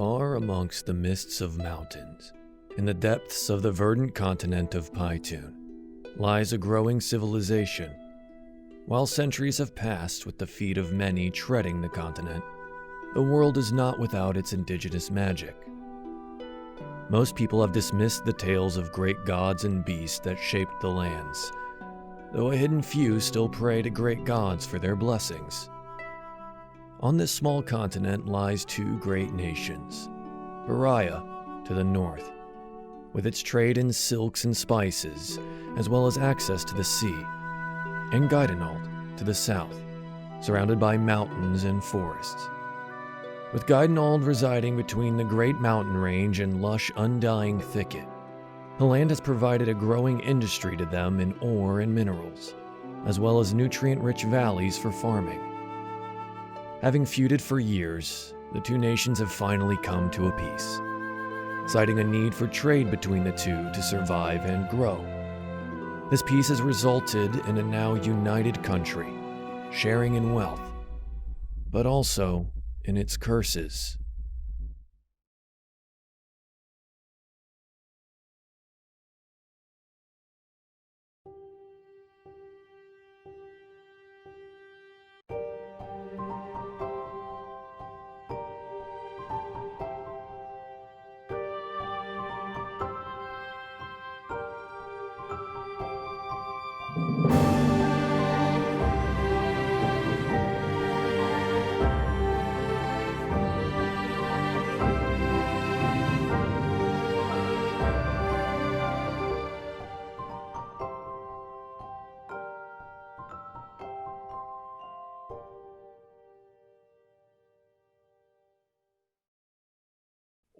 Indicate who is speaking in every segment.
Speaker 1: Far amongst the mists of mountains, in the depths of the verdant continent of Pytoon, lies a growing civilization. While centuries have passed with the feet of many treading the continent, the world is not without its indigenous magic. Most people have dismissed the tales of great gods and beasts that shaped the lands, though a hidden few still pray to great gods for their blessings. On this small continent lies two great nations, Pariah to the north, with its trade in silks and spices, as well as access to the sea, and Guidenald to the south, surrounded by mountains and forests. With Guidenald residing between the Great Mountain Range and lush, undying thicket, the land has provided a growing industry to them in ore and minerals, as well as nutrient-rich valleys for farming. Having feuded for years, the two nations have finally come to a peace, citing a need for trade between the two to survive and grow. This peace has resulted in a now united country, sharing in wealth, but also in its curses.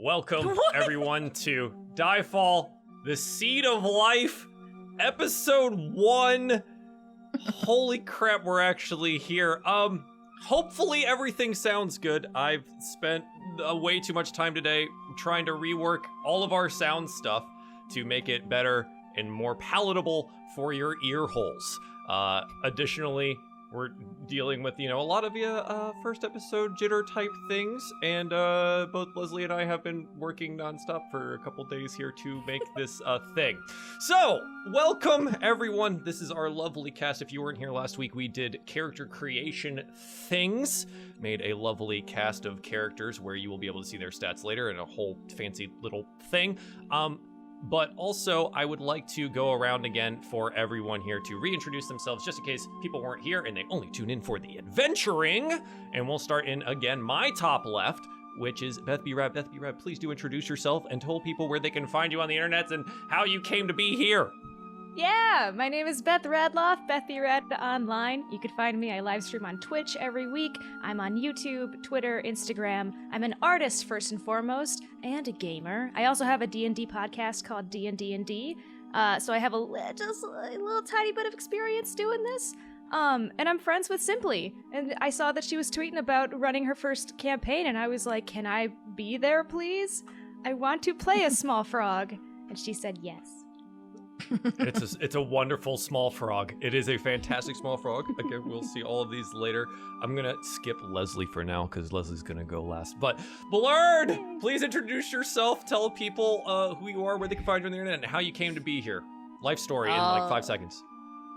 Speaker 2: Welcome, everyone, to DieFall, The Seed of Life, Episode 1. Holy crap, we're actually here. Hopefully everything sounds good. I've spent way too much time today trying to rework all of our sound stuff to make it better and more palatable for your ear holes. Additionally, we're dealing with, a lot of first episode jitter type things, and both Leslie and I have been working nonstop for a couple days here to make this thing. So, welcome everyone. This is our lovely cast. If you weren't here last week, we did character creation things, made a lovely cast of characters where you will be able to see their stats later in a whole fancy little thing. But also, I would like to go around again for everyone here to reintroduce themselves, just in case people weren't here and they only tune in for the adventuring. And we'll start in, again, my top left, which is Beth B. Rad. Beth B. Rad, please do introduce yourself and tell people where they can find you on the internet and how you came to be here.
Speaker 3: Yeah, my name is Beth Radloff, Beth B. Rad online. You can find me, I live stream on Twitch every week. I'm on YouTube, Twitter, Instagram. I'm an artist first and foremost, and a gamer. I also have a D&D podcast called D&D&D. So I have just a little tiny bit of experience doing this. And I'm friends with Simply. And I saw that she was tweeting about running her first campaign, and I was like, can I be there, please? I want to play a small frog. And she said yes.
Speaker 2: It's a wonderful small frog. It is a fantastic small frog. Again, we'll see all of these later. I'm gonna skip Leslie for now because Leslie's gonna go last. But Blurred, please introduce yourself. Tell people who you are, where they can find you on the internet, and how you came to be here. Life story in like 5 seconds.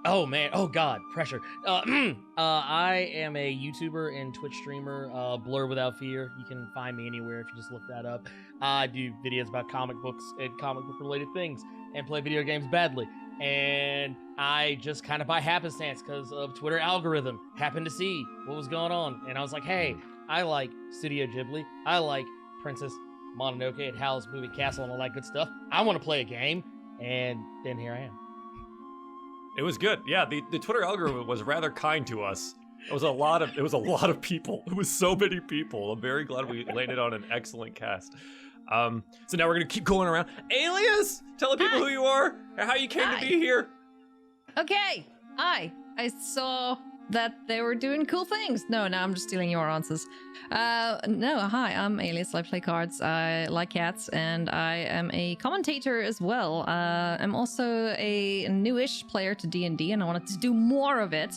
Speaker 4: Oh man, oh god, pressure. I am a YouTuber and Twitch streamer, Blur Without Fear. You can find me anywhere if you just look that up. I do videos about comic books and comic book related things, and play video games badly. And I just kind of by happenstance, because of Twitter algorithm, happened to see what was going on. And I was like, hey, I like Studio Ghibli. I like Princess Mononoke and Howl's Moving Castle and all that good stuff. I want to play a game. And then here I am.
Speaker 2: It was good. Yeah, the Twitter algorithm was rather kind to us. It was a lot of people. It was so many people. I'm very glad we landed on an excellent cast. So now we're gonna keep going around. Alias, tell people who you are and how you came to be here.
Speaker 5: Okay, I saw that they were doing cool things. No, now I'm just stealing your answers. No, hi, I'm Alias. I play cards. I like cats, and I am a commentator as well. I'm also a newish player to D&D, and I wanted to do more of it.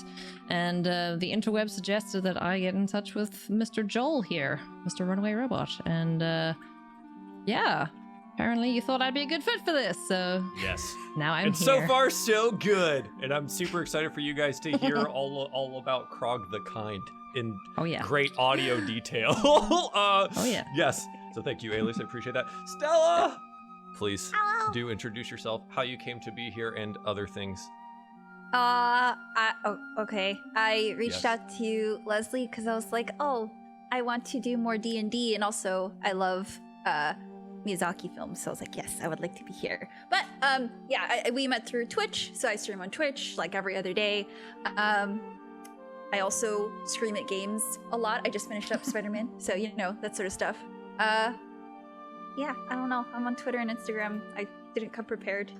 Speaker 5: And the interweb suggested that I get in touch with Mr. Joel here, Mr. Runaway Robot. And yeah, apparently you thought I'd be a good fit for this, so
Speaker 2: Yes.
Speaker 5: now I'm
Speaker 2: And
Speaker 5: here.
Speaker 2: so far, so good. And I'm super excited for you guys to hear all about Krog the Kind in
Speaker 5: Oh yeah.
Speaker 2: great audio detail.
Speaker 5: Oh yeah.
Speaker 2: Yes. So thank you, Alias. I appreciate that. Stella! Please do introduce yourself, how you came to be here, and other things.
Speaker 6: Okay. I reached
Speaker 2: Yes.
Speaker 6: out to Leslie because I was like, oh, I want to do more D&D, and also I love Miyazaki films, so I was like, yes, I would like to be here. But we met through Twitch, so I stream on Twitch like every other day. I also stream at games a lot. I just finished up Spider-Man, so you know, that sort of stuff. Yeah, I don't know. I'm on Twitter and Instagram. I didn't come prepared.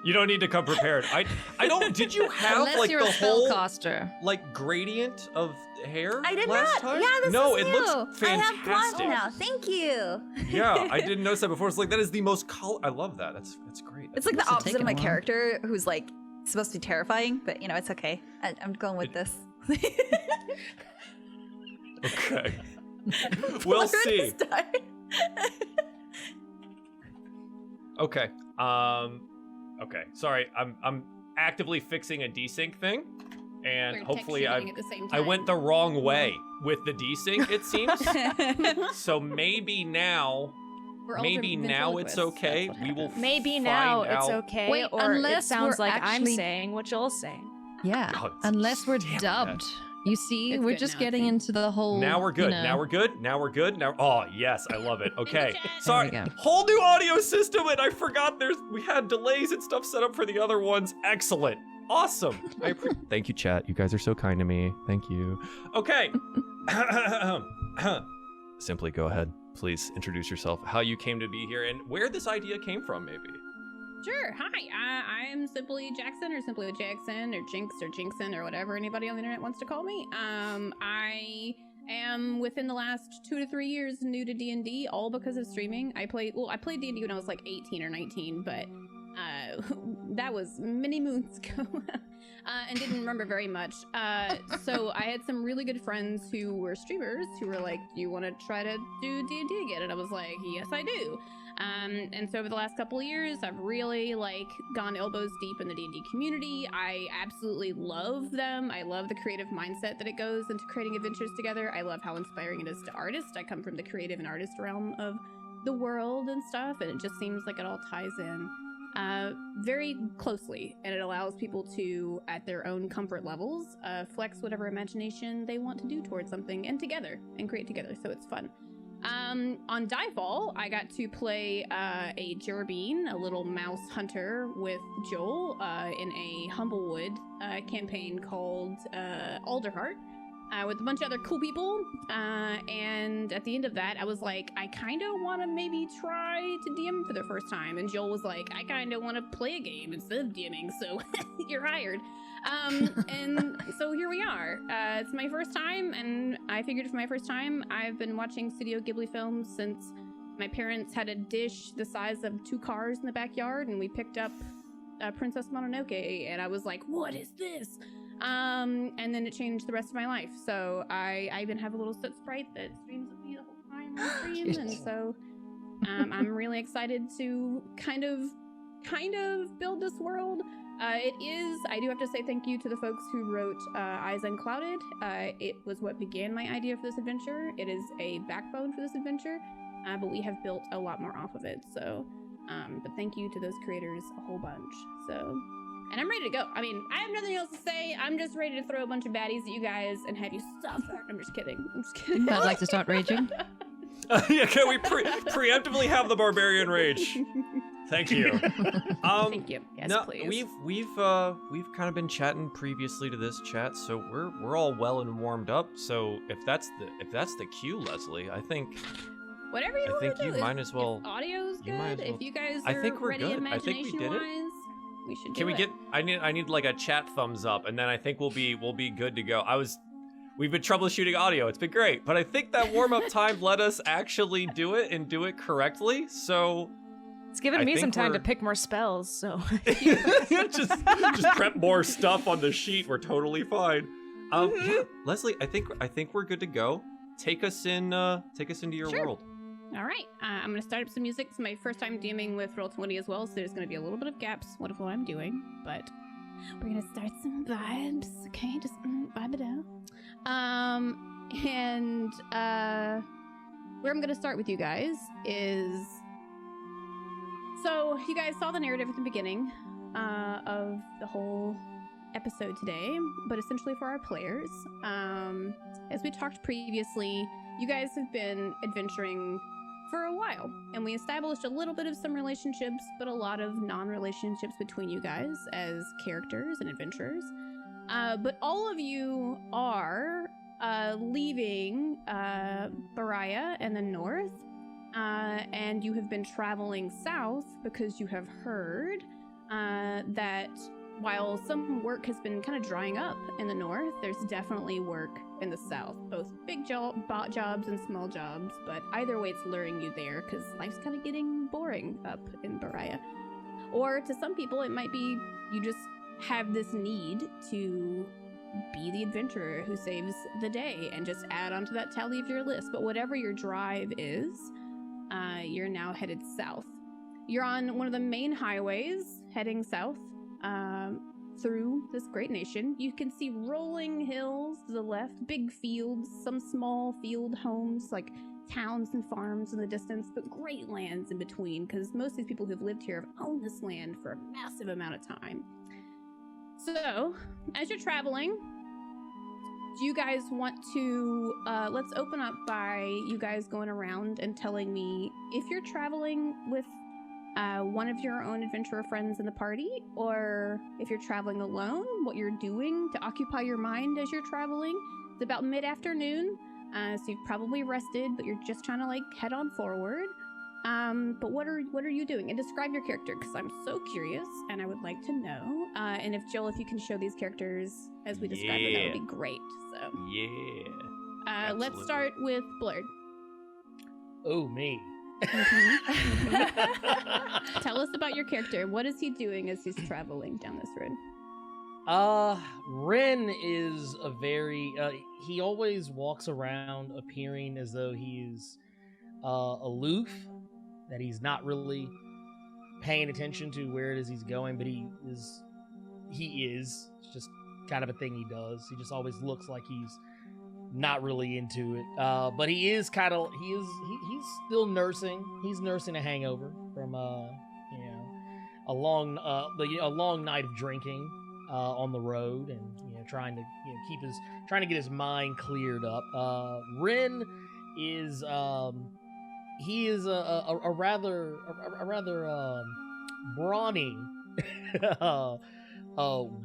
Speaker 2: You don't need to come prepared. I don't. Did you have
Speaker 5: Unless
Speaker 2: like
Speaker 5: you're
Speaker 2: the
Speaker 5: a
Speaker 2: whole
Speaker 5: spellcaster.
Speaker 2: like gradient of hair?
Speaker 6: I did
Speaker 2: last
Speaker 6: not.
Speaker 2: time?
Speaker 6: Yeah, this
Speaker 2: no,
Speaker 6: is
Speaker 2: it
Speaker 6: new.
Speaker 2: looks
Speaker 6: I have
Speaker 2: fantastic.
Speaker 6: blonde now. Thank you.
Speaker 2: Yeah, I didn't notice that before. It's like that is the most color. I love that. That's great.
Speaker 6: It's like the
Speaker 5: Must have
Speaker 6: opposite
Speaker 5: taken
Speaker 6: of my
Speaker 5: a while.
Speaker 6: character, who's like supposed to be terrifying, but you know, it's okay. I'm going with this.
Speaker 2: Okay. We'll see. Okay. Okay. Sorry, I'm actively fixing a desync thing, and
Speaker 7: We're
Speaker 2: hopefully
Speaker 7: text-shooting at the same
Speaker 2: I
Speaker 7: time.
Speaker 2: went the wrong way with the desync. It seems. So maybe now.
Speaker 7: We're all
Speaker 2: Maybe now it's
Speaker 7: ventriloquists.
Speaker 2: okay.
Speaker 7: That's what
Speaker 2: We will
Speaker 7: happened.
Speaker 3: Maybe
Speaker 2: find
Speaker 3: now it's
Speaker 2: out.
Speaker 3: okay,
Speaker 5: Wait,
Speaker 3: or it
Speaker 5: unless
Speaker 3: sounds
Speaker 5: we're
Speaker 3: like I'm
Speaker 5: actually-
Speaker 3: saying what Joel's saying.
Speaker 5: Yeah,
Speaker 2: God,
Speaker 5: unless we're
Speaker 2: damn it.
Speaker 5: dubbed. You see,
Speaker 7: It's
Speaker 5: we're
Speaker 7: good
Speaker 5: just
Speaker 7: now,
Speaker 5: getting
Speaker 7: thanks.
Speaker 5: into the whole.
Speaker 2: Now we're good.
Speaker 5: You know,
Speaker 2: Now we're good. Now we're good. Now, oh yes, I love it. Okay,
Speaker 7: chat.
Speaker 2: sorry.
Speaker 5: There we go.
Speaker 2: Whole new audio system, and I forgot we had delays and stuff set up for the other ones. Excellent, awesome. Thank you, chat. You guys are so kind to me. Thank you. Okay. Simply go ahead, please introduce yourself, how you came to be here, and where this idea came from, maybe.
Speaker 7: Sure. Hi. I am Simply Jackson, or Simply Jackson, or Jinx, or Jinxon, or whatever anybody on the internet wants to call me. I am within the last 2 to 3 years new to D&D, all because of streaming. I played D&D when I was like 18 or 19, but that was many moons ago. And didn't remember very much. So I had some really good friends who were streamers who were like, "Do you want to try to do D&D again?" And I was like, "Yes, I do." And so over the last couple of years, I've really like gone elbows deep in the D&D community. I absolutely love them. I love the creative mindset that it goes into creating adventures together. I love how inspiring it is to artists. I come from the creative and artist realm of the world and stuff, and it just seems like it all ties in very closely, and it allows people to, at their own comfort levels, flex whatever imagination they want to do towards something and together and create together. So it's fun. On DieFall, I got to play a Jerbean, a little mouse hunter, with Joel in a Humblewood campaign called Alderheart. With a bunch of other cool people, and at the end of that, I was like, I kind of want to maybe try to DM for the first time, and Joel was like, I kind of want to play a game instead of DMing, so you're hired. And so here we are. It's my first time, and I figured for my first time, I've been watching Studio Ghibli films since my parents had a dish the size of 2 cars in the backyard, and we picked up Princess Mononoke, and I was like, what is this? And then it changed the rest of my life. So I even have a little soot sprite that streams with me the whole time on stream, and so I'm really excited to kind of build this world. I do have to say thank you to the folks who wrote Eyes Unclouded. It was what began my idea for this adventure. It is a backbone for this adventure, but we have built a lot more off of it. So, but thank you to those creators a whole bunch. So. And I'm ready to go. I mean, I have nothing else to say. I'm just ready to throw a bunch of baddies at you guys and have you suffer. I'm just kidding.
Speaker 5: I'd like to start raging.
Speaker 2: Yeah, can we preemptively have the barbarian rage? Thank you.
Speaker 7: Thank you.
Speaker 3: Yes,
Speaker 2: no,
Speaker 3: please.
Speaker 2: we've kind of been chatting previously to this chat, so we're all well and warmed up. So if that's the cue, Leslie, I think
Speaker 7: Whatever you want to do.
Speaker 2: you might as well.
Speaker 7: If audio's
Speaker 2: you might
Speaker 7: good.
Speaker 2: as well-
Speaker 7: If you guys
Speaker 2: I
Speaker 7: are
Speaker 2: think we're
Speaker 7: ready
Speaker 2: good. I think we did it.
Speaker 7: imagination-wise. We should.
Speaker 2: Can we get? I need like a chat thumbs up, and then I think we'll be good to go. We've been troubleshooting audio. It's been great, but I think that warm up time let us actually do it and do it correctly. So
Speaker 3: It's given me some time to pick more spells. So
Speaker 2: just prep more stuff on the sheet. We're totally fine. Yeah, Leslie, I think we're good to go. Take us into your world.
Speaker 7: All right, I'm gonna start up some music. It's my first time DMing with Roll20 as well, so there's gonna be a little bit of gaps what I'm doing, but we're gonna start some vibes. Okay, just vibe it out. Where I'm gonna start with you guys is, so you guys saw the narrative at the beginning of the whole episode today, but essentially for our players, as we talked previously, you guys have been adventuring for a while, and we established a little bit of some relationships, but a lot of non-relationships between you guys as characters and adventurers. But all of you are leaving Baraya and the north, and you have been traveling south because you have heard that while some work has been kind of drying up in the north, there's definitely work in the south, both big jobs and small jobs, but either way it's luring you there because life's kind of getting boring up in Baraya. Or to some people it might be you just have this need to be the adventurer who saves the day and just add onto that tally of your list. But whatever your drive is, you're now headed south. You're on one of the main highways heading south through this great nation. You can see rolling hills to the left, big fields, some small field homes, like towns and farms in the distance, but great lands in between, because most of these people who've lived here have owned this land for a massive amount of time. So, as you're traveling, do you guys want to, let's open up by you guys going around and telling me if you're traveling with one of your own adventurer friends in the party, or if you're traveling alone, what you're doing to occupy your mind as you're traveling. It's about mid-afternoon, so you've probably rested, but you're just trying to like head on forward. But what are you doing? And describe your character, because I'm so curious and I would like to know. And if Jill, if you can show these characters as we describe them, that would be great. So
Speaker 2: yeah.
Speaker 7: Let's start with Blurred.
Speaker 4: Oh, me.
Speaker 7: Tell us about your character. What is he doing as he's traveling down this road?
Speaker 4: Ren is a very he always walks around appearing as though he's aloof, that he's not really paying attention to where it is he's going, but he is it's just kind of a thing he does. He just always looks like he's not really into it, but he is kind of he's still nursing. He's nursing a hangover from a long night of drinking on the road, and trying to get his mind cleared up. Ren is he is a rather brawny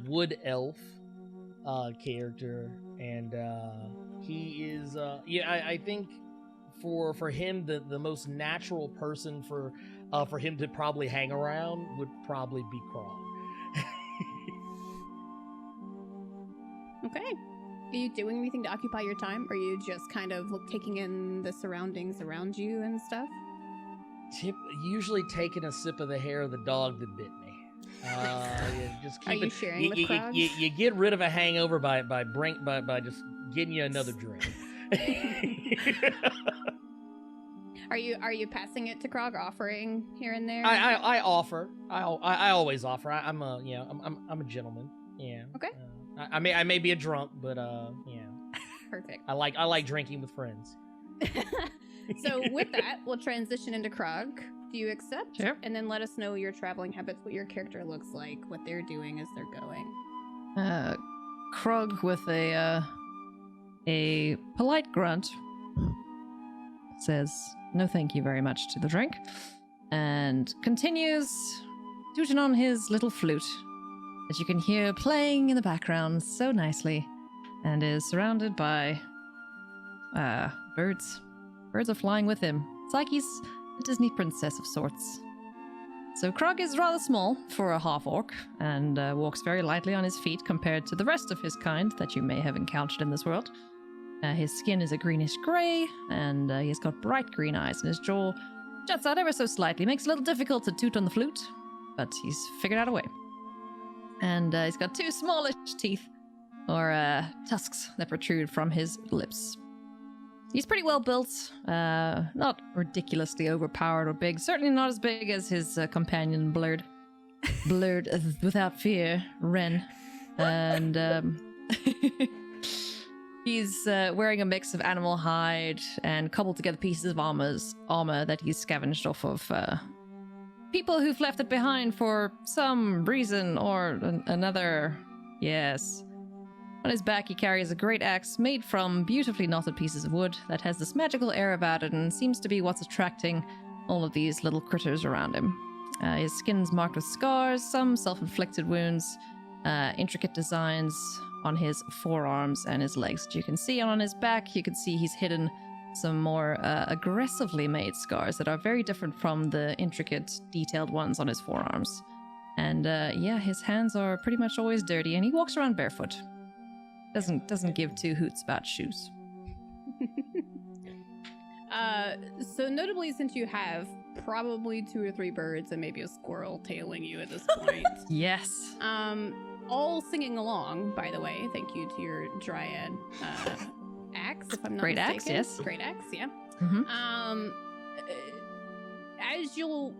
Speaker 4: wood elf character, and he is I think for him the most natural person for him to probably hang around would probably be Krog.
Speaker 7: Okay. Are you doing anything to occupy your time, or are you just kind of taking in the surroundings around you and stuff?
Speaker 4: Usually taking a sip of the hair of the dog that bit me. Just keep
Speaker 7: Are you sharing with Krog?
Speaker 4: You get rid of a hangover by just getting you another drink.
Speaker 7: Are you passing it to Krog, offering here and there?
Speaker 4: I offer. I always offer. I'm a gentleman. Yeah.
Speaker 7: Okay.
Speaker 4: I may be a drunk, but
Speaker 7: Perfect.
Speaker 4: I like drinking with friends.
Speaker 7: So with that, we'll transition into Krog. Do you accept?
Speaker 5: Sure.
Speaker 7: And then let us know your traveling habits, what your character looks like, what they're doing as they're going.
Speaker 5: Krog with a polite grunt says no thank you very much to the drink, and continues tooting on his little flute that you can hear playing in the background so nicely, and is surrounded by birds. Birds are flying with him. It's like he's a Disney princess of sorts. So Krog is rather small for a half-orc, and walks very lightly on his feet compared to the rest of his kind that you may have encountered in this world. His skin is a greenish-grey, and he's got bright green eyes, and his jaw juts out ever so slightly. Makes it a little difficult to toot on the flute, but he's figured out a way. And he's got 2 smallish teeth, or tusks, that protrude from his lips. He's pretty well built, not ridiculously overpowered or big, certainly not as big as his companion Blurred without fear, Ren. And he's wearing a mix of animal hide and cobbled together pieces of armor that he's scavenged off of people who've left it behind for some reason or another. Yes. On his back, he carries a great axe made from beautifully knotted pieces of wood that has this magical air about it and seems to be what's attracting all of these little critters around him. His skin's marked with scars, some self-inflicted wounds, intricate designs on his forearms and his legs that you can see. And on his back, you can see he's hidden some more aggressively made scars that are very different from the intricate, detailed ones on his forearms. And yeah, his hands are pretty much always dirty, and he walks around barefoot. Doesn't give 2 hoots about shoes.
Speaker 7: So notably, since you have probably 2 or 3 birds and maybe a squirrel tailing you at this point.
Speaker 5: Yes.
Speaker 7: All singing along, by the way. Thank you to your dryad axe, if I'm not
Speaker 5: Great
Speaker 7: mistaken.
Speaker 5: axe, yes.
Speaker 7: Great axe, yeah.
Speaker 5: Mm-hmm.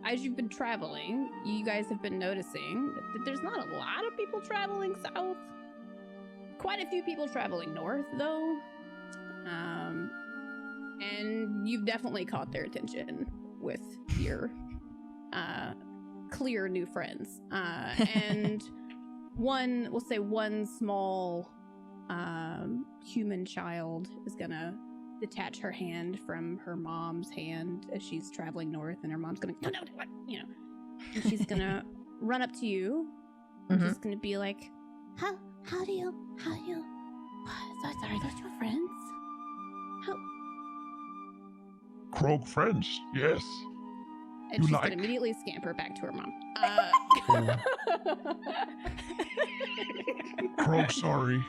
Speaker 7: As you've been traveling, you guys have been noticing that there's not a lot of people traveling south. Quite a few people traveling north, though. And you've definitely caught their attention with your clear new friends. And we'll say one small human child is gonna detach her hand from her mom's hand as she's traveling north, and her mom's gonna, no, you know, and she's gonna run up to you and she's gonna be like, How do you, are those your friends?
Speaker 8: Krog friends, yes.
Speaker 7: And
Speaker 8: You
Speaker 7: she's
Speaker 8: like?
Speaker 7: gonna immediately scamper back to her mom.
Speaker 8: Krog, sorry.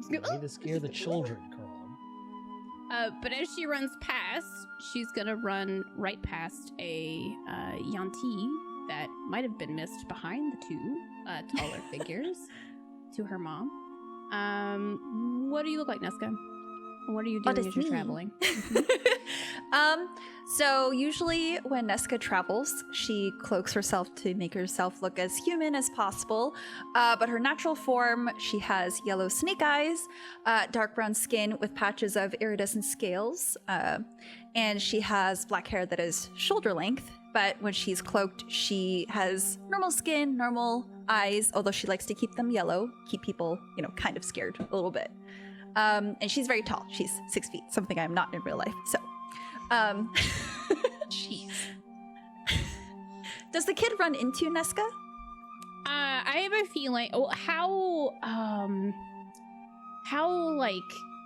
Speaker 4: Way to scare the children, Krog.
Speaker 7: But as she runs past, she's gonna run right past a Yanti that might have been missed behind the 2 taller figures to her mom. What do you look like, Nesca? What are you doing as you're traveling?
Speaker 6: So usually when Nesca travels, she cloaks herself to make herself look as human as possible. But her natural form, she has yellow snake eyes, dark brown skin with patches of iridescent scales, and she has black hair that is shoulder length. But when she's cloaked, she has normal skin, normal eyes, although she likes to keep them yellow, keep people, kind of scared a little bit. And she's very tall. She's 6 feet, something I'm not in real life. So, jeez. Does the kid run into Nesca?
Speaker 7: I have a feeling. Oh, how like,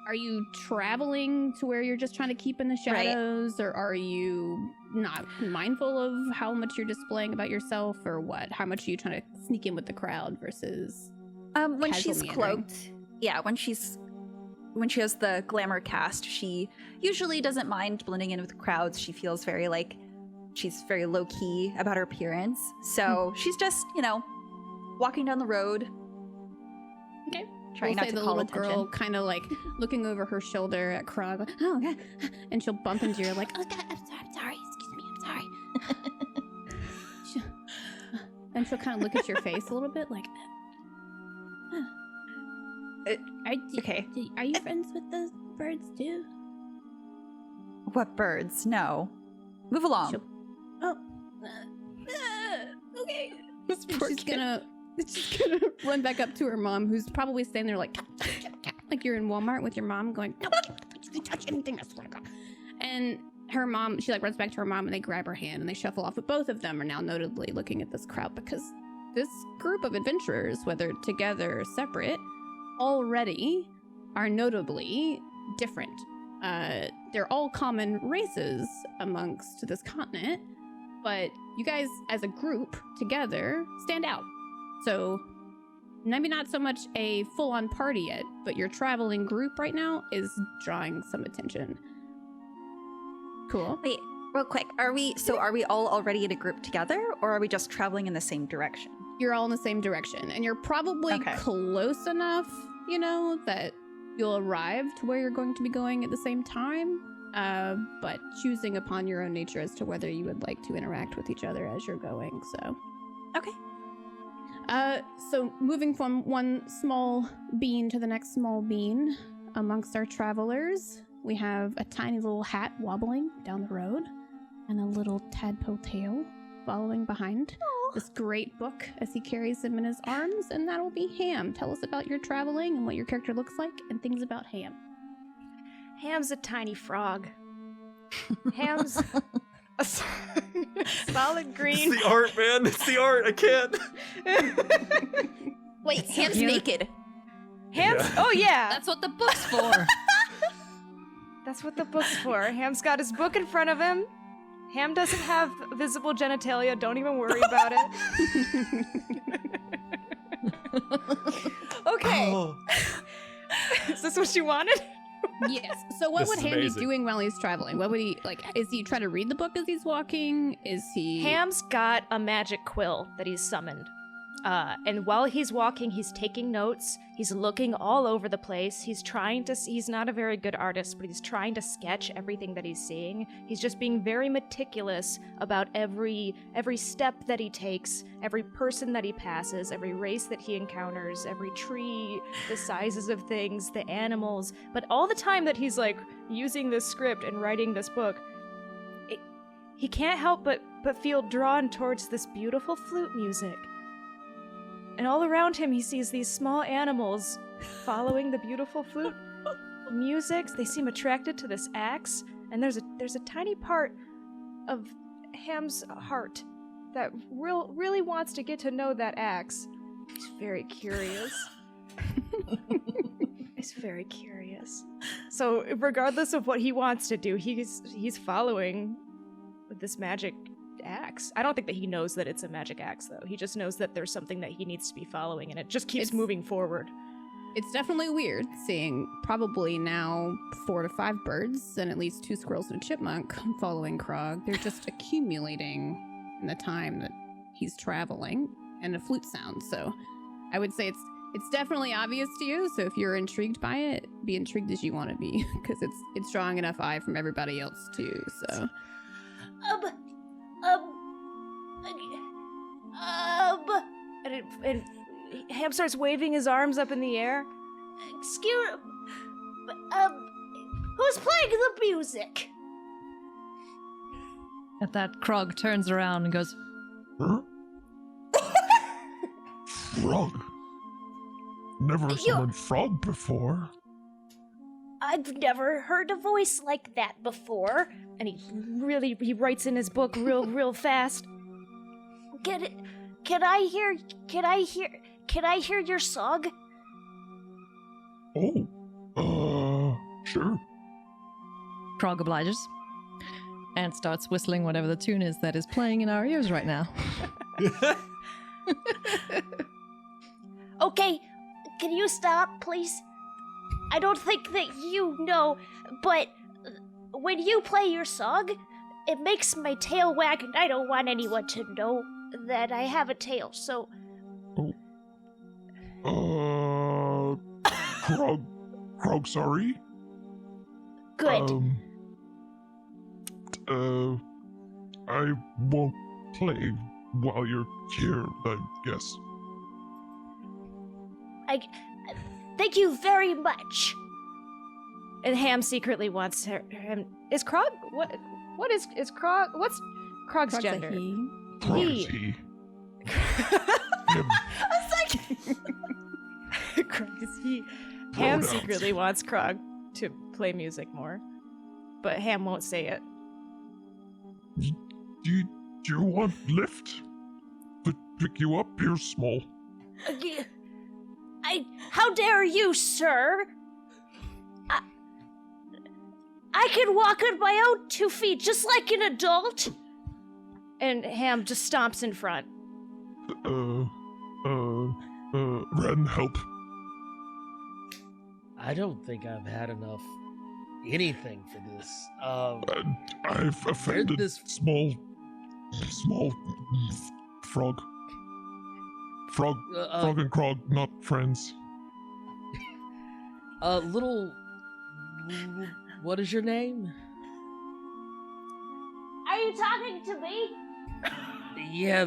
Speaker 7: are you traveling to where you're just trying to keep in the shadows, or are you not mindful of how much you're displaying about yourself, or what? How much are you trying to sneak in with the crowd versus?
Speaker 6: When she's cloaked, yeah. When she has the glamour cast, she usually doesn't mind blending in with the crowds. She feels she's very low key about her appearance. So she's just, walking down the road.
Speaker 7: Okay.
Speaker 6: Trying not to
Speaker 7: the
Speaker 6: call
Speaker 7: little
Speaker 6: attention.
Speaker 7: girl kind of like looking over her shoulder at Krog, like, oh god, and she'll bump into you like, oh god, I'm sorry, excuse me, I'm sorry. And she'll kind of look at your face a little bit like,
Speaker 6: okay.
Speaker 7: Are you friends with the birds too?
Speaker 6: What birds? No. Move along.
Speaker 7: Okay. She's gonna run back up to her mom, who's probably standing there like you're in Walmart with your mom, going, "No, don't touch anything." I swear to God. And her mom, she runs back to her mom, and they grab her hand and they shuffle off. But both of them are now notably looking at this crowd, because this group of adventurers, whether together or separate, already are notably different. They're all common races amongst this continent, but you guys as a group together stand out. So maybe not so much a full-on party yet, but your traveling group right now is drawing some attention. Cool.
Speaker 6: Wait, real quick. Are we all already in a group together, or are we just traveling in the same direction?
Speaker 7: You're all in the same direction, and you're probably close enough, that you'll arrive to where you're going to be going at the same time, but choosing upon your own nature as to whether you would like to interact with each other as you're going, so.
Speaker 6: Okay.
Speaker 7: So moving from one small bean to the next small bean amongst our travelers, we have a tiny little hat wobbling down the road and a little tadpole tail following behind this great book as he carries him in his arms, and that'll be Ham. Tell us about your traveling and what your character looks like and things about Ham.
Speaker 3: Ham's a tiny frog. Ham's a solid green.
Speaker 2: It's the art, man. It's the art. I can't.
Speaker 6: Wait, Ham's naked.
Speaker 3: Ham's? Oh yeah.
Speaker 5: That's what the book's for.
Speaker 3: That's what the book's for. Ham's got his book in front of him. Ham doesn't have visible genitalia. Don't even worry about it. Okay.
Speaker 2: Oh.
Speaker 3: Is this what you wanted?
Speaker 7: Yes. So what
Speaker 2: This
Speaker 7: would
Speaker 2: is
Speaker 7: Ham
Speaker 2: amazing.
Speaker 7: be doing while he's traveling? What would he, is he trying to read the book as he's walking? Is he...
Speaker 3: Ham's got a magic quill that he's summoned. And while he's walking, he's taking notes. He's looking all over the place. He's not a very good artist, but he's trying to sketch everything that he's seeing. He's just being very meticulous about every step that he takes, every person that he passes, every race that he encounters, every tree, the sizes of things, the animals. But all the time that he's using this script and writing this book, he can't help but feel drawn towards this beautiful flute music. And all around him, he sees these small animals following the beautiful flute music. They seem attracted to this axe, and there's a tiny part of Ham's heart that really wants to get to know that axe. He's very curious. He's very curious. So regardless of what he wants to do, he's following this magic axe. I don't think that he knows that it's a magic axe, though. He just knows that there's something that he needs to be following, and it just keeps moving forward.
Speaker 7: It's definitely weird seeing probably now 4 to 5 birds and at least 2 squirrels and a chipmunk following Krog. They're just accumulating in the time that he's traveling, and a flute sound. So I would say it's definitely obvious to you. So if you're intrigued by it, be intrigued as you want to be, because it's drawing enough eye from everybody else too. So.
Speaker 3: And Ham starts waving his arms up in the air.
Speaker 9: Excuse, who's playing the music?
Speaker 5: At that, Krog turns around and goes,
Speaker 8: Huh? Frog. Never summoned frog before.
Speaker 9: I've never heard a voice like that before.
Speaker 3: And he writes in his book real fast.
Speaker 9: Can I hear your song?
Speaker 8: Oh, sure.
Speaker 5: Krog obliges and starts whistling whatever the tune is that is playing in our ears right now.
Speaker 9: Okay, can you stop, please? I don't think that you know, but when you play your song, it makes my tail wag, and I don't want anyone to know that I have a tail, so...
Speaker 8: Krog, sorry.
Speaker 9: Good.
Speaker 8: I won't play while you're here, I guess.
Speaker 9: Thank you very much.
Speaker 3: And Ham secretly wants him. Is Krog? What is Krog? What's Krog's gender?
Speaker 8: Krog is he. Him.
Speaker 3: Krog is he. Ham secretly wants Krog to play music more, but Ham won't say it.
Speaker 8: Do you want lift? To pick you up? You're small.
Speaker 9: How dare you, sir? I can walk on my own 2 feet, just like an adult.
Speaker 3: And Ham just stomps in front.
Speaker 8: Ren, help.
Speaker 4: I don't think I've had enough anything for this.
Speaker 8: I've offended
Speaker 4: this
Speaker 8: small frog. Frog and Krog, not friends.
Speaker 4: What is your name?
Speaker 9: Are you talking to me?
Speaker 4: Yeah,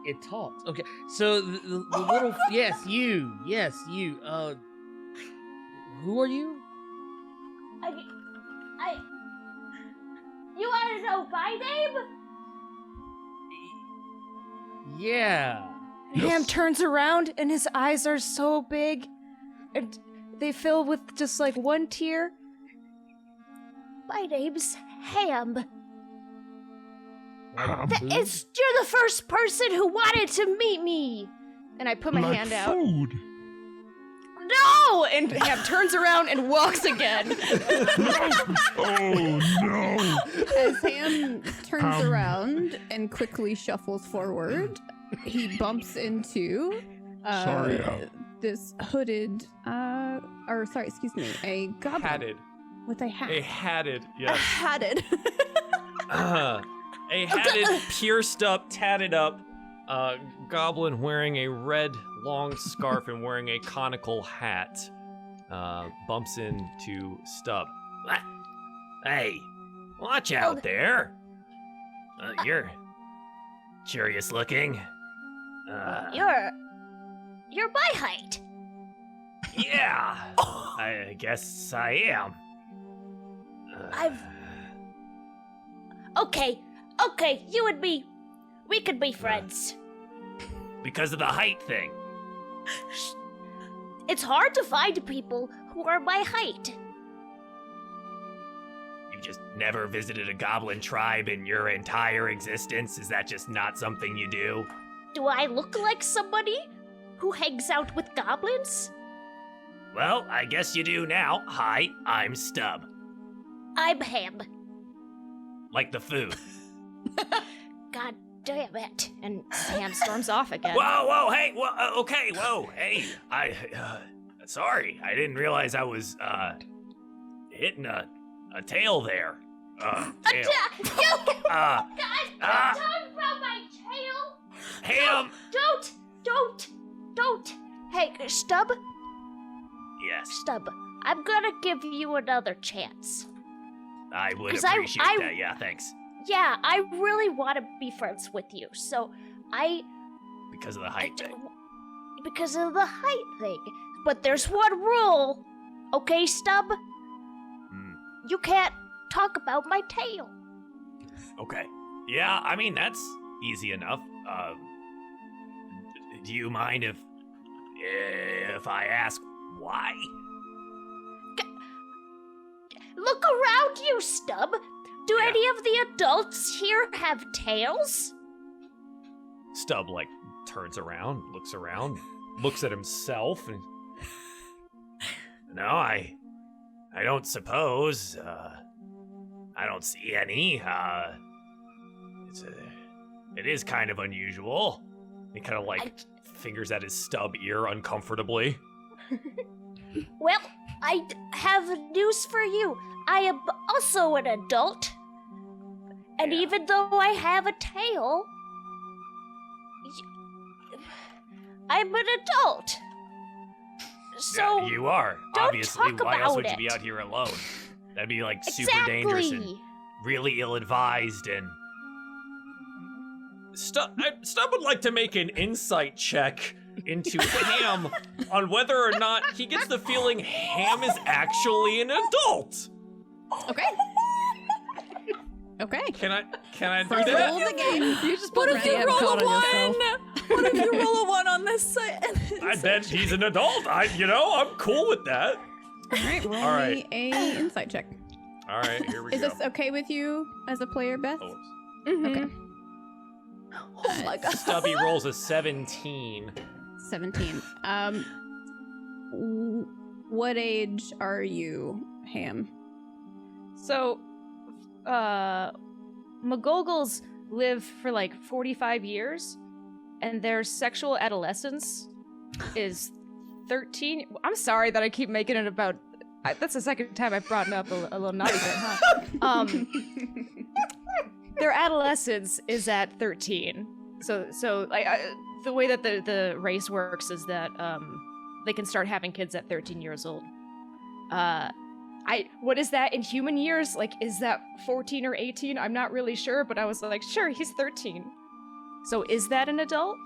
Speaker 4: it talks. Okay, so the little yes, you. Who are you?
Speaker 9: You want to know my name?
Speaker 4: Yeah.
Speaker 3: Ham turns around and his eyes are so big and they fill with just like one tear.
Speaker 9: My name's Ham.
Speaker 4: Food?
Speaker 9: You're the first person who wanted to meet me.
Speaker 3: And I put my
Speaker 8: Like
Speaker 3: hand out.
Speaker 8: food.
Speaker 3: No! And Ham turns around and walks again.
Speaker 8: Oh no!
Speaker 7: As Ham turns around and quickly shuffles forward, he bumps into
Speaker 8: Sorry,
Speaker 7: this hooded, a goblin
Speaker 2: Hatted.
Speaker 7: with a hat.
Speaker 2: A hatted, yes.
Speaker 7: Hatted.
Speaker 2: A hatted, pierced up, tatted up goblin wearing a red long scarf and wearing a conical hat bumps into Stub. Hey, watch out there. You're curious looking.
Speaker 9: You're my height.
Speaker 2: Yeah, I guess I am.
Speaker 9: Okay, you and me, we could be friends.
Speaker 2: Because of the height thing.
Speaker 9: It's hard to find people who are my height.
Speaker 2: You've just never visited a goblin tribe in your entire existence? Is that just not something you do?
Speaker 9: Do I look like somebody who hangs out with goblins?
Speaker 2: Well, I guess you do now. Hi, I'm Stub.
Speaker 9: I'm Ham.
Speaker 2: Like the food.
Speaker 9: God damn it.
Speaker 3: And Ham storms off again.
Speaker 2: Whoa, hey, okay, hey, sorry, I didn't realize I was, hitting a tail there. Tail.
Speaker 9: Guys, don't talk about my tail.
Speaker 2: Ham!
Speaker 9: Don't. Hey, Stub,
Speaker 2: Yes,
Speaker 9: I'm gonna give you another chance.
Speaker 2: I would
Speaker 9: 'Cause
Speaker 2: appreciate
Speaker 9: I-
Speaker 2: that, yeah, thanks.
Speaker 9: Yeah, I really want to be friends with you, so
Speaker 2: Because of the height thing.
Speaker 9: because of the height thing. But there's one rule, okay, Stub? You can't talk about my tail.
Speaker 2: Okay. Yeah, I mean, that's easy enough. Do you mind if I ask why?
Speaker 9: Look around you, Stub. Do
Speaker 2: Yeah.
Speaker 9: any of the adults here have tails?
Speaker 2: Stub, turns around, looks at himself, and... No, I don't suppose. I don't see any. It is kind of unusual. He kind of, fingers at his stub ear uncomfortably.
Speaker 9: Well, I have news for you. I am also an adult. And
Speaker 2: Yeah.
Speaker 9: even though I have a tail, I'm an adult. So,
Speaker 2: Yeah, you are.
Speaker 9: don't
Speaker 2: Obviously,
Speaker 9: talk
Speaker 2: why else
Speaker 9: about
Speaker 2: would you be
Speaker 9: it.
Speaker 2: out here alone? That'd be, super
Speaker 9: exactly.
Speaker 2: dangerous and really ill-advised and... Stub would like to make an insight check into Ham on whether or not he gets the feeling Ham is actually an adult.
Speaker 7: Okay. Okay.
Speaker 2: Can I do
Speaker 7: First
Speaker 2: that?
Speaker 7: roll of the game.
Speaker 5: You just
Speaker 10: What
Speaker 5: put
Speaker 10: if you
Speaker 5: Ram
Speaker 10: roll
Speaker 5: card
Speaker 10: a
Speaker 5: on
Speaker 10: one?
Speaker 5: yourself.
Speaker 10: What if you roll a one on this side?
Speaker 2: I bet he's an adult. I'm cool with that.
Speaker 7: All right, roll
Speaker 2: All right.
Speaker 7: me a insight check.
Speaker 2: All right, here we
Speaker 7: Is
Speaker 2: go.
Speaker 7: this okay with you as a player, Beth?
Speaker 2: Oh,
Speaker 7: Okay.
Speaker 10: Oh my god.
Speaker 2: Stubby rolls a 17.
Speaker 7: 17. What age are you, Ham?
Speaker 3: So, McGogles live for like 45 years, and their sexual adolescence is 13. I'm sorry that I keep making it about. That's the second time I've brought it up a little naughty bit, huh? Their adolescence is at 13. So like the way that the race works is that they can start having kids at 13 years old. What is that in human years? Like, is that 14 or 18? I'm not really sure, but I was like, sure, he's 13. So is that an adult?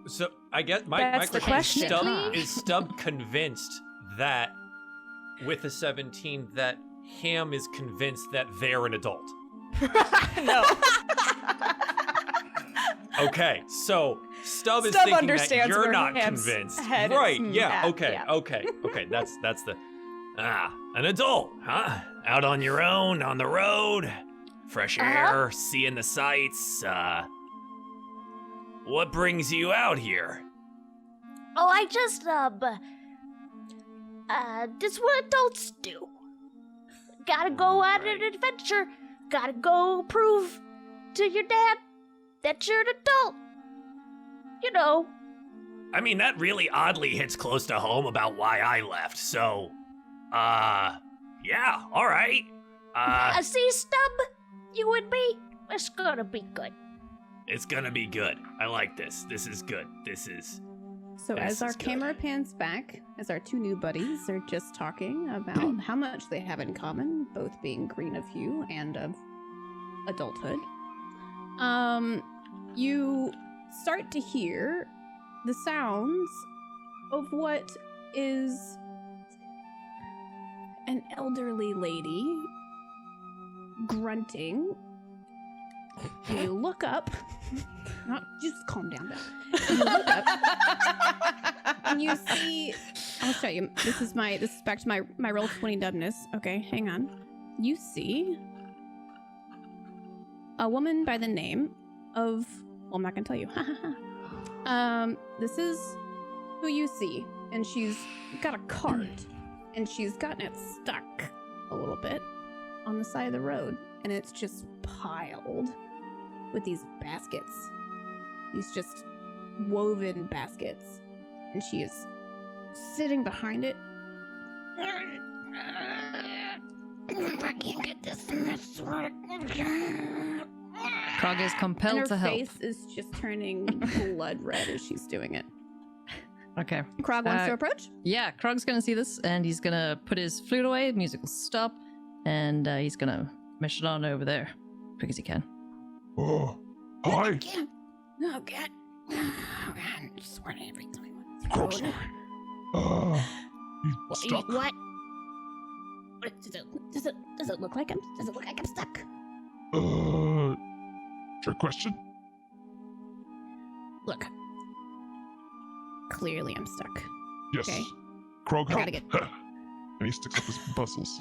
Speaker 2: So I guess my
Speaker 3: That's the
Speaker 2: question
Speaker 3: question.
Speaker 2: is Stub convinced that with a 17 that Ham is convinced that they're an adult?
Speaker 3: No.
Speaker 2: Okay, so Stub is
Speaker 3: Stub
Speaker 2: thinking that
Speaker 3: understands
Speaker 2: you're
Speaker 3: where
Speaker 2: not
Speaker 3: Ham's
Speaker 2: convinced.
Speaker 3: head is
Speaker 2: Right, yeah,
Speaker 3: at,
Speaker 2: okay,
Speaker 3: yeah.
Speaker 2: okay, that's the... an adult, huh? Out on your own, on the road, fresh air, seeing the sights, what brings you out here?
Speaker 9: Oh, I just, that's what adults do. Gotta go on an adventure. Gotta go prove to your dad that you're an adult. You know.
Speaker 2: I mean, that really oddly hits close to home about why I left, so, yeah, all right.
Speaker 9: See, Stub? You and me? It's gonna be good.
Speaker 2: It's gonna be good. I like this. This is good.
Speaker 7: So
Speaker 2: This
Speaker 7: as our
Speaker 2: is good.
Speaker 7: camera pans back, as our two new buddies are just talking about how much they have in common, both being green of hue and of adulthood, you start to hear the sounds of what is an elderly lady grunting. And you look up. Not just calm down, Beth. You look up and you see. I'll show you. This is back to my Roll20 dubness. Okay, hang on. You see a woman by the name of. Well, I'm not gonna tell you. This is who you see, and she's got a cart, and she's gotten it stuck a little bit on the side of the road, and it's just piled with these baskets. These just woven baskets. And she is sitting behind it.
Speaker 5: Krog is compelled
Speaker 7: And
Speaker 5: to
Speaker 7: her
Speaker 5: help.
Speaker 7: face is just turning blood red as she's doing it.
Speaker 5: Okay.
Speaker 7: Krog wants to approach?
Speaker 5: Yeah, Krog's gonna see this, and he's gonna put his flute away, the music will stop, and he's gonna mission on over there, quick as he can.
Speaker 8: Oh, hi.
Speaker 7: Oh, God. Oh, God. Just want every time.
Speaker 8: Krog's sorry. He's stuck.
Speaker 7: What? Does it look like I'm stuck?
Speaker 8: Trick question?
Speaker 7: Look. Clearly I'm stuck.
Speaker 8: Yes.
Speaker 7: Okay.
Speaker 8: Krog,
Speaker 7: I
Speaker 8: help.
Speaker 7: gotta get-
Speaker 8: And he sticks up his muscles.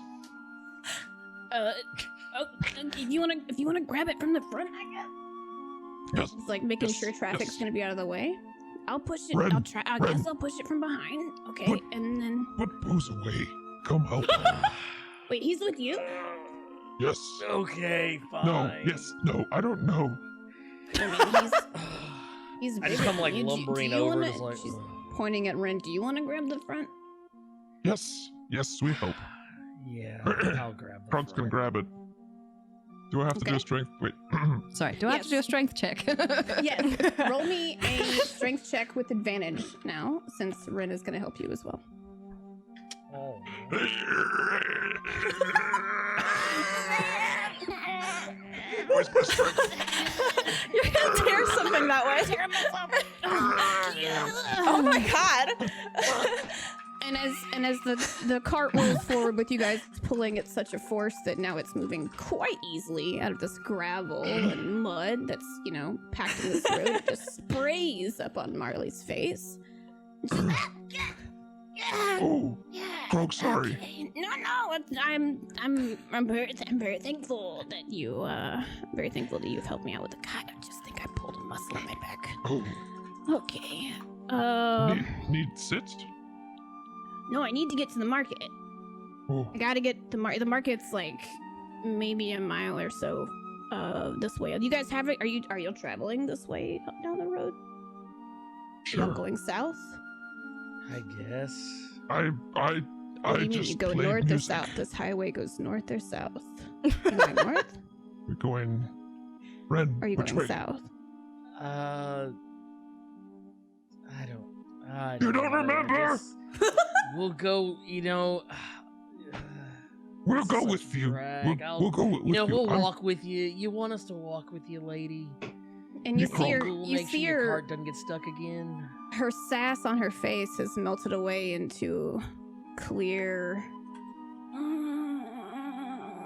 Speaker 7: If you wanna grab it from the front, I guess.
Speaker 8: Yes.
Speaker 7: It's like making
Speaker 8: Yes,
Speaker 7: sure traffic's
Speaker 8: yes.
Speaker 7: gonna be out of the way. I'll push it.
Speaker 8: Ren,
Speaker 7: I
Speaker 8: Ren.
Speaker 7: guess I'll push it from behind. Okay,
Speaker 8: What?
Speaker 7: and then
Speaker 8: Put Booze away. Come help.
Speaker 7: wait. He's with you.
Speaker 8: Yes.
Speaker 4: Okay, fine.
Speaker 8: No. Yes. No. I don't know.
Speaker 7: I mean, he's.
Speaker 4: I just
Speaker 7: bigger
Speaker 4: come like
Speaker 7: than you.
Speaker 4: lumbering
Speaker 7: Do you
Speaker 4: over,
Speaker 7: wanna-
Speaker 4: just like.
Speaker 7: She's pointing at Ren. Do you want to grab the front?
Speaker 8: Yes. Yes, we help.
Speaker 4: Yeah, I'll grab.
Speaker 8: Krog's gonna grab it. Do I have to do
Speaker 7: Okay.
Speaker 8: a strength? Wait.
Speaker 5: Sorry, do I have to do a strength check?
Speaker 7: Yes. Roll me a strength check with advantage now, since Ren is going to help you as well.
Speaker 4: Oh,
Speaker 8: Where's my strength?
Speaker 10: You're gonna tear something that way. Oh my god.
Speaker 7: And as the cart rolls forward with you guys pulling at such a force that now it's moving quite easily out of this gravel and mud that's, packed in this road, it just sprays up on Marley's face.
Speaker 8: Oh, Krog, sorry.
Speaker 7: Okay. No, I'm very thankful that you've helped me out with the cut. I just think I pulled a muscle in my back.
Speaker 8: Oh,
Speaker 7: Okay.
Speaker 8: need sit?
Speaker 7: No, I need to get to the market.
Speaker 8: Oh,
Speaker 7: I gotta get the market's like maybe a mile or so this way. You guys have it? Are you traveling this way down the road?
Speaker 8: Sure.
Speaker 7: Y'all going south?
Speaker 4: I guess.
Speaker 7: What do you mean? You go north or south? This highway goes north or south? You going north?
Speaker 8: We're going. Ren,
Speaker 7: Or are you
Speaker 8: which
Speaker 7: going
Speaker 8: way?
Speaker 7: south?
Speaker 4: I don't.
Speaker 8: You don't
Speaker 4: know.
Speaker 8: remember?
Speaker 4: We'll go.
Speaker 8: We'll go
Speaker 4: such
Speaker 8: with you.
Speaker 4: drag.
Speaker 8: We'll go with you.
Speaker 4: We'll walk with you. You want us to walk with you, lady?
Speaker 7: And you see her.
Speaker 4: We'll
Speaker 7: You
Speaker 4: make
Speaker 7: see
Speaker 4: sure your
Speaker 7: her.
Speaker 4: cart doesn't get stuck again.
Speaker 7: Her sass on her face has melted away into clear.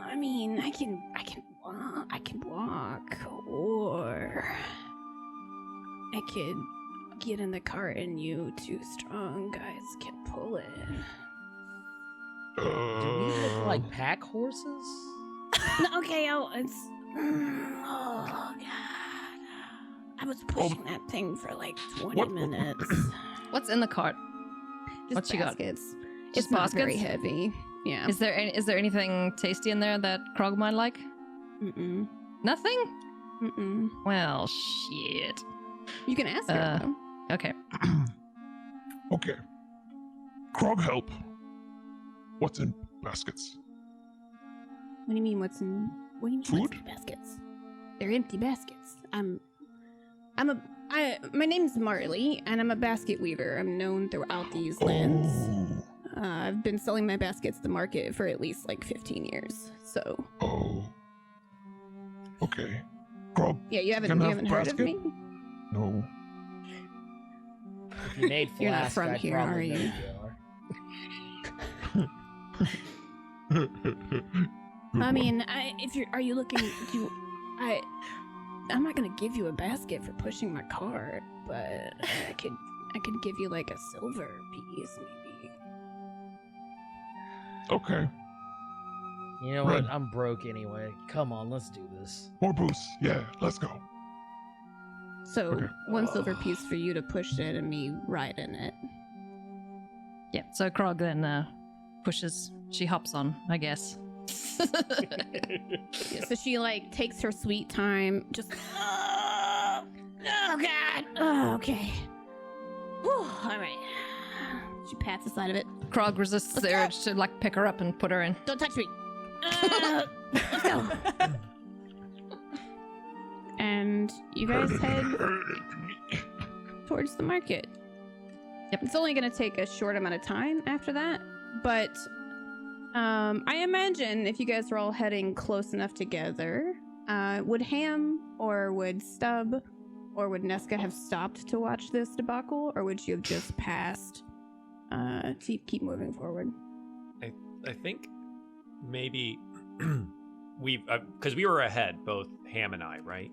Speaker 7: I mean, I can walk, or I could get in the cart and you two strong guys can pull it.
Speaker 4: Do we look like pack horses?
Speaker 7: No, okay, oh god, I was pushing that thing for like 20
Speaker 8: What-
Speaker 7: minutes.
Speaker 5: What's in the cart?
Speaker 7: Just
Speaker 5: What you got?
Speaker 7: baskets.
Speaker 5: Just
Speaker 7: It's not very
Speaker 5: baskets?
Speaker 7: heavy. Yeah.
Speaker 5: Is there anything tasty in there that Krog might like?
Speaker 7: Mm-mm.
Speaker 5: Nothing?
Speaker 7: Mm-mm.
Speaker 5: Well, shit.
Speaker 7: You can ask her though.
Speaker 5: Okay.
Speaker 8: Okay. Krog, help. What's in baskets?
Speaker 7: What do you mean? What do you mean?
Speaker 8: Food?
Speaker 7: What's in baskets? They're empty baskets. My name's Marley, and I'm a basket weaver. I'm known throughout these lands. I've been selling my baskets to the market for at least like 15 years. So.
Speaker 8: Oh. Okay. Krog,
Speaker 7: Yeah, you haven't
Speaker 8: Can I have
Speaker 7: heard of
Speaker 8: basket?
Speaker 7: me?
Speaker 8: no.
Speaker 4: If you made
Speaker 7: You're not
Speaker 4: flask,
Speaker 7: from
Speaker 4: I'd
Speaker 7: here,
Speaker 4: probably
Speaker 7: are
Speaker 4: know
Speaker 7: you? I mean, are you looking? I'm not gonna give you a basket for pushing my cart, but I could give you like a silver piece, maybe.
Speaker 8: Okay.
Speaker 4: You know what?
Speaker 8: Red.
Speaker 4: I'm broke anyway. Come on, let's do this.
Speaker 8: More boost. Yeah, let's go.
Speaker 7: So
Speaker 8: Okay.
Speaker 7: 1 silver piece for you to push it and me ride in it.
Speaker 5: Yeah, so Krog then pushes. She hops on, I guess.
Speaker 7: Yeah, so she like takes her sweet time, just oh god, oh, okay. Whew, all right. She pats the side of it.
Speaker 5: Krog resists the urge to like pick her up and put her in.
Speaker 7: Don't touch me. Let's go. And you guys head towards the market.
Speaker 5: Yep.
Speaker 7: It's only going to take a short amount of time after that, but I imagine if you guys are all heading close enough together, would Ham or would Stub or would Nesca have stopped to watch this debacle, or would you have just passed to keep moving forward?
Speaker 2: I think maybe we because we were ahead, both Ham and I, right?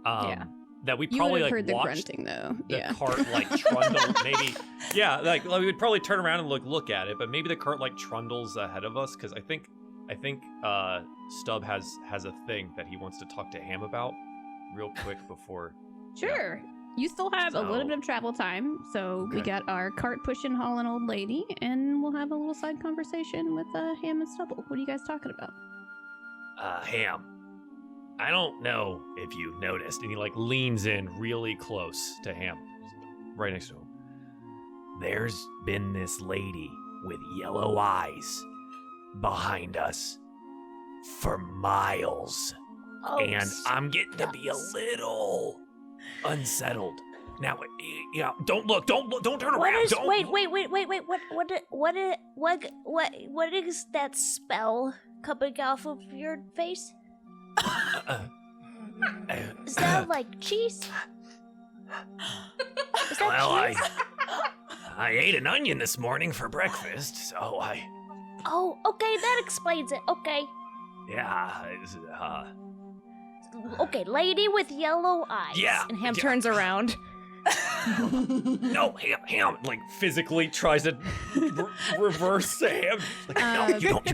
Speaker 7: Yeah.
Speaker 2: That we
Speaker 7: You
Speaker 2: probably
Speaker 7: would have
Speaker 2: like
Speaker 7: heard the
Speaker 2: watched
Speaker 7: grunting though.
Speaker 2: the
Speaker 7: Yeah.
Speaker 2: cart like trundle maybe. Yeah, like we would probably turn around and look at it, but maybe the cart like trundles ahead of us because I think Stub has a thing that he wants to talk to Ham about real quick before.
Speaker 7: Sure. You still have a little
Speaker 2: So-
Speaker 7: bit of travel time, so we
Speaker 2: Okay.
Speaker 7: got our cart pushing, hauling old lady, and we'll have a little side conversation with Ham and Stubble. What are you guys talking about?
Speaker 2: Ham, I don't know if you noticed, and he like leans in really close to Ham, right next to him. There's been this lady with yellow eyes behind us for miles,
Speaker 9: Oh,
Speaker 2: and I'm getting to be a little unsettled. Now, don't look, don't turn
Speaker 9: What
Speaker 2: around.
Speaker 9: is?
Speaker 2: Don't
Speaker 9: Wait. What is that spell coming off of your face? Is that like cheese? Is that
Speaker 2: Well,
Speaker 9: cheese?
Speaker 2: I ate an onion this morning for breakfast, so
Speaker 9: Oh, okay, that explains it. Okay. Okay, lady with yellow eyes.
Speaker 2: Yeah.
Speaker 3: And Ham turns around.
Speaker 2: No, Ham, like physically tries to reverse Ham. Like, no, you don't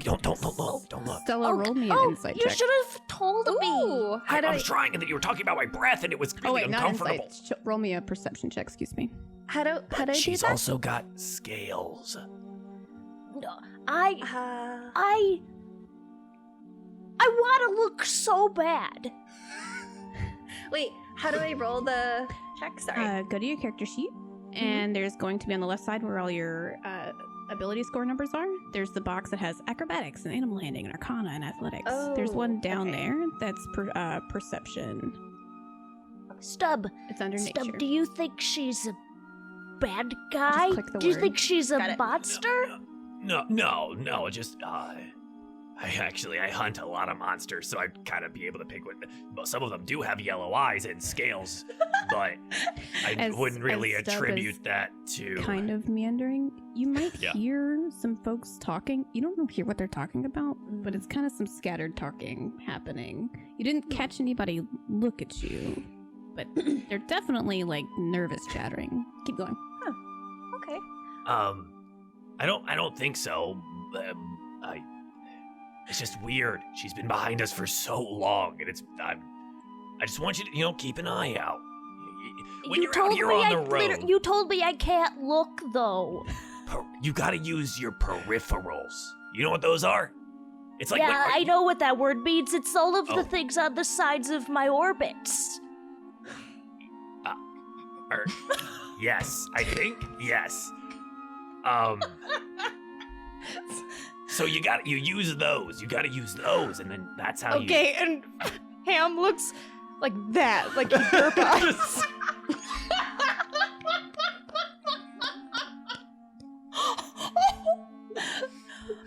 Speaker 2: look.
Speaker 7: Stella, roll me an insight
Speaker 9: you
Speaker 7: check.
Speaker 9: should have told me.
Speaker 3: Ooh, how do
Speaker 2: I was trying, and then you were talking about my breath, and it was really
Speaker 7: Oh wait, not
Speaker 2: uncomfortable.
Speaker 7: insight. Roll me a perception check. Excuse me.
Speaker 6: How do I do
Speaker 2: She's
Speaker 6: that?
Speaker 2: also got scales.
Speaker 9: No, I I want to look so bad.
Speaker 6: Wait, how do I roll the check? Sorry.
Speaker 7: Go to your character sheet, and there's going to be on the left side where all your ability score numbers are. There's the box that has acrobatics and animal handling and arcana and athletics. There's one down there that's perception.
Speaker 9: Stub.
Speaker 7: It's under
Speaker 9: Stub,
Speaker 7: nature.
Speaker 9: do you think she's a bad guy?
Speaker 7: click the
Speaker 9: Do you
Speaker 7: word.
Speaker 9: think she's
Speaker 6: Got
Speaker 9: a
Speaker 6: it.
Speaker 9: monster?
Speaker 11: No, just, I hunt a lot of monsters, so I'd kind of be able to pick what, well, some of them do have yellow eyes and scales, but I wouldn't really
Speaker 7: as Stub
Speaker 11: attribute
Speaker 7: is
Speaker 11: that to...
Speaker 7: Kind of meandering. You might
Speaker 11: Yeah.
Speaker 7: hear some folks talking. You don't hear what they're talking about, but it's kind of some scattered talking happening. You didn't catch anybody look at you, but they're definitely like nervous chattering. Keep going.
Speaker 6: Okay.
Speaker 11: I don't think so. It's just weird. She's been behind us for so long, and I just want you to, keep an eye out. When you're out here on the road,
Speaker 9: You told me I can't look, though.
Speaker 11: you gotta use your peripherals. You know what those are? It's like
Speaker 9: Yeah, I know what that word means. It's all of
Speaker 11: Oh.
Speaker 9: the things on the sides of my orbits.
Speaker 11: Yes, I think yes. So you use those. You gotta use those, and then that's how you.
Speaker 3: Okay, and Ham looks like that, like he derp eyes.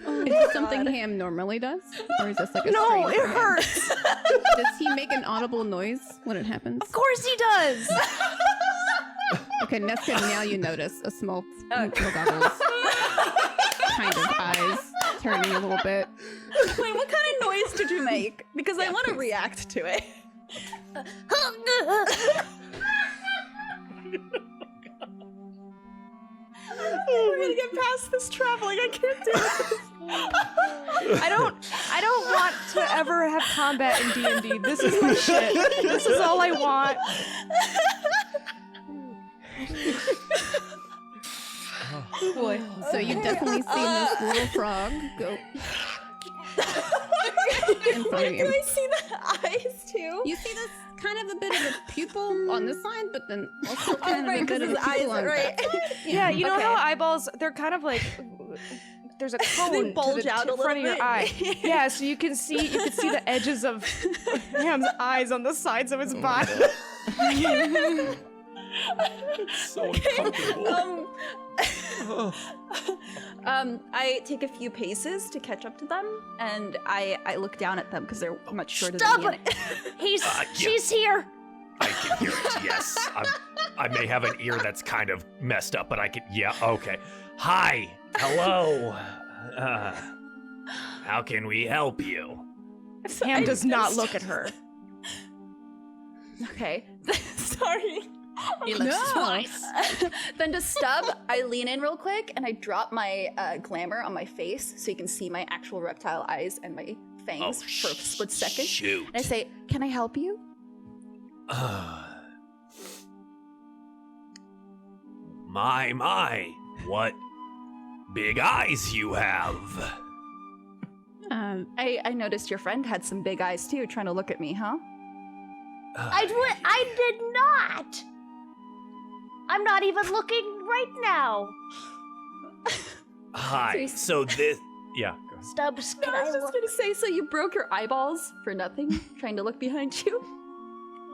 Speaker 7: Is this something Ham normally does, or is this like a
Speaker 3: No,
Speaker 7: strange
Speaker 3: it
Speaker 7: for him?
Speaker 3: hurts.
Speaker 7: Does he make an audible noise when it happens?
Speaker 3: Of course he does.
Speaker 7: Okay, Nesca, now you notice a small little goggles, kind of eyes turning a little bit.
Speaker 10: Wait, what kind of noise did you make? Because I want to react to it. We're gonna get past this traveling. I can't do this.
Speaker 3: I don't want to ever have combat in D&D. This is my shit. This is all I want.
Speaker 10: Boy.
Speaker 7: So you definitely seen this little frog go in front of
Speaker 10: Do
Speaker 7: you.
Speaker 10: I see the eyes too?
Speaker 7: You see this kind of a bit of a pupil on this side, but then also kind
Speaker 10: right,
Speaker 7: of a bit of a
Speaker 10: because his
Speaker 7: pupil
Speaker 10: eyes
Speaker 7: on
Speaker 10: are right.
Speaker 7: that.
Speaker 3: Yeah, you know
Speaker 10: Okay.
Speaker 3: how eyeballs, they're kind of like, there's a cone
Speaker 10: They bulge
Speaker 3: to the
Speaker 10: out a
Speaker 3: front of
Speaker 10: little
Speaker 3: your eye.
Speaker 10: bit.
Speaker 3: Yeah, so you can see the edges of Ham's eyes on the sides of his body.
Speaker 11: So uncomfortable.
Speaker 6: I take a few paces to catch up to them, and I look down at them because they're much shorter
Speaker 9: Stop
Speaker 6: than me.
Speaker 9: it!
Speaker 11: Yeah.
Speaker 9: She's here.
Speaker 11: I can hear it. Yes, I may have an ear that's kind of messed up, but I can. Yeah. Okay. Hi. Hello. How can we help you?
Speaker 3: Ham does not look at her.
Speaker 6: Okay.
Speaker 10: Sorry.
Speaker 6: He looks twice. Then to Stub, I lean in real quick and I drop my glamour on my face so you can see my actual reptile eyes and my fangs for a split second.
Speaker 11: Shoot.
Speaker 6: And I say, "Can I help you?"
Speaker 11: My, what big eyes you have.
Speaker 6: I noticed your friend had some big eyes too, trying to look at me, huh?
Speaker 9: I did not. I'm not even looking right now.
Speaker 11: Hi. So this. Yeah. Go ahead.
Speaker 9: Stubbs, can
Speaker 6: I
Speaker 9: I
Speaker 6: was just
Speaker 9: look?
Speaker 6: gonna say, so you broke your eyeballs for nothing, trying to look behind you?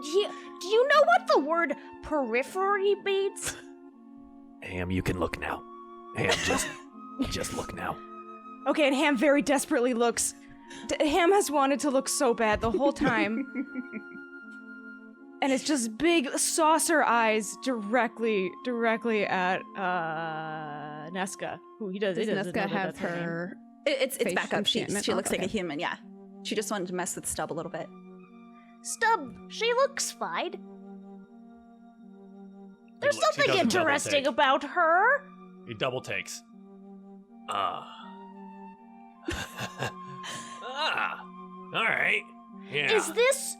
Speaker 9: Do you know what the word periphery means?
Speaker 11: Ham, you can look now. Ham, just look now.
Speaker 3: Okay, and Ham very desperately looks. Ham has wanted to look so bad the whole time. And it's just big saucer eyes directly at Nesca, who he doesn't
Speaker 7: Does
Speaker 3: know
Speaker 7: Nesca
Speaker 3: that
Speaker 7: have
Speaker 3: that's her name.
Speaker 7: her?
Speaker 6: It's
Speaker 7: Facial
Speaker 6: backup. She
Speaker 7: enchantment
Speaker 6: looks
Speaker 7: off,
Speaker 6: like a
Speaker 7: okay.
Speaker 6: human, yeah. She just wanted to mess with Stub a little bit.
Speaker 9: Stub, she looks fine. There's
Speaker 11: He
Speaker 9: something
Speaker 11: does a double
Speaker 9: interesting
Speaker 11: take.
Speaker 9: about her.
Speaker 11: He double takes. All right. Yeah.
Speaker 9: Is this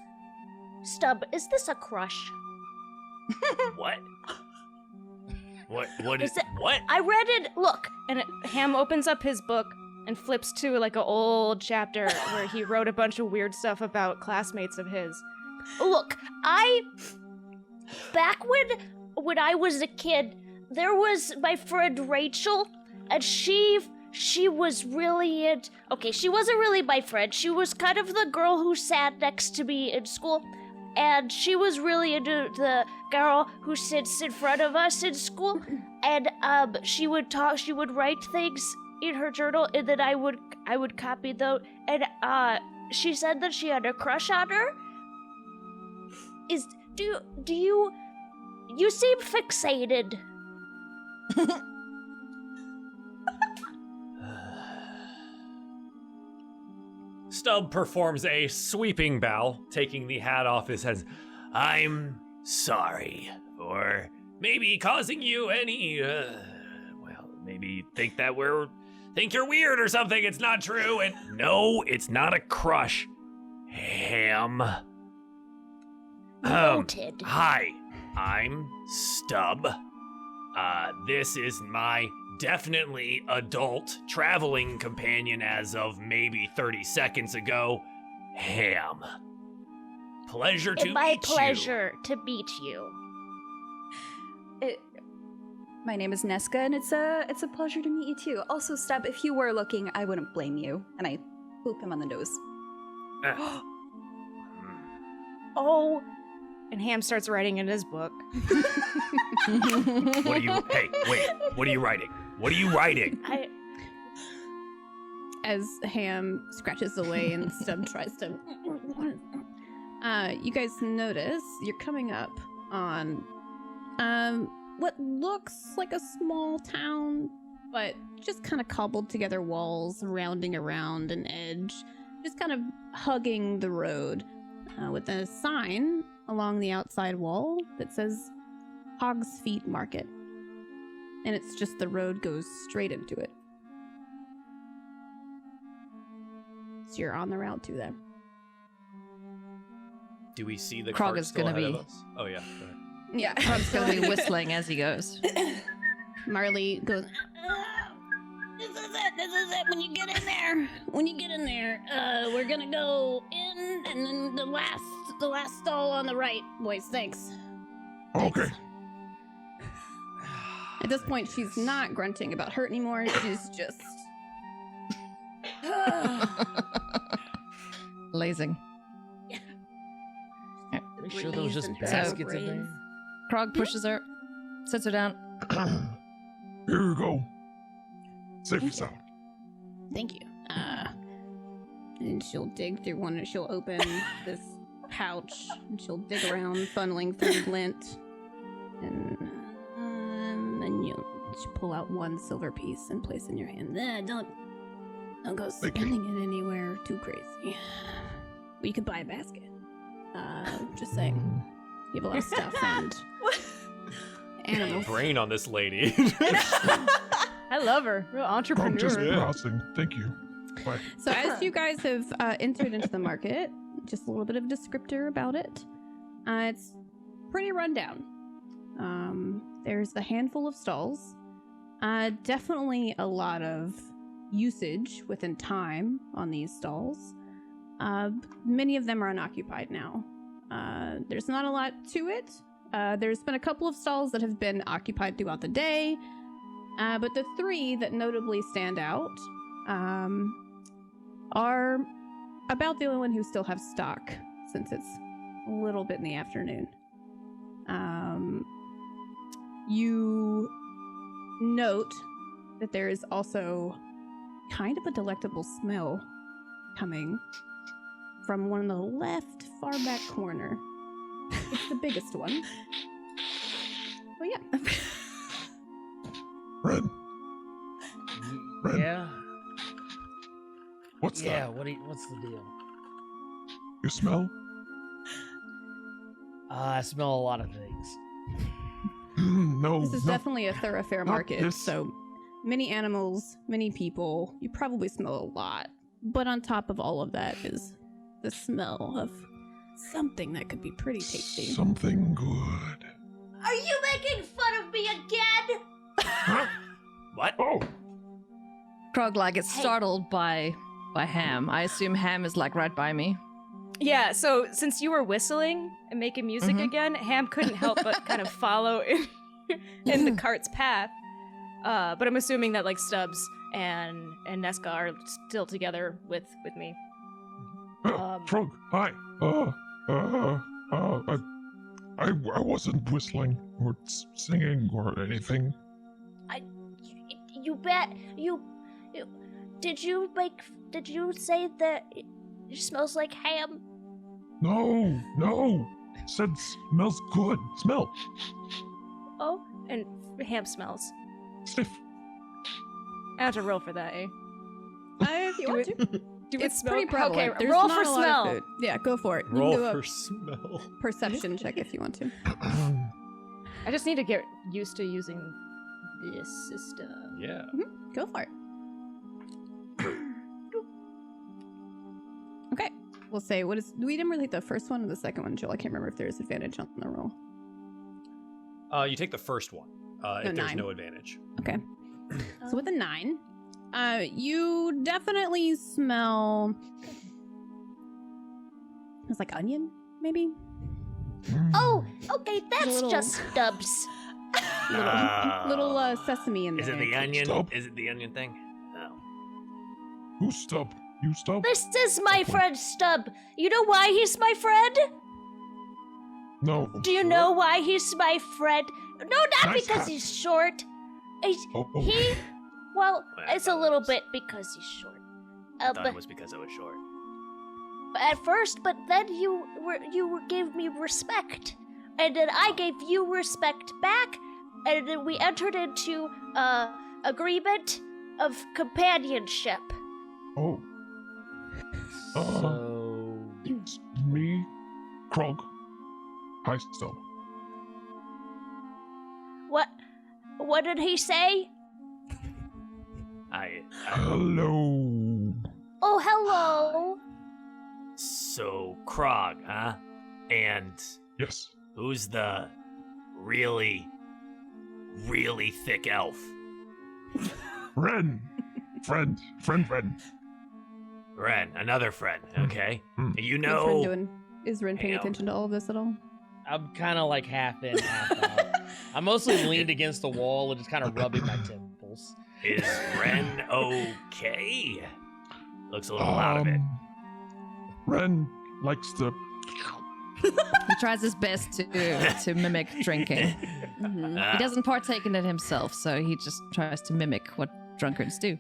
Speaker 9: Stub? Is this a crush?
Speaker 11: What? What is
Speaker 9: Is it-
Speaker 11: what?
Speaker 9: I read it. Look,
Speaker 3: And Ham opens up his book and flips to like an old chapter where he wrote a bunch of weird stuff about classmates of his.
Speaker 9: Look, back when I was a kid, there was my friend Rachel, and she was really she wasn't really my friend. She was kind of the girl who sat next to me in school, and she was really into the girl who sits in front of us in school, and she would write things in her journal, and then I would copy them, and she said that she had a crush on her. You seem fixated.
Speaker 2: Stub performs a sweeping bow, taking the hat off his head.
Speaker 11: I'm sorry for maybe causing you any, maybe think you're weird or something. It's not true. And no, it's not a crush. Ham.
Speaker 9: Noted.
Speaker 11: Hi, I'm Stub. This is my definitely adult traveling companion as of maybe 30 seconds ago, Ham. Pleasure to meet you.
Speaker 9: My pleasure to meet you.
Speaker 10: My name is Neska, and it's a pleasure to meet you too. Also, Stub, if you were looking, I wouldn't blame you. And I boop him on the nose.
Speaker 3: Oh. And Ham starts writing in his book.
Speaker 11: What are you? Hey, wait. What are you writing? What are you writing?
Speaker 7: As Ham scratches away and Stub tries to. You guys notice you're coming up on what looks like a small town, but just kind of cobbled together walls rounding around an edge, just kind of hugging the road, with a sign along the outside wall that says Hog's Feet Market. And it's just the road goes straight into it. So you're on the route to them.
Speaker 2: Do we see the
Speaker 5: Krog
Speaker 2: cart
Speaker 5: is
Speaker 2: still
Speaker 5: gonna
Speaker 2: ahead
Speaker 5: be-
Speaker 2: of us? Oh yeah. Go ahead.
Speaker 7: Yeah.
Speaker 5: Krog's gonna be whistling as he goes.
Speaker 7: Marley goes, this is it, when you get in there, we're gonna go in, and then the last stall on the right, boys, thanks.
Speaker 8: Okay.
Speaker 7: At this point, she's not grunting about hurt anymore, she's just...
Speaker 5: Lazing.
Speaker 4: Make sure those just
Speaker 7: Breathe into
Speaker 4: baskets
Speaker 7: her
Speaker 4: in
Speaker 7: brains.
Speaker 4: there.
Speaker 5: Krog pushes her, sits her down.
Speaker 8: Here you go. Safe and sound.
Speaker 7: Thank you. And she'll dig through one, and she'll open this pouch, and she'll dig around, funneling through lint, and then she'll pull out one silver piece and place in your hand. Don't go spending it anywhere too crazy. Well, you could buy a basket. Just saying. You have a lot of stuff and animals.
Speaker 2: Brain on this lady.
Speaker 3: I love her. Real
Speaker 8: I'm
Speaker 3: entrepreneur.
Speaker 8: just browsing. Thank you. Bye.
Speaker 7: So as you guys have entered into the market, just a little bit of a descriptor about it. It's pretty rundown. There's a handful of stalls. Definitely a lot of usage within time on these stalls. Many of them are unoccupied now. There's not a lot to it. There's been a couple of stalls that have been occupied throughout the day. But the three that notably stand out are about the only one who still have stock, since it's a little bit in the afternoon. You note that there is also kind of a delectable smell coming from one in the left far back corner. It's the biggest one. But yeah.
Speaker 8: Red, Red.
Speaker 4: Yeah.
Speaker 8: what's
Speaker 4: Yeah.
Speaker 8: that?
Speaker 4: What's the deal?
Speaker 8: You smell?
Speaker 4: I smell a lot of things.
Speaker 8: No.
Speaker 7: This is
Speaker 8: not-
Speaker 7: definitely a thoroughfare
Speaker 8: not
Speaker 7: market,
Speaker 8: this.
Speaker 7: so many animals, many people. You probably smell a lot. But on top of all of that is the smell of something that could be pretty tasty.
Speaker 8: Something good.
Speaker 9: Are you making fun of me again?
Speaker 8: Huh?
Speaker 11: What?
Speaker 8: Oh,
Speaker 5: Krog like gets startled by Ham. I assume Ham is like right by me.
Speaker 3: Yeah, so since you were whistling and making music again, Ham couldn't help but kind of follow in the cart's path. But I'm assuming that like Stubbs and Nesca are still together with me.
Speaker 8: Frog, hi. I wasn't whistling or singing or anything.
Speaker 9: You bet. Did you say that it smells like ham?
Speaker 8: No. Said smells good. Smell.
Speaker 3: Oh, and Ham smells.
Speaker 8: Sniff.
Speaker 3: I have to roll for that, eh?
Speaker 7: If you want to.
Speaker 3: Do
Speaker 7: It's
Speaker 3: smell?
Speaker 7: pretty prevalent.
Speaker 3: Okay,
Speaker 7: There's
Speaker 3: roll
Speaker 7: not
Speaker 3: for
Speaker 7: a lot of
Speaker 3: smell.
Speaker 7: food. Yeah, go for it. You
Speaker 2: Roll
Speaker 7: can do
Speaker 2: for
Speaker 7: a
Speaker 2: smell.
Speaker 7: perception check if you want to.
Speaker 3: I just need to get used to using this system.
Speaker 2: Yeah.
Speaker 7: Go for it. Okay. We'll say, we didn't really take the first one or the second one, Jill. I can't remember if there's advantage on the roll.
Speaker 2: You take the first one. If there's
Speaker 7: 9.
Speaker 2: no advantage.
Speaker 7: Okay. So with a 9, you definitely smell. It's like onion, maybe.
Speaker 9: Oh, okay, that's
Speaker 7: little-
Speaker 9: just Stubbs.
Speaker 7: Little sesame in there.
Speaker 11: Is it the onion?
Speaker 8: Stop.
Speaker 11: Is it the onion thing? No.
Speaker 8: Who's Stub? You Stub?
Speaker 9: This is my friend Stub. You know why he's my friend?
Speaker 8: No.
Speaker 9: Do you know why he's my friend? No, not
Speaker 8: Nice
Speaker 9: because
Speaker 8: hat.
Speaker 9: he's short.
Speaker 8: Oh.
Speaker 9: Well,
Speaker 11: Well, I
Speaker 9: it's a
Speaker 11: thought it
Speaker 9: little
Speaker 11: was-
Speaker 9: bit because he's short.
Speaker 11: I thought
Speaker 9: But
Speaker 11: it was because I was short.
Speaker 9: at first, but then you gave me respect, and then I gave you respect back, and then we entered into agreement of companionship.
Speaker 8: Oh.
Speaker 2: So
Speaker 8: It's me, Krog. Hi, Stub.
Speaker 9: What did he say?
Speaker 8: Hello.
Speaker 9: Oh, hello.
Speaker 11: So Krog, huh? And
Speaker 8: Yes.
Speaker 11: who's the really, really thick elf?
Speaker 8: Ren. Friend.
Speaker 11: Ren, another friend. Okay.
Speaker 8: Mm.
Speaker 11: You
Speaker 7: What's Ren
Speaker 11: know.
Speaker 7: doing? Is Ren paying
Speaker 11: Hang on.
Speaker 7: attention to all of this at all?
Speaker 4: I'm kind of like half in, half out. I'm mostly leaned against the wall and just kind of rubbing my temples.
Speaker 11: Is Ren okay? Looks a little out of it.
Speaker 8: Ren likes to.
Speaker 5: He tries his best to mimic drinking. He doesn't partake in it himself, so he just tries to mimic what drunkards do.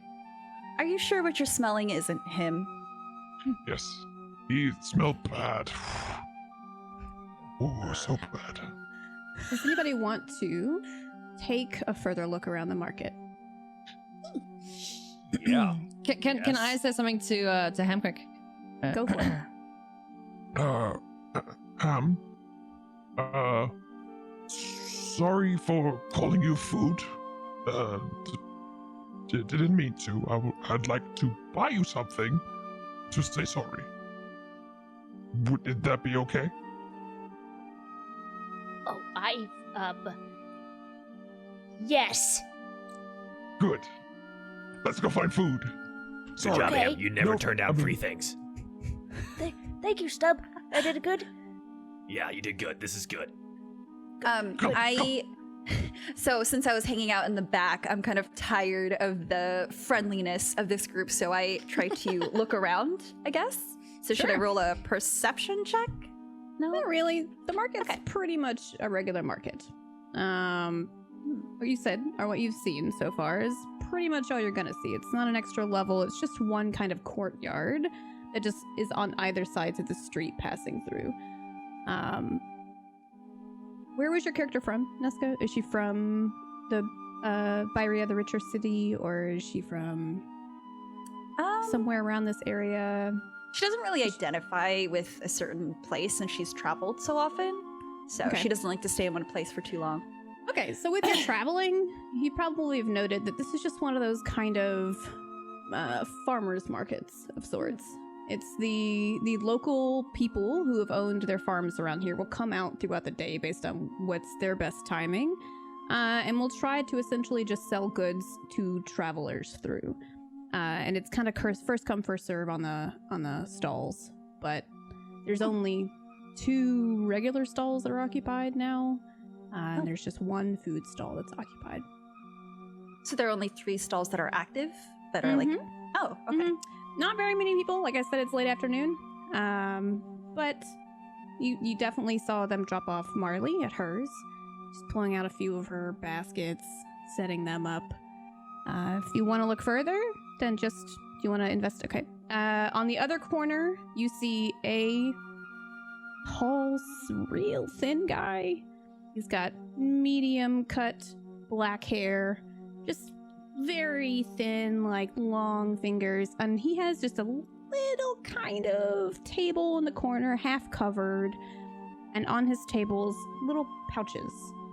Speaker 10: Are you sure what you're smelling isn't him?
Speaker 8: Yes. He smelled bad. Oh, so bad.
Speaker 7: Does anybody want to take a further look around the market?
Speaker 2: yeah.
Speaker 5: Can
Speaker 2: Yes.
Speaker 5: I say something to Ham quick?
Speaker 7: Go for it.
Speaker 8: Sorry for calling you food. Didn't mean to. I'd like to buy you something. Just say sorry. Would that be okay?
Speaker 9: Oh, yes.
Speaker 8: Good. Let's go find food.
Speaker 11: Good
Speaker 8: Sorry.
Speaker 11: job,
Speaker 9: Okay.
Speaker 11: Ham. You never
Speaker 8: No,
Speaker 11: turned
Speaker 8: I
Speaker 11: down
Speaker 8: mean-
Speaker 11: free things.
Speaker 9: Thank you, Stub. I did good.
Speaker 11: Yeah, you did good. This is good.
Speaker 10: So since I was hanging out in the back, I'm kind of tired of the friendliness of this group, so I try to look around, I guess. So should I
Speaker 7: Sure.
Speaker 10: roll a perception check? No?
Speaker 7: Not really. The market's pretty much a regular market. What you said, or what you've seen so far, is pretty much all you're gonna see. It's not an extra level, it's just one kind of courtyard that just is on either sides of the street passing through. Where was your character from, Nesca? Is she from the Byria, the richer city, or is she from somewhere around this area?
Speaker 10: She doesn't really identify with a certain place since she's traveled so often. So
Speaker 7: Okay.
Speaker 10: she doesn't like to stay in one place for too long.
Speaker 7: Okay, so with your traveling, you probably have noted that this is just one of those kind of farmers markets of sorts. It's the local people who have owned their farms around here will come out throughout the day based on what's their best timing, and will try to essentially just sell goods to travelers through. and it's kind of first come first serve on the stalls. But there's only 2 regular stalls that are occupied now, and there's just 1 food stall that's occupied.
Speaker 10: So there are only 3 stalls that are active that are like. Oh, okay.
Speaker 7: Not very many people. Like I said, it's late afternoon. But you definitely saw them drop off Marley at hers. She's pulling out a few of her baskets, setting them up. If you want to look further, then do you want to invest? Okay. On the other corner, you see a tall, real thin guy. He's got medium cut black hair, just very thin, like long fingers, and he has just a little kind of table in the corner, half covered, and on his tables, little pouches,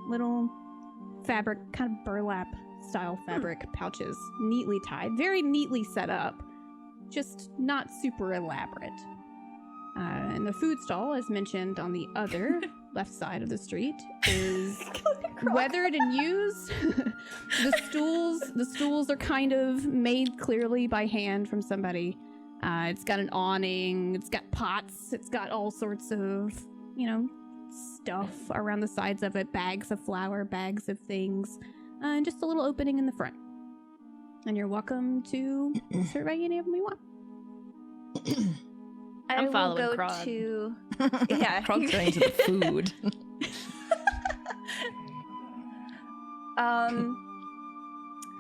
Speaker 7: little fabric, kind of burlap style fabric pouches, neatly tied, very neatly set up, just not super elaborate. And the food stall, as mentioned on the other left side of the street, is weathered and used. The stools are kind of made clearly by hand from somebody. It's got an awning, it's got pots, it's got all sorts of, stuff around the sides of it, bags of flour, bags of things, and just a little opening in the front. And you're welcome to survey any of them you want.
Speaker 5: I'm
Speaker 10: will
Speaker 5: following
Speaker 10: go
Speaker 5: Krog.
Speaker 10: to. Yeah,
Speaker 5: Krog's going to the food.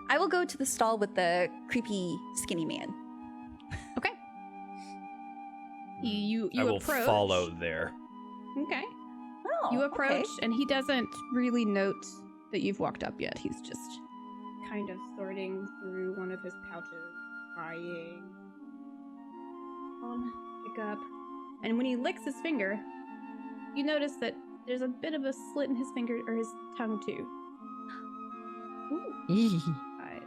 Speaker 10: I will go to the stall with the creepy skinny man.
Speaker 7: Okay. You
Speaker 2: I will
Speaker 7: approach.
Speaker 2: follow there.
Speaker 7: Okay.
Speaker 10: Oh,
Speaker 7: You approach,
Speaker 10: okay.
Speaker 7: and he doesn't really note that you've walked up yet. He's just kind of sorting through one of his pouches, trying pick up. And when he licks his finger, you notice that there's a bit of a slit in his finger, or his tongue too. Five.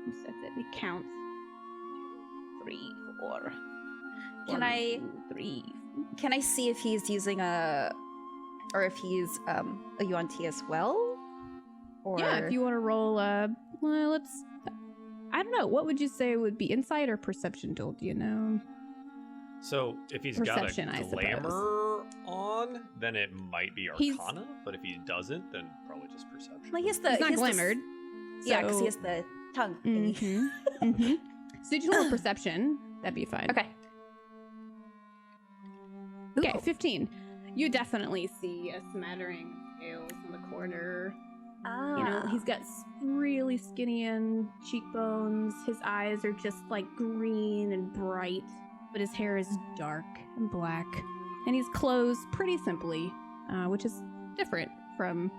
Speaker 7: He sets it. He counts. 2, 3, 4.
Speaker 10: Can
Speaker 7: 1,
Speaker 10: I-
Speaker 7: 2, 3.
Speaker 10: Can I see if he's using or if he's a yuan ti as well? Or
Speaker 7: Yeah, if you want to roll, well, let's. I don't know. What would you say would be insight or perception, Joel? Do you know?
Speaker 2: So if he's
Speaker 7: Perception,
Speaker 2: got
Speaker 7: I
Speaker 2: a
Speaker 7: suppose.
Speaker 2: glamour on, then it might be
Speaker 7: He's-
Speaker 2: Arcana. But if he doesn't, then probably just perception.
Speaker 10: Well, he has the.
Speaker 7: He's not
Speaker 10: he has the s-
Speaker 7: glamored.
Speaker 10: Yeah, because
Speaker 7: so-
Speaker 10: he has the tongue. thingy.
Speaker 7: Mm-hmm. Mm-hmm. So you just roll perception. That'd be fine.
Speaker 10: Okay.
Speaker 7: Okay,
Speaker 10: Ooh.
Speaker 7: 15. You definitely see a smattering of scales in the corner.
Speaker 10: Ah.
Speaker 7: You know, he's got really skinny and cheekbones. His eyes are just like green and bright, but his hair is dark and black. And he's clothes pretty simply, which is different from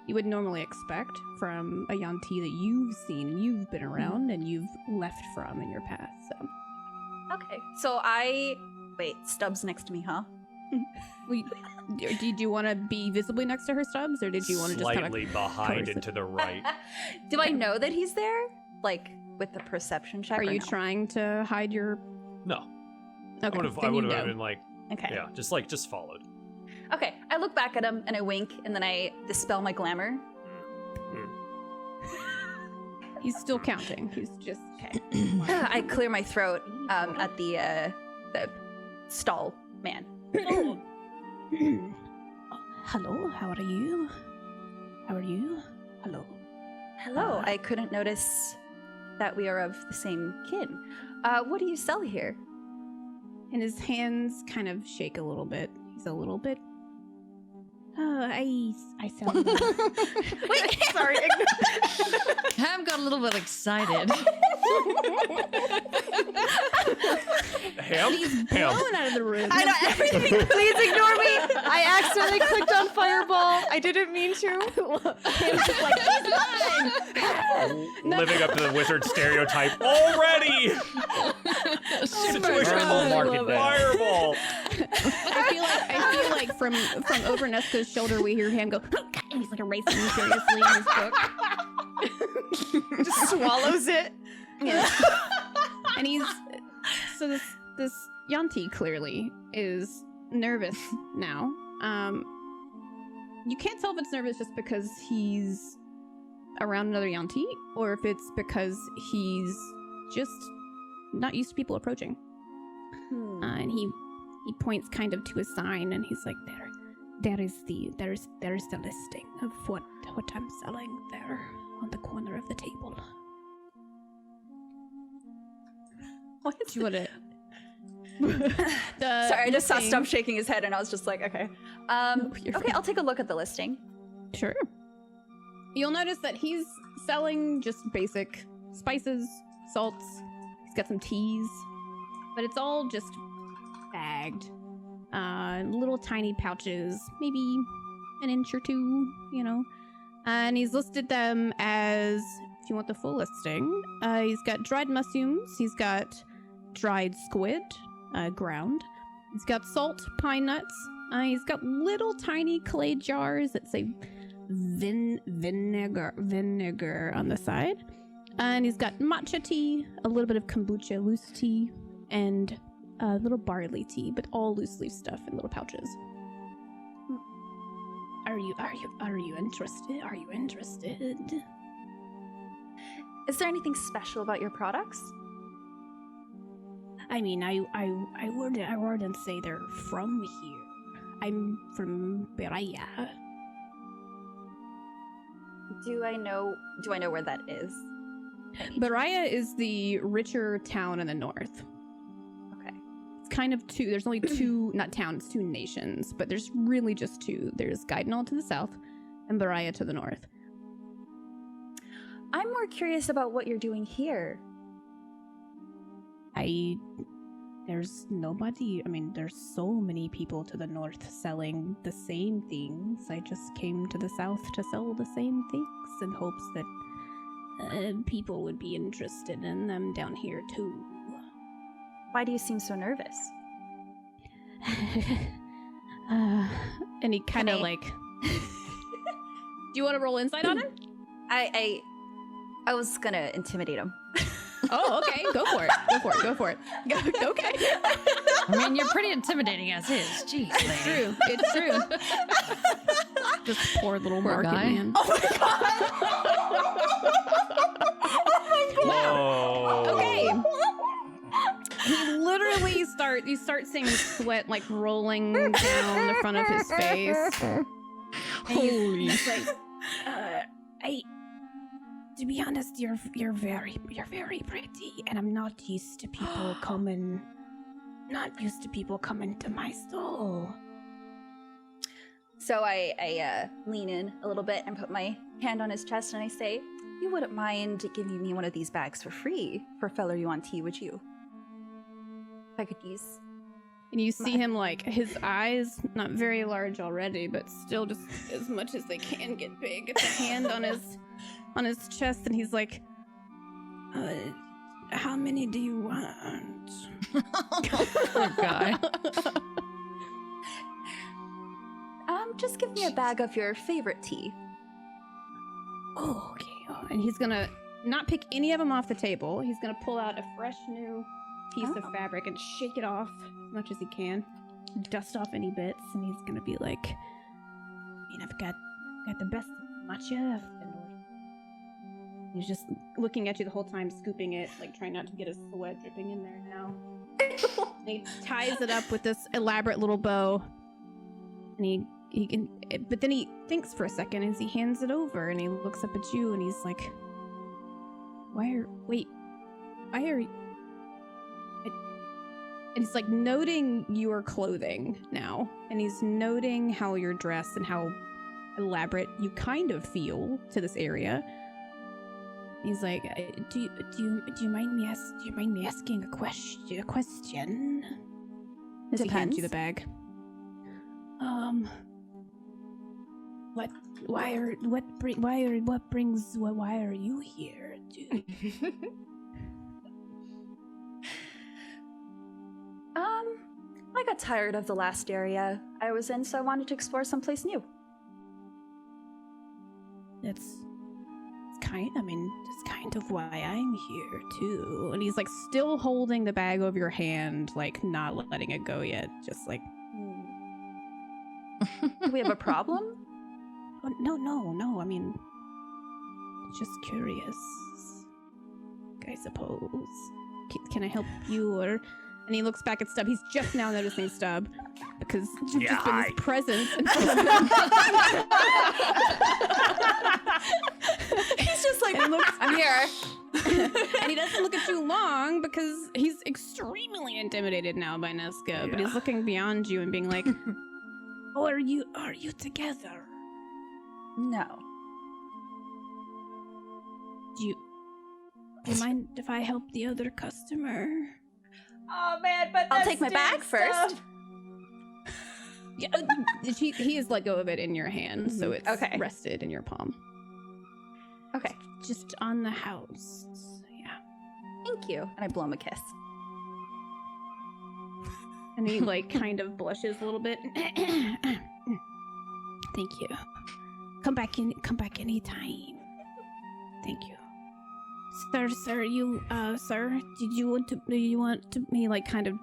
Speaker 7: you would normally expect from a Yanti that you've seen and you've been around and you've left from in your past. So,
Speaker 10: Okay. So wait. Stubbs next to me, huh?
Speaker 7: did you want to be visibly next to her, Stubbs, or did you want to just kind
Speaker 2: Slightly
Speaker 7: of
Speaker 2: behind
Speaker 7: cover
Speaker 2: and to the right.
Speaker 10: Do I know that he's there? Like with the perception check?
Speaker 7: Are
Speaker 10: or
Speaker 7: you
Speaker 10: no?
Speaker 7: trying to hide your?
Speaker 2: No,
Speaker 7: Okay,
Speaker 2: I would have.
Speaker 7: then
Speaker 2: I
Speaker 7: you
Speaker 2: would have
Speaker 7: go.
Speaker 2: been like,
Speaker 10: Okay.
Speaker 2: yeah, just followed.
Speaker 10: Okay. I look back at him and I wink and then I dispel my glamour.
Speaker 7: He's still counting. He's just okay.
Speaker 10: I clear my throat at the stall man.
Speaker 7: Hello, how are you? How are you? Hello.
Speaker 10: Hello. I couldn't notice that we are of the same kin. What do you sell here?
Speaker 7: And his hands kind of shake a little bit. He's a little bit. I sell.
Speaker 10: Wait, sorry.
Speaker 5: Ham got a little bit excited.
Speaker 2: Ham,
Speaker 7: blown out of the room.
Speaker 10: I know everything. Please ignore me.
Speaker 3: I accidentally clicked on Fireball. I didn't mean to.
Speaker 7: Ham's just like, he's mine.
Speaker 2: living up to the wizard stereotype already. Situation
Speaker 7: I love it.
Speaker 2: fireball.
Speaker 7: I feel like from over Nesca's shoulder we hear him go, and he's like erasing furiously in his book.
Speaker 3: Just swallows it.
Speaker 7: Yeah. And he's so this Yanti clearly is nervous now. You can't tell if it's nervous just because he's around another Yanti, or if it's because he's just not used to people approaching. And he points kind of to a sign, and he's like, there's the listing of what I'm selling there on the corner of the table.
Speaker 6: What?
Speaker 7: Do you want it?
Speaker 6: Sorry, I just saw Stump shaking his head, and I was just like, okay. Okay, I'll take a look at the listing.
Speaker 7: Sure. You'll notice that he's selling just basic spices, salts. He's got some teas, but it's all just bagged. Little tiny pouches, maybe an inch or two, And he's listed them as, if you want the full listing, he's got dried mushrooms, he's got dried squid, ground. He's got salt, pine nuts. He's got little tiny clay jars that say vinegar on the side. And he's got matcha tea, a little bit of kombucha loose tea, and a little barley tea, but all loose leaf stuff in little pouches. Are you interested? Are you interested?
Speaker 6: Is there anything special about your products?
Speaker 7: I mean, I wouldn't say they're from here. I'm from Beraya.
Speaker 6: Do I know where that is?
Speaker 7: Beraya is the richer town in the north.
Speaker 6: Okay.
Speaker 7: It's kind of two. There's only two, not towns, two nations, but there's really just two. There's Gaidenal to the south and Beraya to the north.
Speaker 6: I'm more curious about what you're doing here.
Speaker 7: There's nobody. I mean, there's so many people to the north selling the same things. I just came to the south to sell the same things in hopes that people would be interested in them down here too.
Speaker 6: Why do you seem so nervous?
Speaker 7: And he kind of like. Do you want to roll insight on him?
Speaker 6: I was gonna intimidate him.
Speaker 7: Oh, okay. Go for it. Go for it. Okay.
Speaker 5: I mean, you're pretty intimidating as is. Jeez, lady.
Speaker 7: It's true. Just poor little market
Speaker 5: guy.
Speaker 7: man.
Speaker 6: Oh my god!
Speaker 7: Wow. Okay. He literally you start seeing sweat like rolling down the front of his face.
Speaker 5: Holy
Speaker 7: he's like, to be honest, you're very pretty, and I'm not used to people coming to my stall.
Speaker 6: So I lean in a little bit and put my hand on his chest and I say, "You wouldn't mind giving me one of these bags for free for Feller You on Tea, would you? If I could use."
Speaker 7: And you see him like his eyes, not very large already, but still just as much as they can get big. It's a hand on his chest, and he's like, "How many do you want?"
Speaker 5: Poor guy.
Speaker 6: Just give me a bag of your favorite tea.
Speaker 7: Oh, okay. Oh, and he's gonna not pick any of them off the table. He's gonna pull out a fresh new piece of fabric and shake it off as much as he can, dust off any bits, and he's gonna be like, I've got the best matcha of the north. He's just looking at you the whole time, scooping it, like trying not to get his sweat dripping in there now. And he ties it up with this elaborate little bow, and he can, but then he thinks for a second as he hands it over, and he looks up at you, and he's like, why are you? And he's like noting your clothing now, and he's noting how you're dressed and how elaborate you kind of feel to this area. He's like, do you mind me asking a question? As he hands you the bag. Why are you here, dude?
Speaker 6: I got tired of the last area I was in, so I wanted to explore someplace new.
Speaker 7: That's kind of why I'm here too. And he's like still holding the bag over your hand, like not letting it go yet, just like.
Speaker 6: Do we have a problem?
Speaker 7: Oh, no. I mean, just curious. I suppose. Can I help you, or... And he looks back at Stub. He's just now noticing Stub because you've just been his presence in front of him.
Speaker 10: He's just like, I'm here.
Speaker 7: And he doesn't look at you long because he's extremely intimidated now by Nesca. But he's looking beyond you and being like, "Oh, are you together?
Speaker 10: No.
Speaker 7: Do you mind if I help the other customer?"
Speaker 3: Oh man, but
Speaker 10: I'll take my bag first.
Speaker 7: Yeah, he has let go of it in your hand, so it's rested in your palm.
Speaker 10: Okay.
Speaker 7: Just on the house. Yeah.
Speaker 10: Thank you. And I blow him a kiss.
Speaker 7: And he like kind of blushes a little bit. Thank you. Come back anytime. Thank you. Sir, sir, do you want to me like kind of,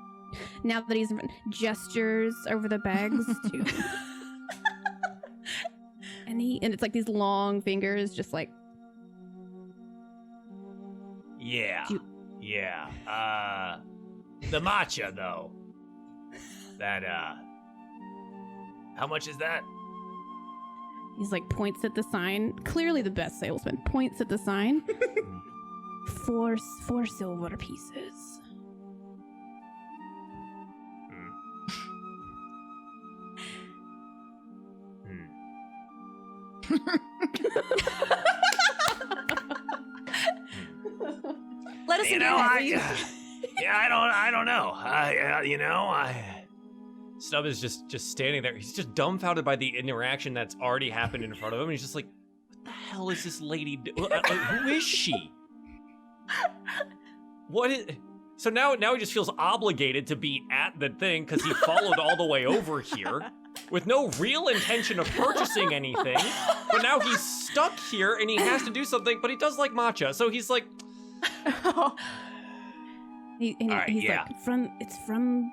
Speaker 7: now that he's in front, gestures over the bags to and it's like these long fingers just like,
Speaker 11: yeah. The matcha though. That how much is that?
Speaker 7: He's like points at the sign, clearly the best salesman, points at the sign. 4 silver pieces.
Speaker 10: Let us know.
Speaker 11: I don't know.
Speaker 2: Stub is just standing there. He's just dumbfounded by the interaction that's already happened in front of him. And he's just like, what the hell is this lady who is she? So now he just feels obligated to be at the thing because he followed all the way over here with no real intention of purchasing anything. But now he's stuck here and he has to do something, but he does like matcha. So he's like...
Speaker 7: He's like, it's from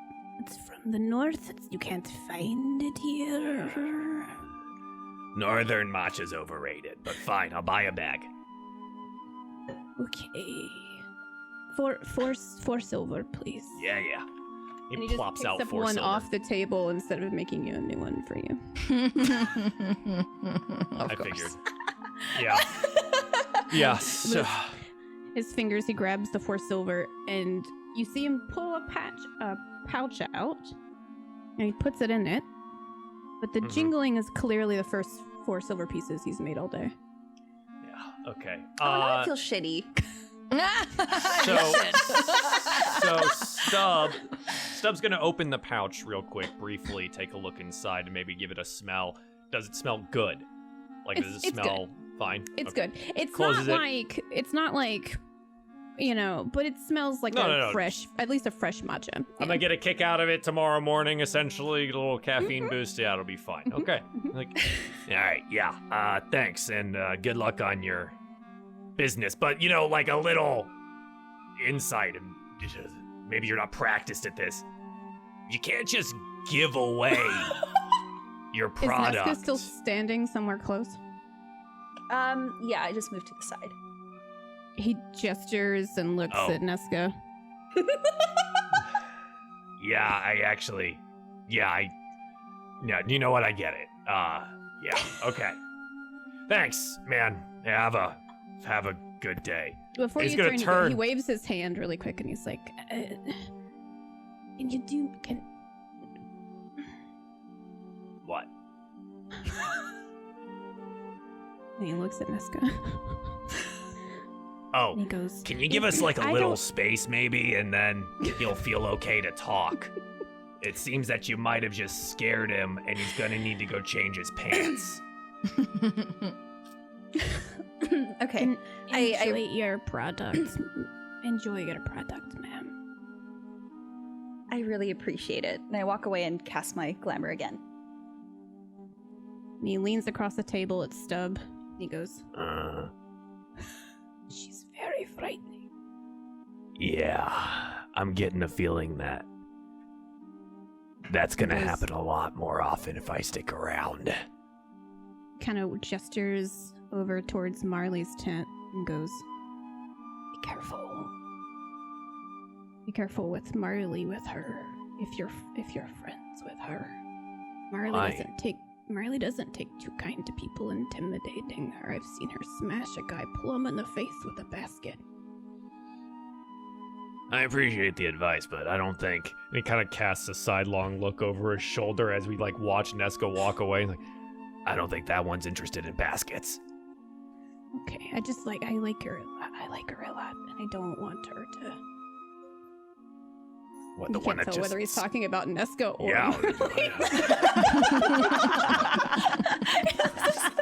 Speaker 7: the north. You can't find it here.
Speaker 11: Northern matcha's overrated, but fine, I'll buy a bag.
Speaker 7: Okay. 4 silver, please.
Speaker 11: Yeah.
Speaker 7: He
Speaker 2: plops
Speaker 7: just
Speaker 2: out
Speaker 7: picks up
Speaker 2: 4
Speaker 7: one
Speaker 2: silver.
Speaker 7: off the table instead of making you a new one for you.
Speaker 2: I figured. Yeah. So...
Speaker 7: His fingers, he grabs the 4 silver, and you see him pull a pouch out, and he puts it in it. But the jingling is clearly the first 4 silver pieces he's made all day.
Speaker 2: Yeah. Okay.
Speaker 10: I feel shitty.
Speaker 2: So Stub's gonna open the pouch real quick, briefly, take a look inside, and maybe give it a smell. Does it smell good? Like, does it smell fine?
Speaker 7: It's
Speaker 2: okay.
Speaker 7: good. It's
Speaker 2: Closes
Speaker 7: not like, but it smells like fresh, at least a fresh matcha. Yeah.
Speaker 2: I'm gonna get a kick out of it tomorrow morning, essentially, get a little caffeine boost. Yeah, it'll be fine. Okay. Like,
Speaker 11: all right, yeah. Thanks, and good luck on your business. But, like a little insight, and maybe you're not practiced at this. You can't just give away your product.
Speaker 7: Is Nesca still standing somewhere close?
Speaker 10: Yeah, I just moved to the side.
Speaker 7: He gestures and looks at Nesca.
Speaker 11: Yeah, you know what? I get it. Yeah, okay. Thanks, man. Yeah, have a good day.
Speaker 7: Before
Speaker 11: He's
Speaker 7: you
Speaker 11: gonna turn.
Speaker 7: he waves his hand really quick and he's like, can
Speaker 11: What?
Speaker 7: And he looks at Nesca.
Speaker 11: Oh,
Speaker 7: and he goes,
Speaker 11: can you give us like a little space maybe, and then he'll feel okay to talk? It seems that you might have just scared him, and he's gonna need to go change his pants.
Speaker 10: Okay.
Speaker 7: Enjoy your product. Enjoy your product, ma'am.
Speaker 10: I really appreciate it. And I walk away and cast my glamour again.
Speaker 7: And he leans across the table at Stub. And he goes, she's very frightening.
Speaker 11: Yeah, I'm getting a feeling that's gonna happen a lot more often if I stick around.
Speaker 7: Kind of gestures over towards Marley's tent and goes, be careful. Be careful with Marley with her. If you're friends with her. Marley doesn't take too kind to people intimidating her. I've seen her smash a guy plumb in the face with a basket.
Speaker 11: I appreciate the advice, but I don't think.
Speaker 2: And he kind of casts a sidelong look over his shoulder as we like watch Nesca walk away. Like,
Speaker 11: I don't think that one's interested in baskets.
Speaker 7: Okay, I like her a lot. I like her a lot, and I don't want her to.
Speaker 11: What, the
Speaker 7: You
Speaker 11: one
Speaker 7: can't
Speaker 11: that
Speaker 7: tell
Speaker 11: just
Speaker 7: whether he's talking about Nesca or
Speaker 11: Yeah.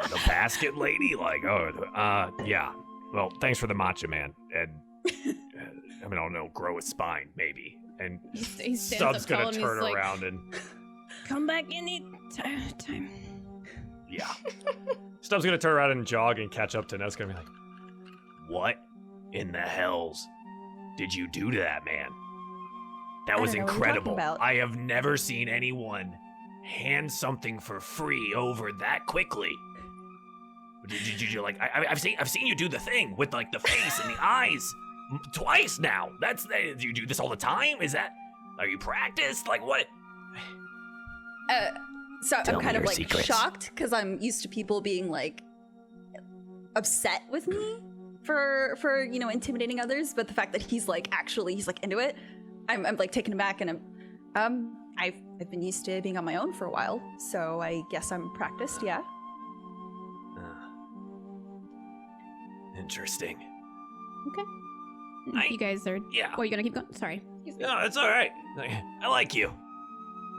Speaker 11: The basket lady? Like, yeah. Well, thanks for the matcha, man. And I don't know, grow a spine, maybe. And
Speaker 7: He stands
Speaker 11: Stubb's
Speaker 7: up tall
Speaker 11: gonna
Speaker 7: and
Speaker 11: turn
Speaker 7: he's like,
Speaker 11: around and
Speaker 7: come back any time.
Speaker 11: yeah.
Speaker 2: Stubb's gonna turn around and jog and catch up to Nesca and be like,
Speaker 11: What in the hells did you do to that man? That
Speaker 10: I
Speaker 11: was
Speaker 10: don't know what you're
Speaker 11: incredible.
Speaker 10: talking about.
Speaker 11: I have never seen anyone hand something for free over that quickly. Did you like? I've seen you do the thing with like the face and the eyes twice now. Do you do this all the time? Are you practiced? Like what?
Speaker 10: So
Speaker 11: Tell
Speaker 10: I'm
Speaker 11: me
Speaker 10: kind of
Speaker 11: your
Speaker 10: like
Speaker 11: secrets.
Speaker 10: shocked because I'm used to people being like upset with me for intimidating others, but the fact that he's like into it, I'm like taken aback, and I've been used to being on my own for a while, so I guess I'm practiced. Yeah.
Speaker 11: Interesting.
Speaker 7: Okay.
Speaker 11: I-
Speaker 7: If you guys are.
Speaker 11: Yeah.
Speaker 7: Oh, you gonna keep going? Sorry. Excuse me.
Speaker 11: No, it's all right. I like you.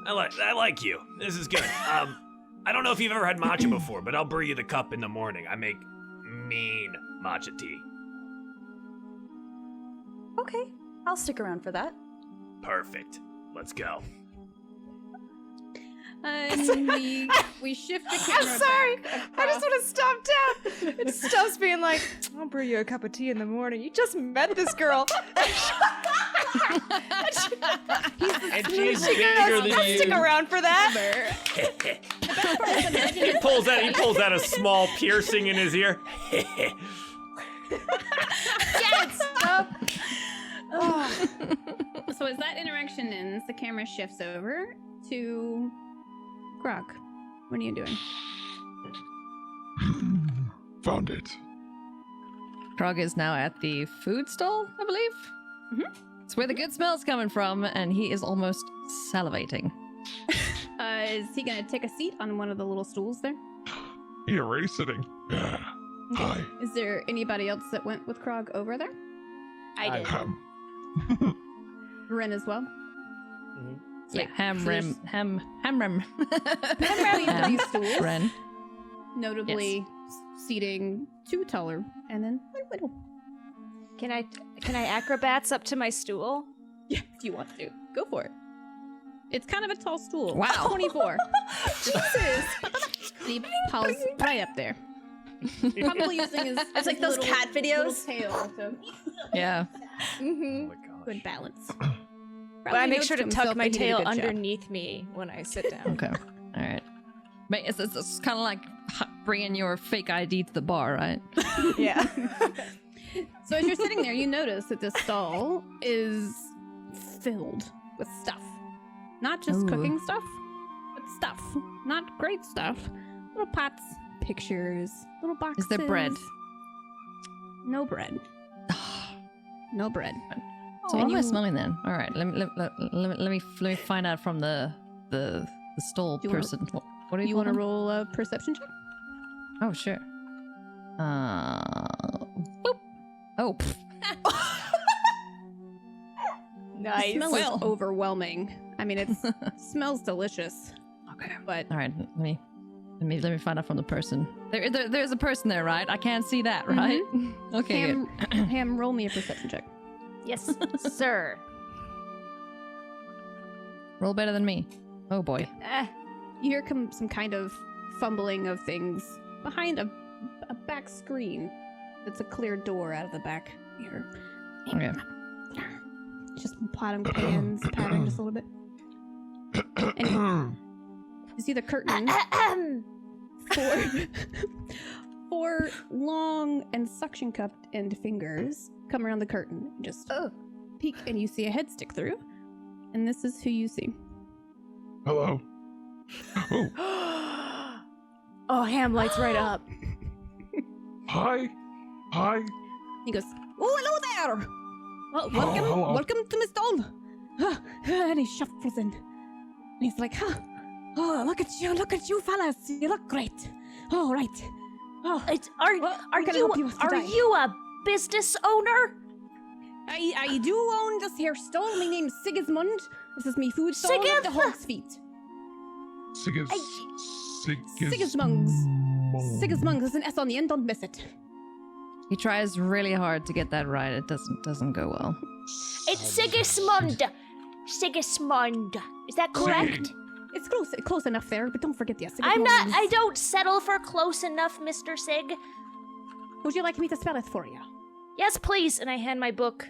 Speaker 11: I like you. This is good. I don't know if you've ever had matcha before, but I'll brew you the cup in the morning. I make mean matcha tea.
Speaker 10: Okay, I'll stick around for that.
Speaker 11: Perfect. Let's go.
Speaker 7: And we shift the camera.
Speaker 3: I'm sorry.
Speaker 7: back
Speaker 3: I just
Speaker 7: across-
Speaker 3: want to stop down. It stops being like, I'll brew you a cup of tea in the morning. You just met this girl.
Speaker 4: And she's
Speaker 3: She
Speaker 4: bigger
Speaker 3: goes,
Speaker 4: than
Speaker 3: I'll
Speaker 4: you.
Speaker 3: stick around for that.
Speaker 2: he pulls out a small piercing in his ear.
Speaker 3: Yes, stop.
Speaker 7: So as that interaction ends, the camera shifts over to Grog. What are you doing?
Speaker 8: Found it.
Speaker 5: Krog is now at the food stall, I believe.
Speaker 7: Mhm.
Speaker 5: It's where the good smell's coming from, and he is almost salivating.
Speaker 7: Is he gonna take a seat on one of the little stools there?
Speaker 8: You're already sitting. Yeah. Hi.
Speaker 7: Is there anybody else that went with Krog over there?
Speaker 3: I did.
Speaker 7: Ren as well?
Speaker 5: Yeah,
Speaker 7: Sweet.
Speaker 5: ham
Speaker 7: So there's
Speaker 5: rem, ham rem.
Speaker 7: three stools,
Speaker 5: Ren.
Speaker 7: notably seating two taller and then one little.
Speaker 3: Can I acrobats up to my stool?
Speaker 7: Yeah, if you want to. Go for it. It's kind of a tall stool.
Speaker 5: Wow.
Speaker 7: 24. Jesus. He piles right up there. Probably using his
Speaker 10: It's like those
Speaker 7: little-
Speaker 10: cat
Speaker 7: little
Speaker 10: videos.
Speaker 7: tail to
Speaker 5: Yeah.
Speaker 3: Mm-hmm.
Speaker 7: good balance.
Speaker 3: But I make sure to tuck my tail
Speaker 7: under.
Speaker 3: underneath me when I sit down.
Speaker 5: Okay. All right. But it's kind of like bringing your fake ID to the bar, right?
Speaker 3: Yeah.
Speaker 7: So as you're sitting there, you notice that this stall is filled with stuff. Not just
Speaker 5: Ooh.
Speaker 7: cooking stuff, but stuff. Not great stuff. Little pots, pictures, little boxes.
Speaker 5: Is there bread?
Speaker 7: No bread. No bread.
Speaker 5: So what
Speaker 7: And
Speaker 5: am I
Speaker 7: you-
Speaker 5: smelling then? All right, let me find out from the stall
Speaker 7: Do you wanna-
Speaker 5: person. What do
Speaker 7: You
Speaker 5: call
Speaker 7: want to
Speaker 5: them?
Speaker 7: roll a perception check?
Speaker 5: Oh sure. Boop. Oh. Pff.
Speaker 3: Nice.
Speaker 7: The smell
Speaker 5: Well.
Speaker 7: is overwhelming. I mean, it smells delicious.
Speaker 5: Okay.
Speaker 7: But
Speaker 5: All right. Let me find out from the person. There's a person there, right? I can't see that, right? Okay.
Speaker 7: Ham, Ham, roll me a perception check.
Speaker 3: Yes, sir.
Speaker 5: Good. Roll better than me. Oh boy.
Speaker 7: You hear some kind of fumbling of things behind a back screen. It's a clear door out of the back here.
Speaker 5: Okay.
Speaker 7: Just potting pans, pattering just a little bit. And you see the curtain. Four long and suction cupped end fingers come around the curtain. And just peek and you see a head stick through. And this is who you see.
Speaker 8: Hello. Oh,
Speaker 3: Oh, Ham lights right up.
Speaker 8: hi. Hi.
Speaker 7: He goes, "Oh, hello there. Well, welcome,
Speaker 8: hello.
Speaker 7: welcome to my stall." And he shuffles in. And he's like, "Oh, look at you, fellas. You look great. Oh, right. Oh,
Speaker 9: Are
Speaker 7: what can I help you with today?"
Speaker 9: you a business owner?
Speaker 7: I do own this here stall. My name's Sigismund. This is me food stall at the Hog's Feet. Sigismund. Sigismund. There's an S on the end. Don't miss it.
Speaker 5: He tries really hard to get that right. It doesn't go well.
Speaker 9: It's Sigismund. Sigismund. Is that correct?
Speaker 7: It's close enough there, but don't forget the S.
Speaker 9: I don't settle for close enough, Mr. Sig.
Speaker 7: Would you like me to spell it for you?
Speaker 9: Yes, please.
Speaker 3: And I hand my book.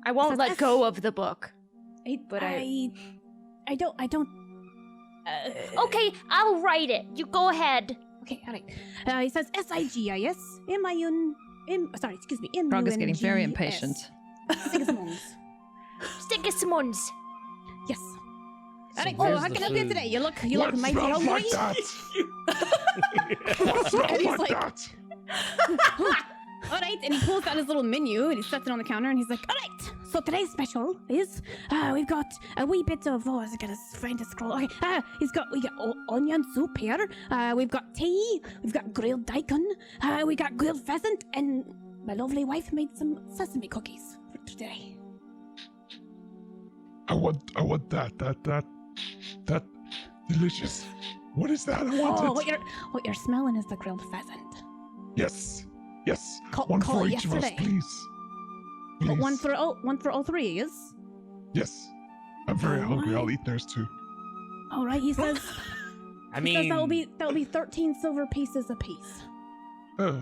Speaker 3: I won't
Speaker 7: Says
Speaker 3: let
Speaker 7: F.
Speaker 3: go of the book.
Speaker 7: But I don't.
Speaker 9: Okay, I'll write it. You go ahead.
Speaker 7: Okay, all right. He says Sigis sorry, excuse me.
Speaker 5: Frog is getting very
Speaker 7: MUNGS.
Speaker 5: impatient.
Speaker 7: Sigismunds.
Speaker 9: Sigismunds.
Speaker 7: Yes.
Speaker 4: So
Speaker 7: All right.
Speaker 4: where's
Speaker 7: Oh, I
Speaker 4: the
Speaker 7: can help you
Speaker 4: food?
Speaker 7: today. You look
Speaker 8: What
Speaker 7: mighty
Speaker 8: smells
Speaker 7: hungry.
Speaker 8: like that? What smells
Speaker 7: And he's
Speaker 8: like
Speaker 7: like-
Speaker 8: that?
Speaker 7: All right, and he pulls out his little menu and he sets it on the counter and he's like, "All right, so today's special is we've got a wee bit of I gotta find a scroll. Okay, we got onion soup here. We've got tea. We've got grilled daikon. We got grilled pheasant, and my lovely wife made some sesame cookies for today."
Speaker 8: I want that delicious. What is that? I want
Speaker 7: Oh,
Speaker 8: it.
Speaker 7: what you're smelling is the grilled pheasant.
Speaker 8: Yes.
Speaker 7: Call
Speaker 8: for
Speaker 7: it
Speaker 8: each of us,
Speaker 7: yesterday.
Speaker 8: please.
Speaker 7: But
Speaker 8: Please.
Speaker 7: one for all three, yes?
Speaker 8: Yes. I'm very hungry. I'll eat theirs too.
Speaker 7: All right, he says.
Speaker 4: I
Speaker 7: He says
Speaker 4: mean,
Speaker 7: that'll be 13 silver pieces apiece.
Speaker 8: Uh.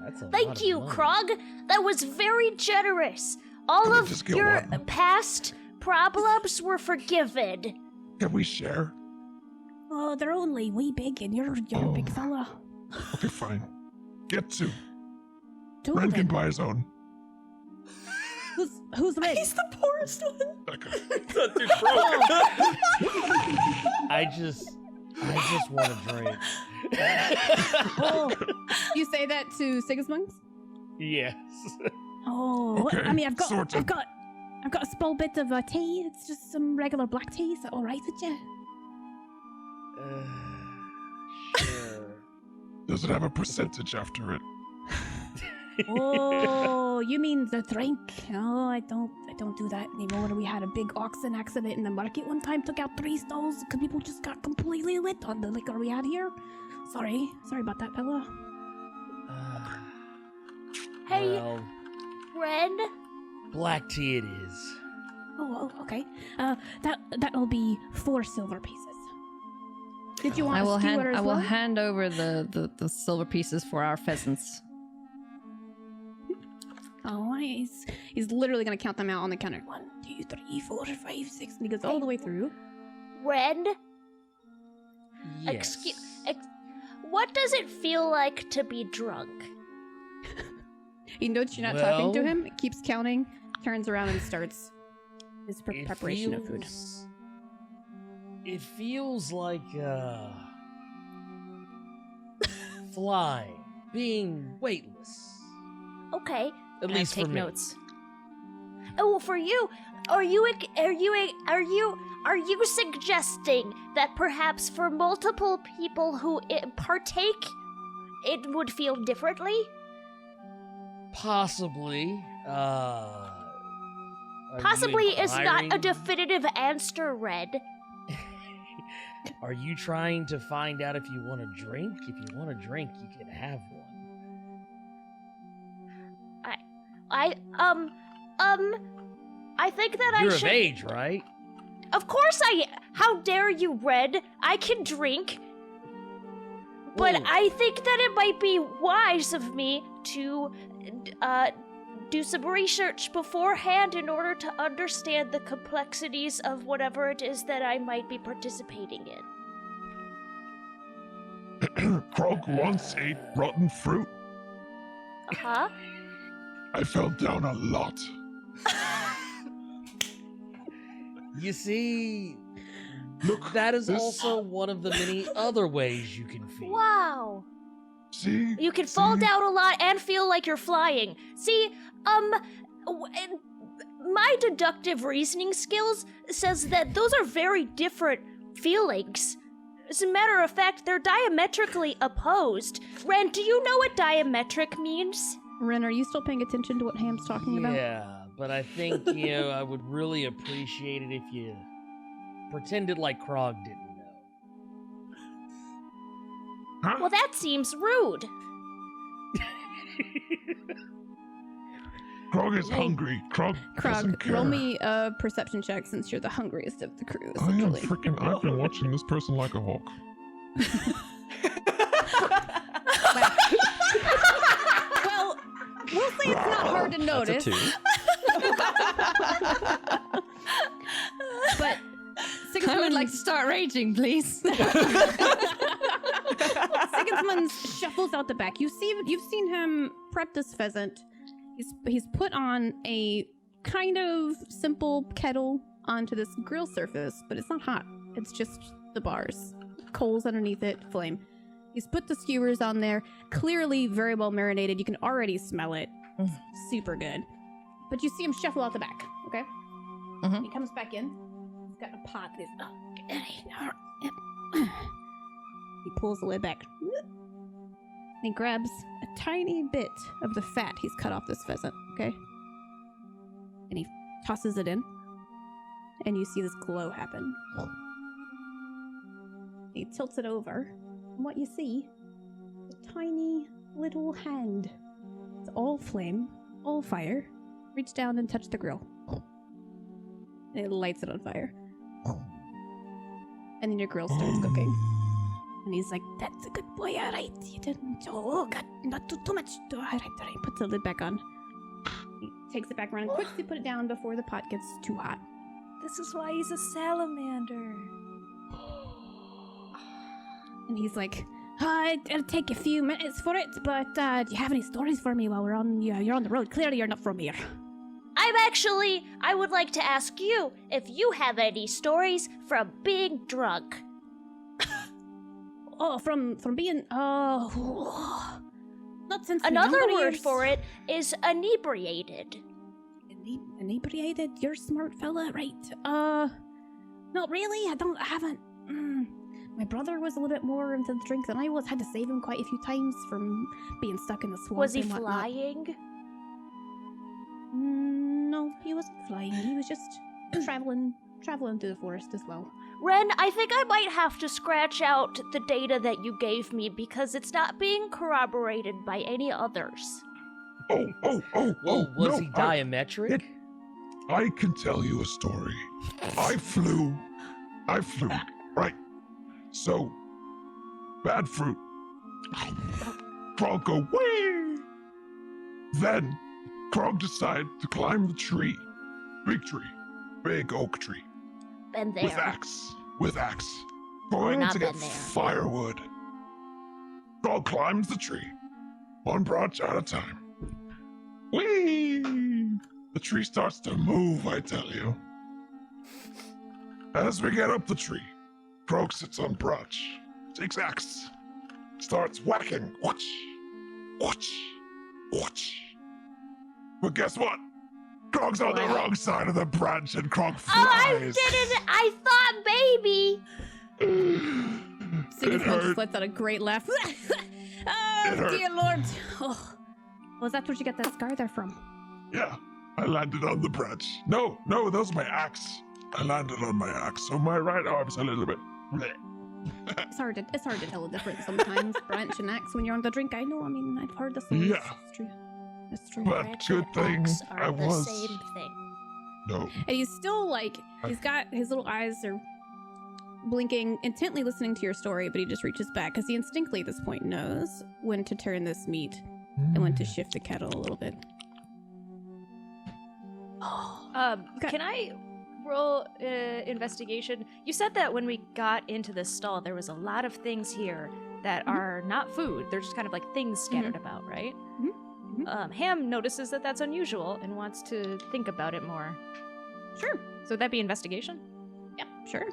Speaker 4: that's a lot
Speaker 9: Thank
Speaker 4: of
Speaker 9: you,
Speaker 4: money.
Speaker 9: Krog. That was very generous. All
Speaker 8: Can we
Speaker 9: of
Speaker 8: just get
Speaker 9: your
Speaker 8: one?
Speaker 9: past problems were forgiven.
Speaker 8: Can we share?
Speaker 7: Oh, they're only way big, and you're a big fella.
Speaker 8: Okay, fine. Get two.
Speaker 7: Two
Speaker 8: Ren
Speaker 7: of
Speaker 8: can
Speaker 7: them.
Speaker 8: buy his own.
Speaker 7: Who's Red?
Speaker 10: He's the poorest one.
Speaker 8: Okay.
Speaker 4: I just want to drink.
Speaker 7: Oh, you say that to Sigismund?
Speaker 4: Yes.
Speaker 7: Oh,
Speaker 8: Okay,
Speaker 7: I mean, I've got
Speaker 8: sorted.
Speaker 7: a small bit of tea. It's just some regular black tea. Is that all right with you?
Speaker 4: Sure.
Speaker 8: Does it have a percentage after it?
Speaker 7: Oh, you mean the drink? Oh, I don't do that anymore. We had a big oxen accident in the market one time. Took out 3 stalls because people just got completely lit on the liquor we had here. Sorry about that, fella.
Speaker 9: Hey,
Speaker 4: Well,
Speaker 9: Ren.
Speaker 4: black tea it is.
Speaker 7: Oh, okay. That'll be 4 silver pieces. Did you want
Speaker 5: I
Speaker 7: a
Speaker 5: will
Speaker 7: skewer as
Speaker 5: hand
Speaker 7: well?
Speaker 5: hand over the silver pieces for our pheasants.
Speaker 7: Oh, he's literally gonna count them out on the counter. 1, 2, 3, 4, 5, 6, and he goes all the way through.
Speaker 9: Ren.
Speaker 4: Yes.
Speaker 9: What does it feel like to be drunk?
Speaker 7: He notes you're not talking to
Speaker 4: Well-
Speaker 7: him. Keeps counting. Turns around and starts his
Speaker 4: It
Speaker 7: preparation of food.
Speaker 4: It feels like flying, being weightless.
Speaker 9: Okay.
Speaker 4: At
Speaker 3: And I
Speaker 4: least
Speaker 3: take
Speaker 4: for me.
Speaker 3: notes.
Speaker 9: Oh, for you, are you suggesting that perhaps for multiple people who partake, it would feel differently?
Speaker 4: Possibly. Are
Speaker 9: Possibly
Speaker 4: you
Speaker 9: is not a
Speaker 4: inquiring-
Speaker 9: definitive answer, Red.
Speaker 4: Are you trying to find out if you want to drink? If you want to drink, you can have one.
Speaker 9: I think that
Speaker 4: You're
Speaker 9: I
Speaker 4: of
Speaker 9: should.
Speaker 4: age, right?
Speaker 9: Of course I. How dare you, Red? I can drink. But
Speaker 4: Ooh.
Speaker 9: I think that it might be wise of me to do some research beforehand in order to understand the complexities of whatever it is that I might be participating in.
Speaker 8: Krog once ate rotten fruit.
Speaker 9: Huh?
Speaker 8: I fell down a lot.
Speaker 4: You see,
Speaker 8: Look,
Speaker 4: that is
Speaker 8: this-
Speaker 4: also one of the many other ways you can feed.
Speaker 9: Wow.
Speaker 8: See?
Speaker 9: You can fall
Speaker 8: See?
Speaker 9: down a lot and feel like you're flying. See, my deductive reasoning skills says that those are very different feelings. As a matter of fact, they're diametrically opposed. Ren, do you know what diametric means?
Speaker 7: Ren, are you still paying attention to what Ham's talking about?
Speaker 4: Yeah, but I think, I would really appreciate it if you pretended like Krog didn't know.
Speaker 8: Huh?
Speaker 9: Well, that seems rude.
Speaker 8: Krog is hungry. Krog doesn't
Speaker 7: Krog,
Speaker 8: care.
Speaker 7: roll me a perception check since you're the hungriest of the crew,
Speaker 8: I am
Speaker 7: essentially.
Speaker 8: freaking. I've been watching this person like a hawk.
Speaker 7: Well, we'll say it's not hard to notice.
Speaker 1: That's a 2.
Speaker 7: But
Speaker 5: I would like to start raging, please.
Speaker 7: Sigismund shuffles out the back. You've seen him prep this pheasant. He's put on a kind of simple kettle onto this grill surface, but it's not hot. It's just the bars, coals underneath it, flame. He's put the skewers on there, clearly very well marinated. You can already smell it. Super good. But you see him shuffle out the back, okay?
Speaker 5: Mhm.
Speaker 7: He comes back in. He's got a pot. He pulls the lid back. And he grabs a tiny bit of the fat he's cut off this pheasant, okay? And he tosses it in. And you see this glow happen. He tilts it over. And what you see, a tiny little hand. It's all flame, all fire. Reach down and touch the grill. And it lights it on fire. And then your grill starts cooking. And he's like, "That's a good boy, all right. You didn't. Oh, God, not too much. All right. He puts the lid back on. He takes it back around and quickly put it down before the pot gets too hot.
Speaker 3: This is why he's a salamander.
Speaker 7: And he's like, it'll take a few minutes for it, but do you have any stories for me while we're on? You're on the road. Clearly, you're not from here.
Speaker 9: I would like to ask you if you have any stories from being drunk.
Speaker 7: Oh, from being not since the
Speaker 9: Another
Speaker 7: younger
Speaker 9: word
Speaker 7: years.
Speaker 9: for it is inebriated.
Speaker 7: Inebriated? You're a smart fella, right? Not really. I haven't. My brother was a little bit more into the drink than I was. Had to save him quite a few times from being stuck in the swamp.
Speaker 9: Was he
Speaker 7: and whatnot.
Speaker 9: flying?
Speaker 7: No, he wasn't flying. He was just traveling through the forest as well.
Speaker 9: Ren, I think I might have to scratch out the data that you gave me because it's not being corroborated by any others.
Speaker 8: Oh,
Speaker 4: Well, was
Speaker 8: no,
Speaker 4: he diametric?
Speaker 8: I can tell you a story. I flew, right? So, bad fruit. Krog go, whee! Then, Krog decided to climb the tree. Big oak tree.
Speaker 9: Been there.
Speaker 8: With axe. Going
Speaker 9: Not
Speaker 8: to get
Speaker 9: been there.
Speaker 8: firewood. Krog climbs the tree. One branch at a time. Whee! The tree starts to move, I tell you. As we get up the tree, Krog sits on branch, takes axe, starts whacking. Whoosh, whoosh, whoosh. But guess what? Krog's on the wrong side of the branch and Krog flies.
Speaker 9: Oh, I didn't. I thought maybe.
Speaker 7: Sigismund
Speaker 8: hurt.
Speaker 7: just lets out a great laugh.
Speaker 8: hurt.
Speaker 7: Dear Lord. Oh. Was that where you got that scar there from?
Speaker 8: Yeah, I landed on the branch. No, that was my axe. I landed on my axe, so my right arm's a little bit. bleh.
Speaker 7: It's hard to tell the difference sometimes, branch and axe, when you're on the drink. I know, I mean, I've heard the stories.
Speaker 8: Yeah.
Speaker 7: It's true. It's true.
Speaker 8: But
Speaker 9: Branch
Speaker 8: good
Speaker 9: and
Speaker 8: thing
Speaker 9: axe are
Speaker 8: I
Speaker 9: the
Speaker 8: was.
Speaker 9: same thing.
Speaker 8: No.
Speaker 7: And he's still like, he's got his little eyes are blinking, intently listening to your story, but he just reaches back because he instinctively at this point knows when to turn this meat and when to shift the kettle a little bit.
Speaker 3: Can I roll investigation? You said that when we got into this stall, there was a lot of things here that are not food. They're just kind of like things scattered about, right? Ham notices that that's unusual and wants to think about it more.
Speaker 7: Sure.
Speaker 3: So would that be investigation?
Speaker 7: Yep, sure.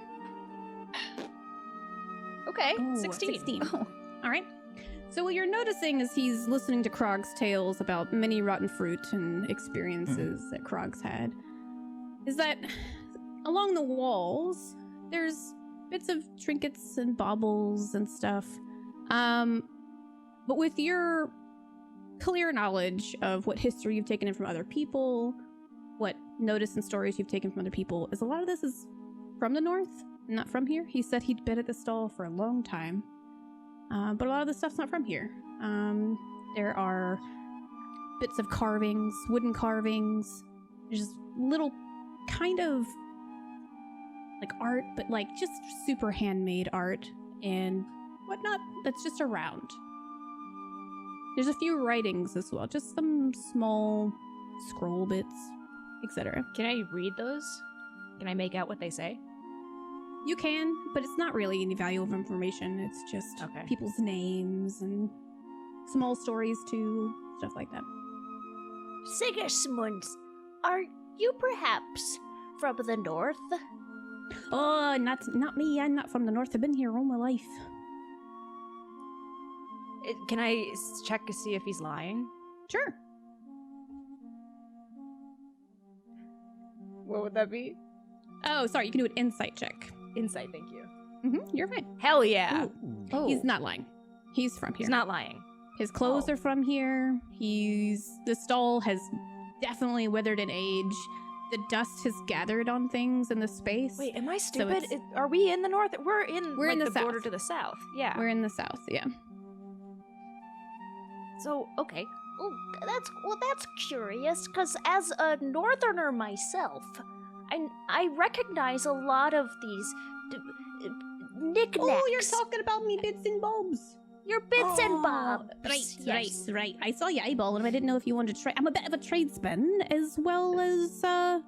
Speaker 3: Okay,
Speaker 7: Oh,
Speaker 3: 16.
Speaker 7: Oh. All right. So what you're noticing is he's listening to Krog's tales about many rotten fruit and experiences that Krog's had. Is that along the walls, there's bits of trinkets and baubles and stuff. But with your clear knowledge of what history you've taken in from other people, what notice and stories you've taken from other people, is a lot of this is from the north, not from here. He said he'd been at the stall for a long time. But a lot of the stuff's not from here. There are bits of carvings, wooden carvings. There's just little kind of like art, but like just super handmade art and whatnot that's just around. There's a few writings as well, just some small scroll bits, etc.
Speaker 3: Can I read those? Can I make out what they say?
Speaker 7: You can, but it's not really any valuable information. It's just people's names and small stories too, stuff like that.
Speaker 9: Sigismund, are you perhaps from the north?
Speaker 7: Oh, not me. I'm not from the north. I've been here all my life.
Speaker 3: Can I check to see if he's lying?
Speaker 7: Sure.
Speaker 3: What would that be?
Speaker 7: Oh, sorry. You can do an insight check.
Speaker 3: Insight, thank you.
Speaker 7: You're fine.
Speaker 3: Hell yeah.
Speaker 7: Oh. He's not lying. He's from here.
Speaker 3: He's not lying.
Speaker 7: His clothes are from here. The stall has definitely withered in age. The dust has gathered on things in the space.
Speaker 3: Wait, am I
Speaker 7: So
Speaker 3: stupid? Are we in the north? We're in
Speaker 7: in
Speaker 3: the
Speaker 7: the south.
Speaker 3: border to the south. Yeah.
Speaker 7: We're in the south, yeah.
Speaker 3: So, okay.
Speaker 9: Well, that's curious, because as a northerner myself, I recognize a lot of these knickknacks.
Speaker 7: Oh, you're talking about me bits and bobs.
Speaker 9: Your bits and bobs.
Speaker 7: Right. I saw your eyeball and I didn't know if you wanted to trade. I'm a bit of a tradesman as well as a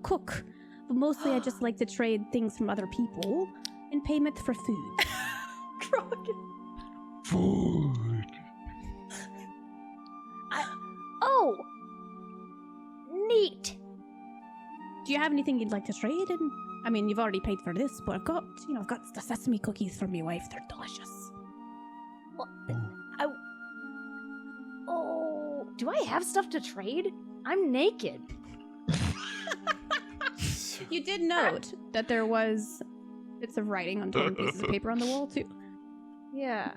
Speaker 7: cook. But mostly I just like to trade things from other people in payment for food.
Speaker 8: Food.
Speaker 9: Oh, neat.
Speaker 7: Do you have anything you'd like to trade? And I mean, you've already paid for this, but I've got the sesame cookies from my wife. They're delicious.
Speaker 3: Do I have stuff to trade? I'm naked.
Speaker 7: You did note that there was bits of writing on torn pieces of paper on the wall too.
Speaker 3: Yeah.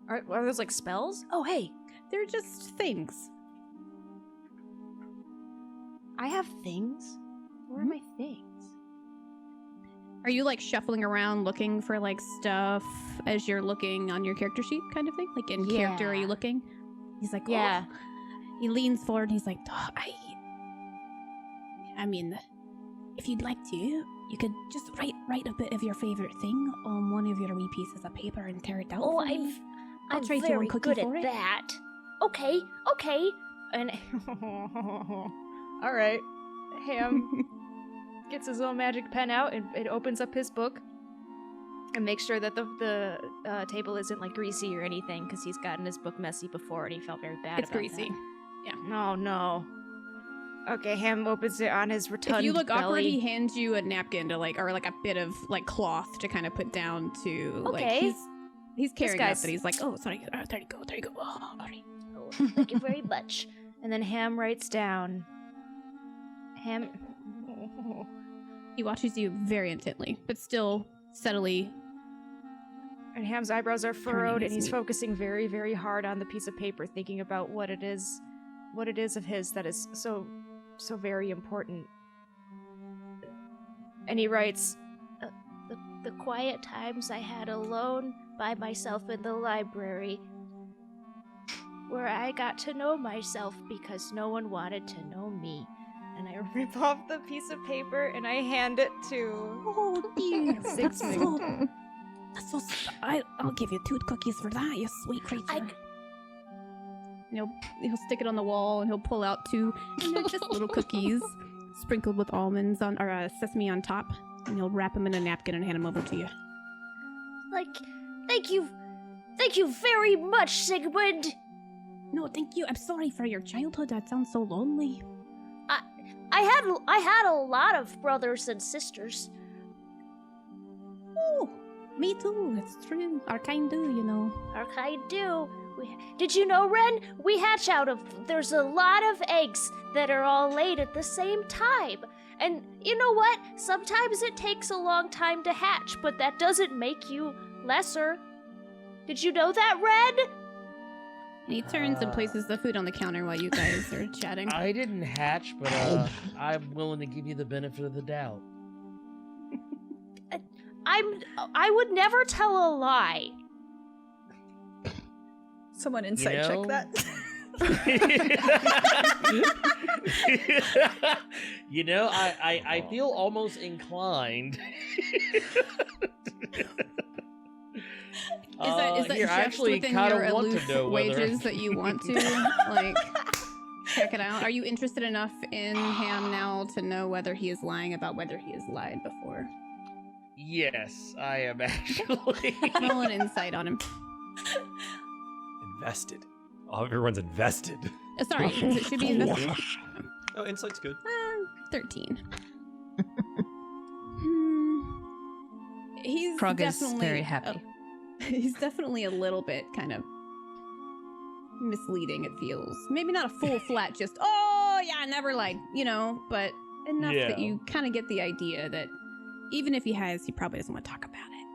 Speaker 3: Are those like spells? Oh, hey.
Speaker 7: They're just things.
Speaker 3: I have things. Where are my things?
Speaker 7: Are you like shuffling around looking for like stuff as you're looking on your character sheet kind of thing? Like in character, are you looking? He's like,
Speaker 3: yeah.
Speaker 7: Oh. He leans forward and he's like, I mean, if you'd like to, you could just write a bit of your favorite thing on one of your wee pieces of paper and tear it out for me. I'll
Speaker 9: I'm
Speaker 7: trade you
Speaker 9: very
Speaker 7: one cookie
Speaker 9: good
Speaker 7: for
Speaker 9: at
Speaker 7: it.
Speaker 9: that. Okay.
Speaker 3: And all right, Ham gets his little magic pen out and it opens up his book and makes sure that the table isn't like greasy or anything because he's gotten his book messy before and he felt very bad.
Speaker 7: It's
Speaker 3: about
Speaker 7: greasy.
Speaker 3: that.
Speaker 7: Yeah.
Speaker 3: Oh no. Okay, Ham opens it on his rotund
Speaker 7: If you look awkward,
Speaker 3: belly.
Speaker 7: he hands you a napkin to like, or like a bit of like cloth to kind of put down to.
Speaker 9: Okay.
Speaker 7: Like, he's carrying it up,
Speaker 3: guy's-
Speaker 7: but he's like, oh, sorry, there you go. Oh, sorry.
Speaker 9: Oh, thank you very much.
Speaker 3: And then Ham writes down. Ham.
Speaker 7: He watches you very intently, but still steadily.
Speaker 3: And Ham's eyebrows are furrowed,
Speaker 7: his
Speaker 3: and he's
Speaker 7: meat.
Speaker 3: focusing very, very hard on the piece of paper, thinking about what it is of his that is so very important. And he writes,
Speaker 9: The quiet times I had alone by myself in the library, where I got to know myself because no one wanted to know me.
Speaker 3: and I rip off the piece of paper and I hand it to.
Speaker 7: Oh dear, that's so.
Speaker 3: Sigismund.
Speaker 7: That's so. I'll give you 2 cookies for that, you sweet creature. He'll stick it on the wall and he'll pull out 2, and they're just little cookies sprinkled with almonds or sesame on top, and he'll wrap them in a napkin and hand them over to you.
Speaker 9: Thank you very much, Sigmund.
Speaker 7: No, thank you. I'm sorry for your childhood. That sounds so lonely.
Speaker 9: I had a lot of brothers and sisters.
Speaker 7: Oh, me too. It's true. Our kind do, you know.
Speaker 9: Our kind do. Did you know, Ren? We hatch out of. There's a lot of eggs that are all laid at the same time. And you know what? Sometimes it takes a long time to hatch, but that doesn't make you lesser. Did you know that, Red?
Speaker 7: And he turns and places the food on the counter while you guys are chatting.
Speaker 4: I didn't hatch, but I'm willing to give you the benefit of the doubt.
Speaker 9: I would never tell a lie.
Speaker 10: Someone insight check that.
Speaker 4: You know, I feel almost inclined.
Speaker 7: Is that
Speaker 4: here,
Speaker 7: just
Speaker 4: I actually
Speaker 7: within
Speaker 4: kind
Speaker 7: your
Speaker 4: of want to
Speaker 7: aloof
Speaker 4: know whether
Speaker 7: wages that you want to like check it out? Are you interested enough in Ham now to know whether he is lying about whether he has lied before?
Speaker 4: Yes, I am actually.
Speaker 7: Roll an insight on him.
Speaker 2: Invested. Oh, everyone's invested.
Speaker 7: Sorry, it should be invested.
Speaker 2: Oh, insight's good.
Speaker 7: 13. He's
Speaker 5: Krog is
Speaker 7: definitely
Speaker 5: very happy.
Speaker 7: He's definitely a little bit kind of misleading, it feels. Maybe not a full flat just, oh, yeah, I never lied, you know, but enough that you kind of get the idea that even if he has, he probably doesn't want to talk about it.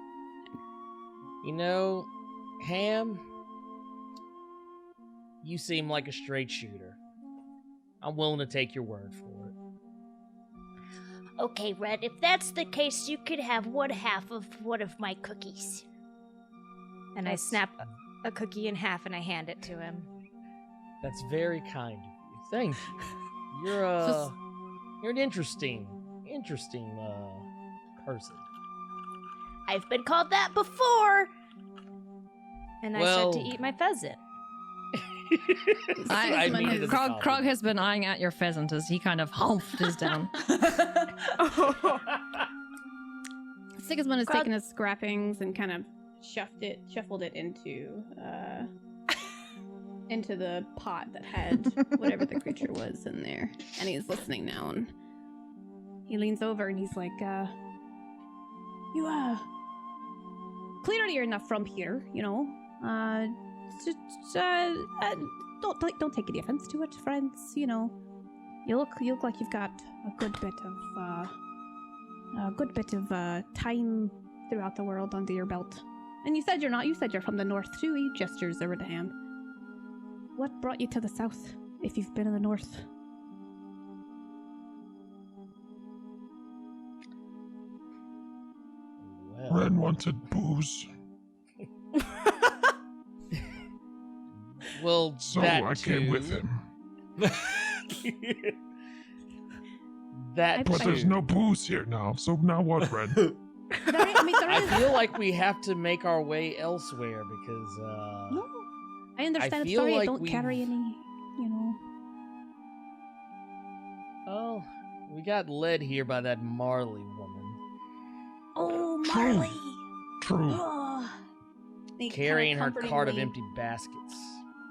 Speaker 4: You know, Ham, you seem like a straight shooter. I'm willing to take your word for it.
Speaker 9: Okay, Red, if that's the case, you could have one half of one of my cookies.
Speaker 3: And I snap a cookie in half and I hand it to him.
Speaker 4: That's very kind of you. Thank you. You're an interesting person.
Speaker 9: I've been called that before.
Speaker 3: And I start to eat my pheasant.
Speaker 5: Krog has been eyeing at your pheasant as he kind of humphed his down.
Speaker 7: Sigismund has taken his scrappings and kind of shuffled it into the pot that had whatever the creature was in there. And he's listening now, and he leans over and he's like, you, clearly you're not from here, you know. Don't take any offense to it, friends, you know. You look like you've got a good bit of time throughout the world under your belt. And you said you're not. You said you're from the north too. He gestures over to Ham. What brought you to the south, if you've been in the north?
Speaker 4: Well,
Speaker 8: Ren wanted booze,
Speaker 4: well,
Speaker 8: so
Speaker 4: that
Speaker 8: I came with him.
Speaker 4: That
Speaker 8: But there's
Speaker 4: too.
Speaker 8: no booze here now, so now what, Ren?
Speaker 4: I feel like we have to make our way elsewhere because
Speaker 7: No, I understand. I'm
Speaker 4: feel
Speaker 7: sorry, I
Speaker 4: like
Speaker 7: don't carry any. You know.
Speaker 4: Oh, we got led here by that Marley woman.
Speaker 7: Oh,
Speaker 8: True.
Speaker 7: Marley.
Speaker 8: True.
Speaker 7: Oh. He
Speaker 4: Carrying
Speaker 7: kinda
Speaker 4: her cart of
Speaker 7: comfortingly
Speaker 4: empty baskets.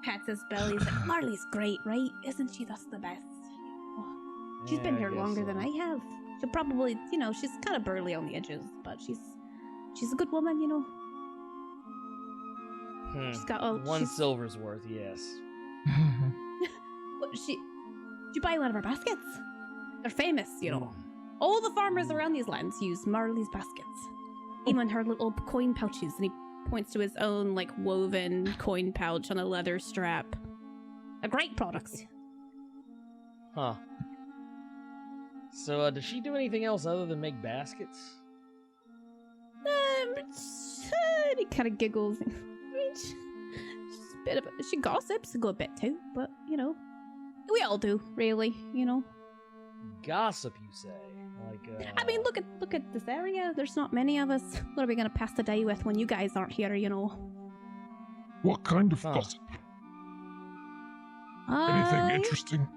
Speaker 7: pats his belly. He's like, Marley's great, right? Isn't she? That's the best. She's been
Speaker 4: Yeah,
Speaker 7: here
Speaker 4: guess
Speaker 7: longer
Speaker 4: so.
Speaker 7: than I have. She'll probably, you know, she's kind of burly on the edges, but she's a good woman, you know. She's got
Speaker 4: One silver's worth, yes.
Speaker 7: What, did you buy one of her baskets? They're famous, you know. All the farmers around these lands use Marley's baskets. Even her little coin pouches, and he points to his own, like, woven coin pouch on a leather strap. A great product.
Speaker 4: Huh. So, does she do anything else other than make baskets?
Speaker 7: He kind of giggles. She gossips a good bit too, but you know, we all do, really. You know.
Speaker 4: Gossip, you say? Like,
Speaker 7: I mean, look at this area. There's not many of us. What are we gonna pass the day with when you guys aren't here? You know.
Speaker 8: What kind of gossip? Anything interesting?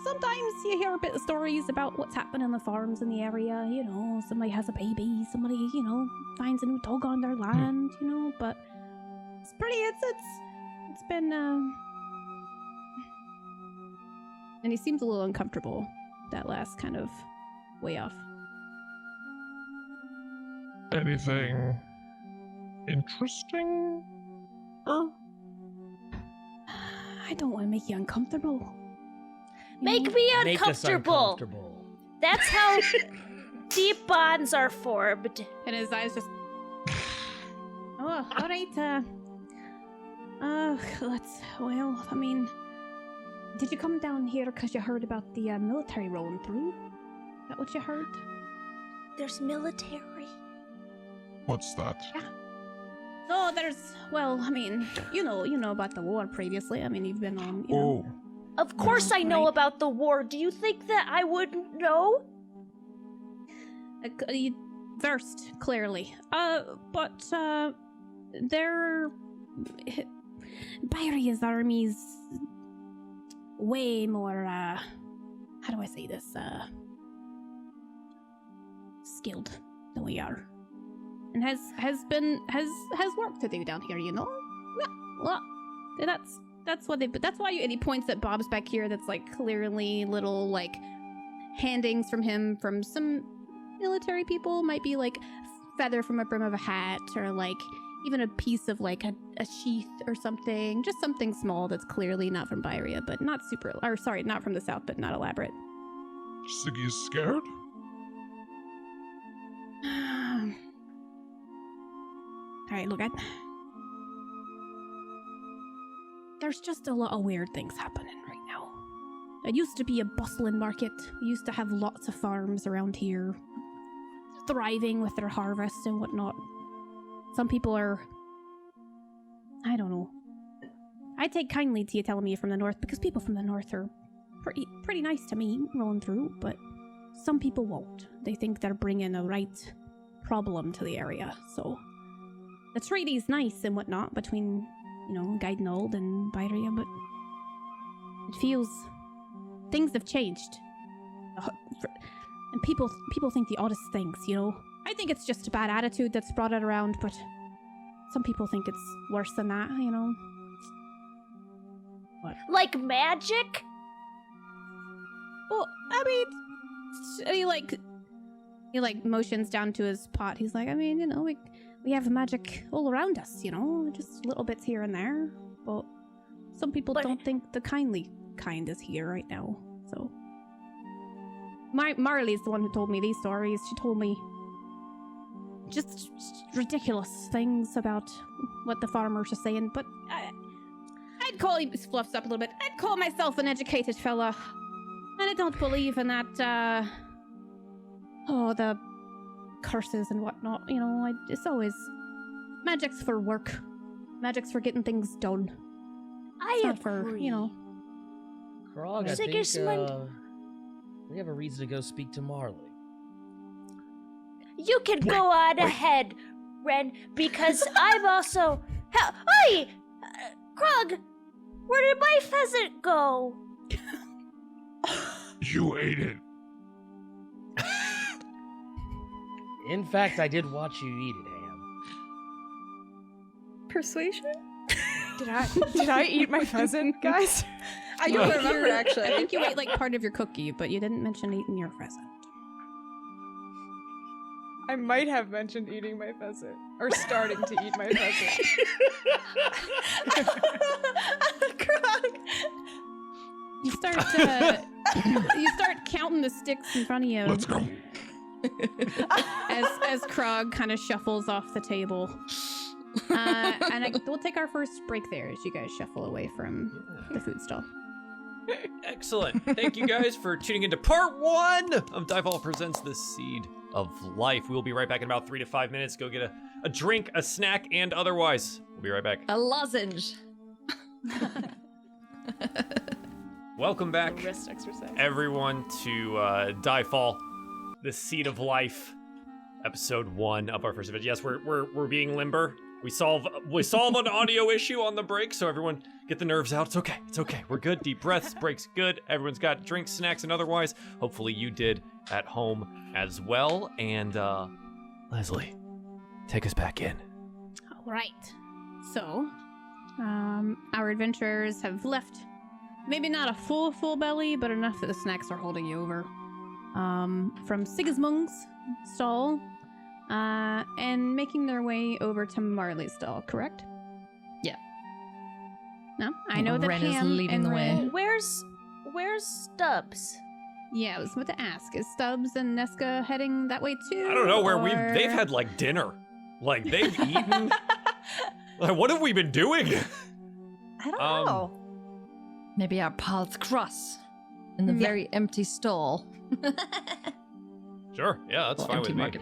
Speaker 7: Sometimes you hear a bit of stories about what's happening on the farms in the area. You know, somebody has a baby, somebody, you know, finds a new dog on their land. You know, but it's It's been and he seems a little uncomfortable. That last kind of way off.
Speaker 8: Anything interesting?
Speaker 7: I don't want to make you uncomfortable.
Speaker 9: Make me
Speaker 4: Make us
Speaker 9: uncomfortable.
Speaker 4: uncomfortable.
Speaker 9: That's how deep bonds are formed.
Speaker 7: And his eyes just. Oh, all right. Let's. Well, I mean, did you come down here because you heard about the military rolling through? Is that what you heard?
Speaker 9: There's military.
Speaker 8: What's that?
Speaker 7: Yeah. No, there's. Well, I mean, you know about the war previously. I mean, you've been on. You know.
Speaker 9: Of course I know
Speaker 7: right.
Speaker 9: about the war. Do you think that I wouldn't know?
Speaker 7: You versed, clearly. But they're Byria's army's way more how do I say this? Skilled than we are. And has work to do down here, you know? Yeah, well, that's what that's why and he points at Bob's back here that's like clearly little like handings from him from some military people, might be like feather from a brim of a hat or like even a piece of like a sheath or something, just something small that's clearly not from Byria, but not super, or sorry, not from the south, but not elaborate.
Speaker 8: Siggy's scared?
Speaker 7: Alright, look, there's just a lot of weird things happening right now. It used to be a bustling market. We used to have lots of farms around here, thriving with their harvests and whatnot. Some people are... I don't know. I take kindly to you telling me you're from the north, because people from the north are pretty nice to me rolling through, but some people won't. They think they're bringing a right problem to the area, so... The treaty's nice and whatnot between, Guidenald and Byria, but it feels things have changed. And people think the oddest things, I think it's just a bad attitude that's brought it around, but some people think it's worse than that, What?
Speaker 9: Like magic?
Speaker 7: Well, I mean, he motions down to his pot. He's like, I mean, we have magic all around us, just little bits here and there. But some people don't think the kindly kind is here right now. So, Marley's the one who told me these stories. She told me just ridiculous things about what the farmers are saying. But I'd call him, fluffs up a little bit. I'd call myself an educated fella, and I don't believe in that. The curses and whatnot, it's always magic's for work, magic's for getting things done.
Speaker 9: I
Speaker 7: It's not
Speaker 9: agree.
Speaker 7: for
Speaker 4: Krog, I think we have a reason to go speak to Marley.
Speaker 9: You can go on ahead, Ren, because I'm also... Hey! Krog! Where did my pheasant go?
Speaker 8: You ate it.
Speaker 4: In fact, I did watch you eat it, Ham.
Speaker 10: Persuasion?
Speaker 3: Did I eat my pheasant, guys?
Speaker 10: I don't remember, actually.
Speaker 7: I think you ate like part of your cookie, but you didn't mention eating your pheasant.
Speaker 3: I might have mentioned eating my pheasant. Or starting to eat my pheasant.
Speaker 10: Krog!
Speaker 7: You start counting the sticks in front of you.
Speaker 8: Let's go.
Speaker 7: as Krog kind of shuffles off the table. We'll take our first break there as you guys shuffle away from the food stall.
Speaker 2: Excellent. Thank you guys for tuning into part 1 of DieFall Presents The Seed of Life. We'll be right back in about 3 to 5 minutes. Go get a drink, a snack, and otherwise. We'll be right back.
Speaker 5: A lozenge.
Speaker 2: Welcome back,
Speaker 3: Wrist exercise.
Speaker 2: everyone, to DieFall, The Seed of Life, episode 1 of our first event. Yes, we're being limber. We solve an audio issue on the break, so everyone get the nerves out. It's okay. We're good. Deep breaths, breaks good. Everyone's got drinks, snacks, and otherwise. Hopefully you did at home as well. And
Speaker 1: Leslie, take us back in.
Speaker 7: All right. So, Our adventurers have left. Maybe not a full belly, but enough that the snacks are holding you over. From Sigismund's stall, and making their way over to Marley's stall, correct?
Speaker 5: Yeah.
Speaker 7: No? I know that
Speaker 5: Ren is
Speaker 7: Ham
Speaker 5: leading
Speaker 7: and
Speaker 5: the way.
Speaker 9: Where's Stubbs?
Speaker 7: Yeah, I was about to ask. Is Stubbs and Nesca heading that way too?
Speaker 2: I don't know where
Speaker 7: or-
Speaker 2: they've had like dinner. Like they've eaten. Like what have we been doing?
Speaker 10: I don't know.
Speaker 5: Maybe our paths cross in the
Speaker 7: Yeah.
Speaker 5: very empty stall.
Speaker 2: Sure, yeah, that's
Speaker 5: Well,
Speaker 2: fine
Speaker 5: empty
Speaker 2: with me.
Speaker 5: market.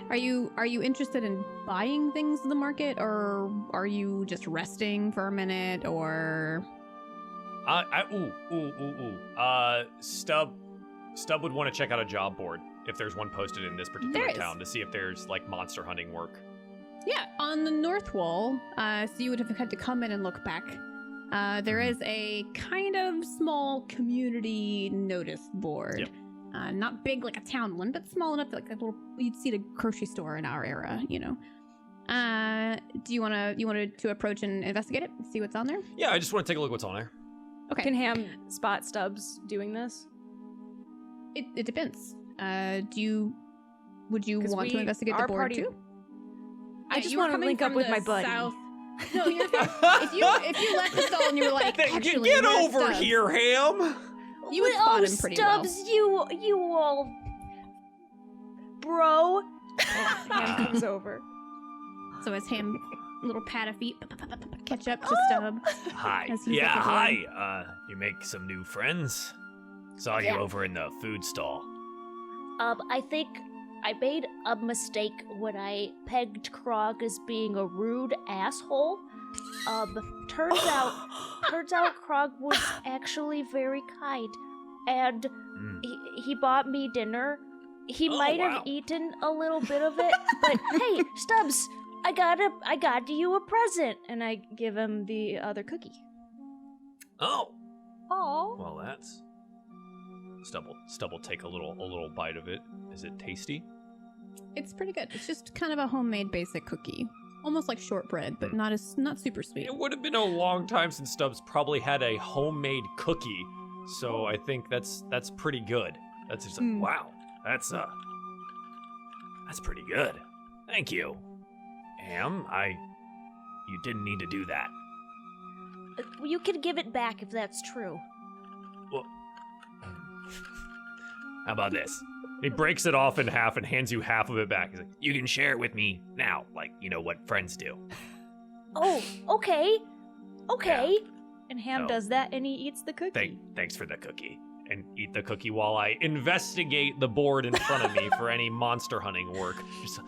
Speaker 7: Are you interested in buying things at the market, or are you just resting for a minute, or?
Speaker 2: Stub would want to check out a job board if there's one posted in this particular
Speaker 7: There is.
Speaker 2: town to see if there's like monster hunting work.
Speaker 7: Yeah, on the north wall, so you would have had to come in and look back. There is a kind of small community notice board.
Speaker 2: Yep.
Speaker 7: Not big like a town one, but small enough that like a little you'd see at a grocery store in our era, you know. Do you wanted to approach and investigate it, see what's on there?
Speaker 2: Yeah, I just want to take a look what's on there.
Speaker 7: Okay.
Speaker 3: Can Ham spot Stubbs doing this?
Speaker 7: It depends. Would you
Speaker 3: 'Cause
Speaker 7: want to investigate the
Speaker 3: our
Speaker 7: board
Speaker 3: party-
Speaker 7: too?
Speaker 3: I
Speaker 7: Yeah,
Speaker 3: just
Speaker 7: you were
Speaker 3: want to
Speaker 7: coming
Speaker 3: link up
Speaker 7: from
Speaker 3: with
Speaker 7: the
Speaker 3: my buddy.
Speaker 7: south- No, you're fine. if you left the stall and you were like, actually,
Speaker 2: Get
Speaker 7: where's
Speaker 2: over
Speaker 7: Stubbs?
Speaker 2: here, Ham.
Speaker 7: You would spot him pretty well.
Speaker 9: Stubbs, you all, bro.
Speaker 3: Ham comes over.
Speaker 7: So as Ham, little pat of feet, catch up to Stubbs.
Speaker 11: Hi.
Speaker 7: As he's
Speaker 11: Yeah,
Speaker 7: at the door.
Speaker 11: hi. You make some new friends? Saw you
Speaker 9: Yeah.
Speaker 11: over in the food stall.
Speaker 9: I think I made a mistake when I pegged Krog as being a rude asshole. Turns out Krog was actually very kind, and he bought me dinner. He might
Speaker 11: wow.
Speaker 9: have eaten a little bit of it, but hey, Stubbs, I got you a present.
Speaker 3: And I give him the other cookie.
Speaker 11: Oh.
Speaker 3: Oh.
Speaker 2: Well, that's Stubble take a little bite of it. Is it tasty?
Speaker 7: It's pretty good. It's just kind of a homemade basic cookie, almost like shortbread, but not super sweet.
Speaker 2: It would have been a long time since Stubbs probably had a homemade cookie, so I think that's pretty good. That's just
Speaker 11: Wow. That's pretty good. Thank you. Ham, you didn't need to do that.
Speaker 9: You can give it back if that's true.
Speaker 11: Well, how about this?
Speaker 2: He breaks it off in half and hands you half of it back. He's like,
Speaker 11: You can share it with me now, like, you know what friends do.
Speaker 9: Oh, okay. Okay.
Speaker 3: And Ham
Speaker 11: Oh.
Speaker 3: does that, and he eats the cookie.
Speaker 11: Thanks for the cookie.
Speaker 2: and eat the cookie while I investigate the board in front of me for any monster hunting work. Just,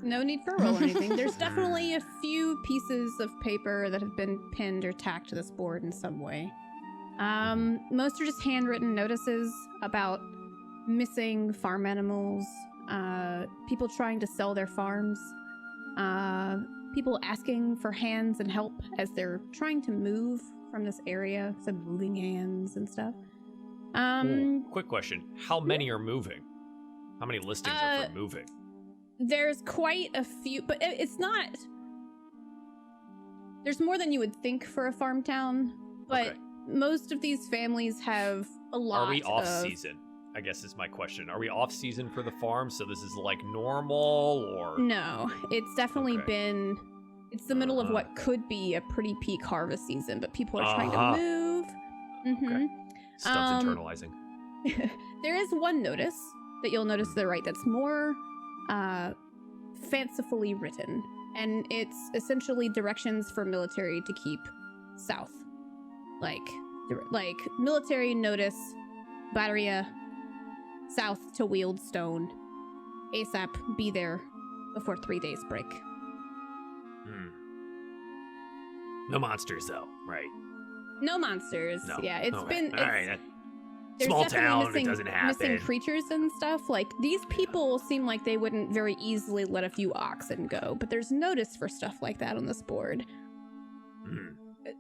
Speaker 7: No need for a roll or anything. There's definitely a few pieces of paper that have been pinned or tacked to this board in some way. Most are just handwritten notices about missing farm animals, people trying to sell their farms, people asking for hands and help as they're trying to move from this area, some moving hands and stuff.
Speaker 2: quick question. How many are moving? How many listings are for moving?
Speaker 7: There's quite a few, but it's not... There's more than you would think for a farm town, but
Speaker 2: Okay.
Speaker 7: most of these families have a lot
Speaker 2: Are we off
Speaker 7: of...
Speaker 2: season? I guess is my question. Are we off season for the farm? So this is like normal or
Speaker 7: No, it's definitely
Speaker 2: Okay.
Speaker 7: been... It's the middle of
Speaker 2: Uh-huh.
Speaker 7: what could be a pretty peak harvest season, but people are trying
Speaker 2: Uh-huh.
Speaker 7: to move.
Speaker 2: Okay. Stubb's
Speaker 7: Um,
Speaker 2: internalizing.
Speaker 7: There is one notice that you'll notice to the right that's more fancifully written, and it's essentially directions for military to keep south, like military notice, Batteria, south to Wieldstone, ASAP, be there before 3 days break.
Speaker 11: No monsters, though, right?
Speaker 7: No monsters.
Speaker 11: No.
Speaker 7: Yeah, it's
Speaker 11: Okay.
Speaker 7: been.
Speaker 11: All right.
Speaker 7: There's
Speaker 11: Small
Speaker 7: definitely
Speaker 11: town,
Speaker 7: missing,
Speaker 11: it doesn't
Speaker 7: missing
Speaker 11: happen.
Speaker 7: creatures and stuff. Like, these people seem like they wouldn't very easily let a few oxen go, but there's notice for stuff like that on this board.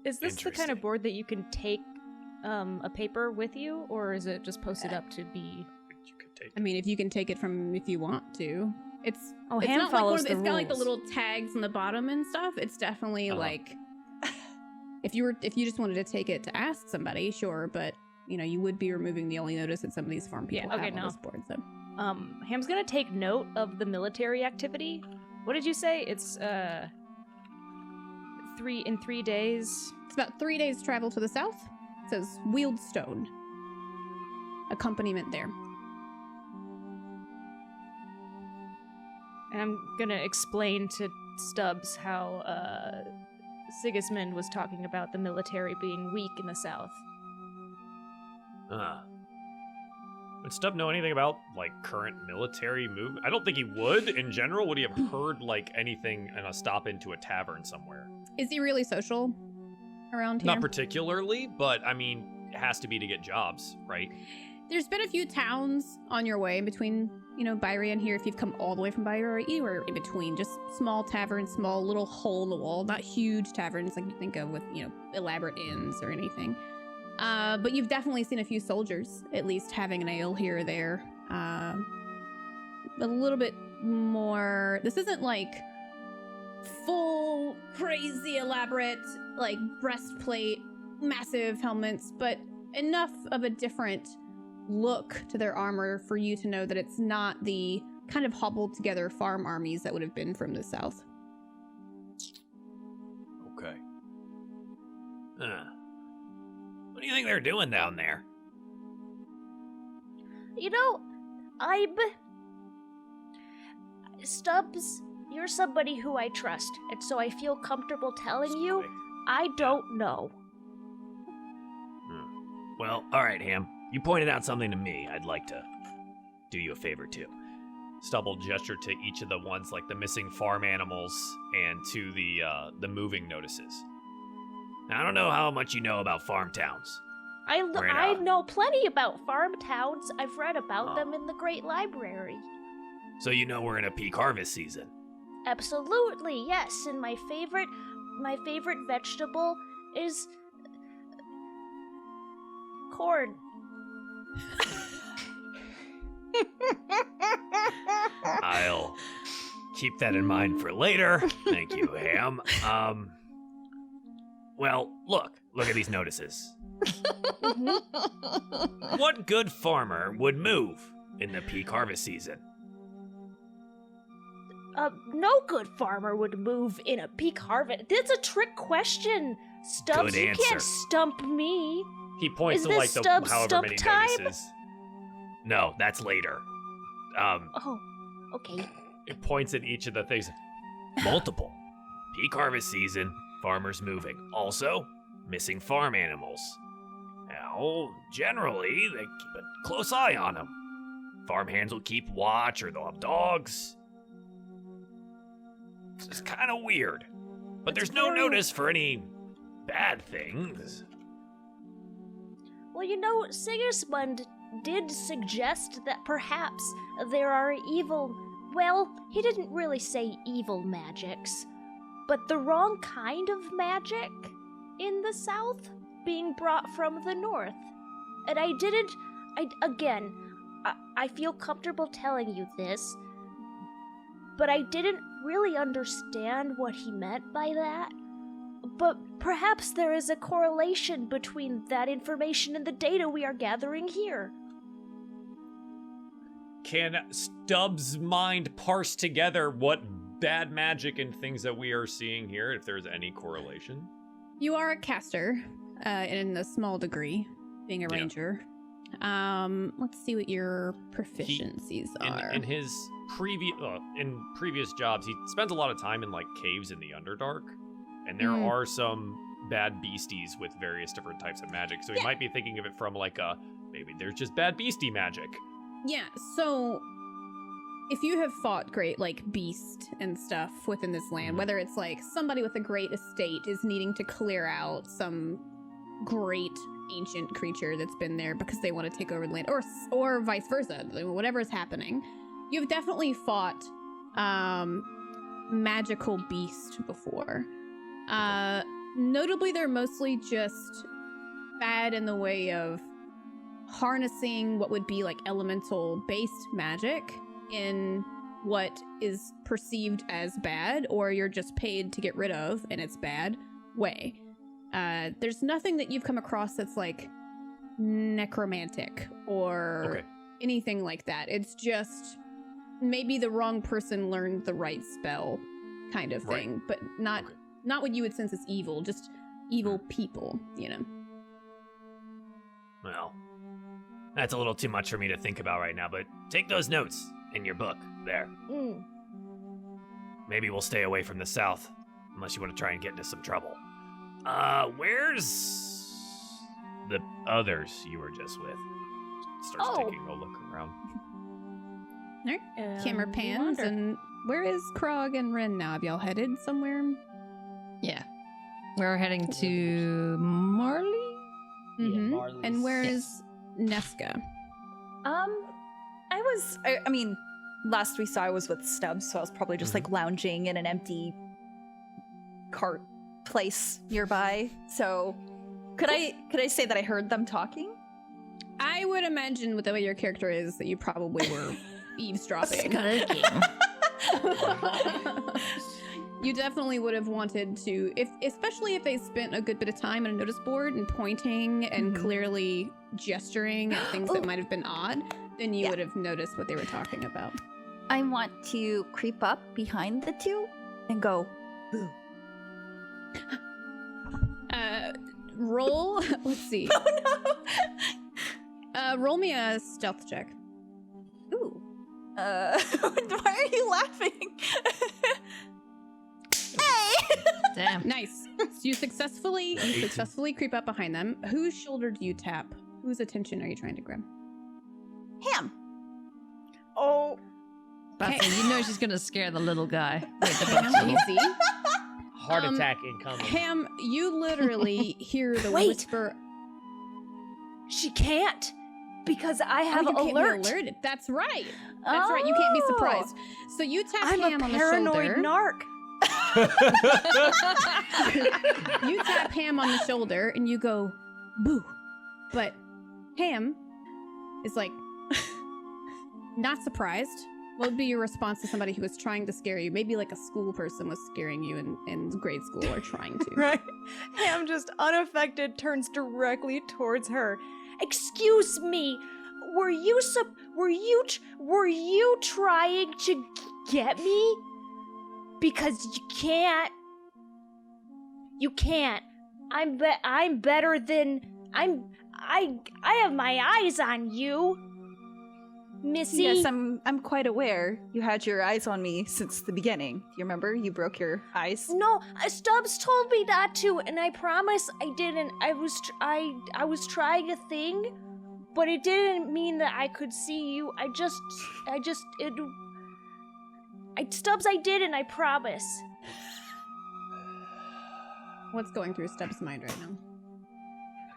Speaker 3: Is this the kind
Speaker 11: Interesting.
Speaker 3: of board that you can take a paper with you, or is it just posted up to be?
Speaker 2: You could take
Speaker 7: I mean, if you can take it from if you want to. It's
Speaker 3: Oh,
Speaker 7: it's
Speaker 3: Ham
Speaker 7: not like
Speaker 3: follows the
Speaker 7: it's got like the
Speaker 3: rules.
Speaker 7: little tags on the bottom and stuff. It's definitely
Speaker 2: Uh-huh.
Speaker 7: like If you just wanted to take it to ask somebody, sure, but you would be removing the only notice that some of these farm people have on this board. So,
Speaker 3: Ham's gonna take note of the military activity. What did you say? It's 3 days.
Speaker 7: It's about 3 days travel to the south. It says Wieldstone. Accompaniment there.
Speaker 3: And I'm gonna explain to Stubbs how Sigismund was talking about the military being weak in the south.
Speaker 2: Would Stubb know anything about, like, current military move? I don't think he would, in general. Would he have heard, like, anything in a stop into a tavern somewhere?
Speaker 7: Is he really social around here?
Speaker 2: Not particularly, but, I mean, it has to be to get jobs, right?
Speaker 7: There's been a few towns on your way between, Byrie and here, if you've come all the way from Byrie, or anywhere in between. Just small taverns, small little hole in the wall, not huge taverns like you think of with, elaborate inns or anything. But you've definitely seen a few soldiers, at least having an ale here or there. A little bit more. This isn't like full, crazy, elaborate, like breastplate, massive helmets, but enough of a different look to their armor for you to know that it's not the kind of hobbled together farm armies that would have been from the south.
Speaker 11: Okay. What do you think they're doing down there?
Speaker 9: Stubbs, you're somebody who I trust, and so I feel comfortable telling you, I don't know.
Speaker 11: Well, all right, Ham. You pointed out something to me. I'd like to do you a favor, too.
Speaker 2: Stubble gestured to each of the ones, like the missing farm animals and to the moving notices.
Speaker 11: Now, I don't know how much you know about farm towns.
Speaker 9: I know plenty about farm towns. I've read about them in the Great Library.
Speaker 11: So you know we're in a peak harvest season?
Speaker 9: Absolutely, yes. And my favorite vegetable is corn.
Speaker 11: I'll keep that in mind for later. Thank you, Ham. Well, look at these notices. What good farmer would move in the peak harvest season?
Speaker 9: No good farmer would move in a peak harvest. That's a trick question, Stubbs.
Speaker 11: Good
Speaker 9: you
Speaker 11: answer.
Speaker 9: can't stump me.
Speaker 2: He points
Speaker 9: Is
Speaker 2: to
Speaker 9: this
Speaker 2: like the
Speaker 9: Stubbs
Speaker 2: however
Speaker 9: stump
Speaker 2: many
Speaker 9: time?
Speaker 2: notices.
Speaker 11: No, that's later.
Speaker 9: Oh, okay.
Speaker 2: It points at each of the things.
Speaker 11: Multiple. Peak harvest season, farmers moving. Also, missing farm animals. Now, generally, they keep a close eye on them. Farm hands will keep watch, or they'll have dogs. It's kind of weird. But there's no notice for any bad things.
Speaker 9: Well, Sigismund did suggest that perhaps there are evil. Well, he didn't really say evil magics, but the wrong kind of magic in the south being brought from the north. And I feel comfortable telling you this, but I didn't really understand what he meant by that. But perhaps there is a correlation between that information and the data we are gathering here.
Speaker 2: Can Stubbs' mind parse together what bad magic and things that we are seeing here, if there's any correlation?
Speaker 7: You are a caster, in a small degree, being a ranger. Let's see what your proficiencies are.
Speaker 2: In his previous jobs, he spends a lot of time in like caves in the Underdark, and there are some bad beasties with various different types of magic. So he might be thinking of it from like maybe there's just bad beastie magic.
Speaker 7: Yeah, so if you have fought great, like, beast and stuff within this land, whether it's, like, somebody with a great estate is needing to clear out some great ancient creature that's been there because they want to take over the land, or vice versa, whatever is happening, you've definitely fought magical beast before. Notably, they're mostly just bad in the way of harnessing what would be like elemental-based magic in what is perceived as bad, or you're just paid to get rid of, and it's bad way. There's nothing that you've come across that's like necromantic or anything like that. It's just maybe the wrong person learned the right spell kind of thing, but not what you would sense as evil, just evil people, you know.
Speaker 11: Well, that's a little too much for me to think about right now, but take those notes in your book there. Maybe we'll stay away from the south, unless you want to try and get into some trouble. Where's the others you were just with? Starts taking a look around.
Speaker 7: Camera pans, and where is Krog and Ren now? Have y'all headed somewhere?
Speaker 5: Yeah. We're heading to Marley?
Speaker 7: Mm-hmm. And where is Nesca?
Speaker 10: I mean, last we saw I was with Stubbs, so I was probably just like lounging in an empty cart place nearby. So could I say that I heard them talking?
Speaker 7: I would imagine with the way your character is that you probably were eavesdropping. You definitely would have wanted to, especially if they spent a good bit of time on a notice board and pointing and clearly gesturing at things that might have been odd, then you would have noticed what they were talking about.
Speaker 6: I want to creep up behind the two and go, boo.
Speaker 7: Roll. Let's see.
Speaker 6: Oh no!
Speaker 7: Roll me a stealth check.
Speaker 6: Ooh. Why are you laughing? Hey!
Speaker 5: Damn.
Speaker 7: Nice. So you successfully creep up behind them. Whose shoulder do you tap? Whose attention are you trying to grab?
Speaker 6: Ham.
Speaker 9: Oh.
Speaker 5: But you know she's gonna scare the little guy.
Speaker 7: Easy.
Speaker 4: Heart attack incoming.
Speaker 7: Ham, you literally hear the whisper.
Speaker 3: She can't, because I have
Speaker 7: you can't be
Speaker 3: alert.
Speaker 7: alerted. That's right. That's right. You can't be surprised. So you tap
Speaker 3: I'm
Speaker 7: Ham
Speaker 3: a
Speaker 7: on the
Speaker 3: paranoid
Speaker 7: shoulder.
Speaker 3: narc.
Speaker 7: You tap Ham on the shoulder and you go, boo. But Ham is like, not surprised. What would be your response to somebody who was trying to scare you? Maybe like a school person was scaring you in grade school or trying to.
Speaker 3: Right. Ham just unaffected turns directly towards her. Excuse me. Were you trying to get me? Because you can't. You can't. I'm better than I have my eyes on you. Missy.
Speaker 10: Yes, I'm quite aware. You had your eyes on me since the beginning. Do you remember? You broke your eyes.
Speaker 3: No, Stubbs told me not to, and I promise I didn't. I was trying a thing, but it didn't mean that I could see you. Stubbs, I didn't. I promise.
Speaker 7: What's going through Stubbs' mind right now?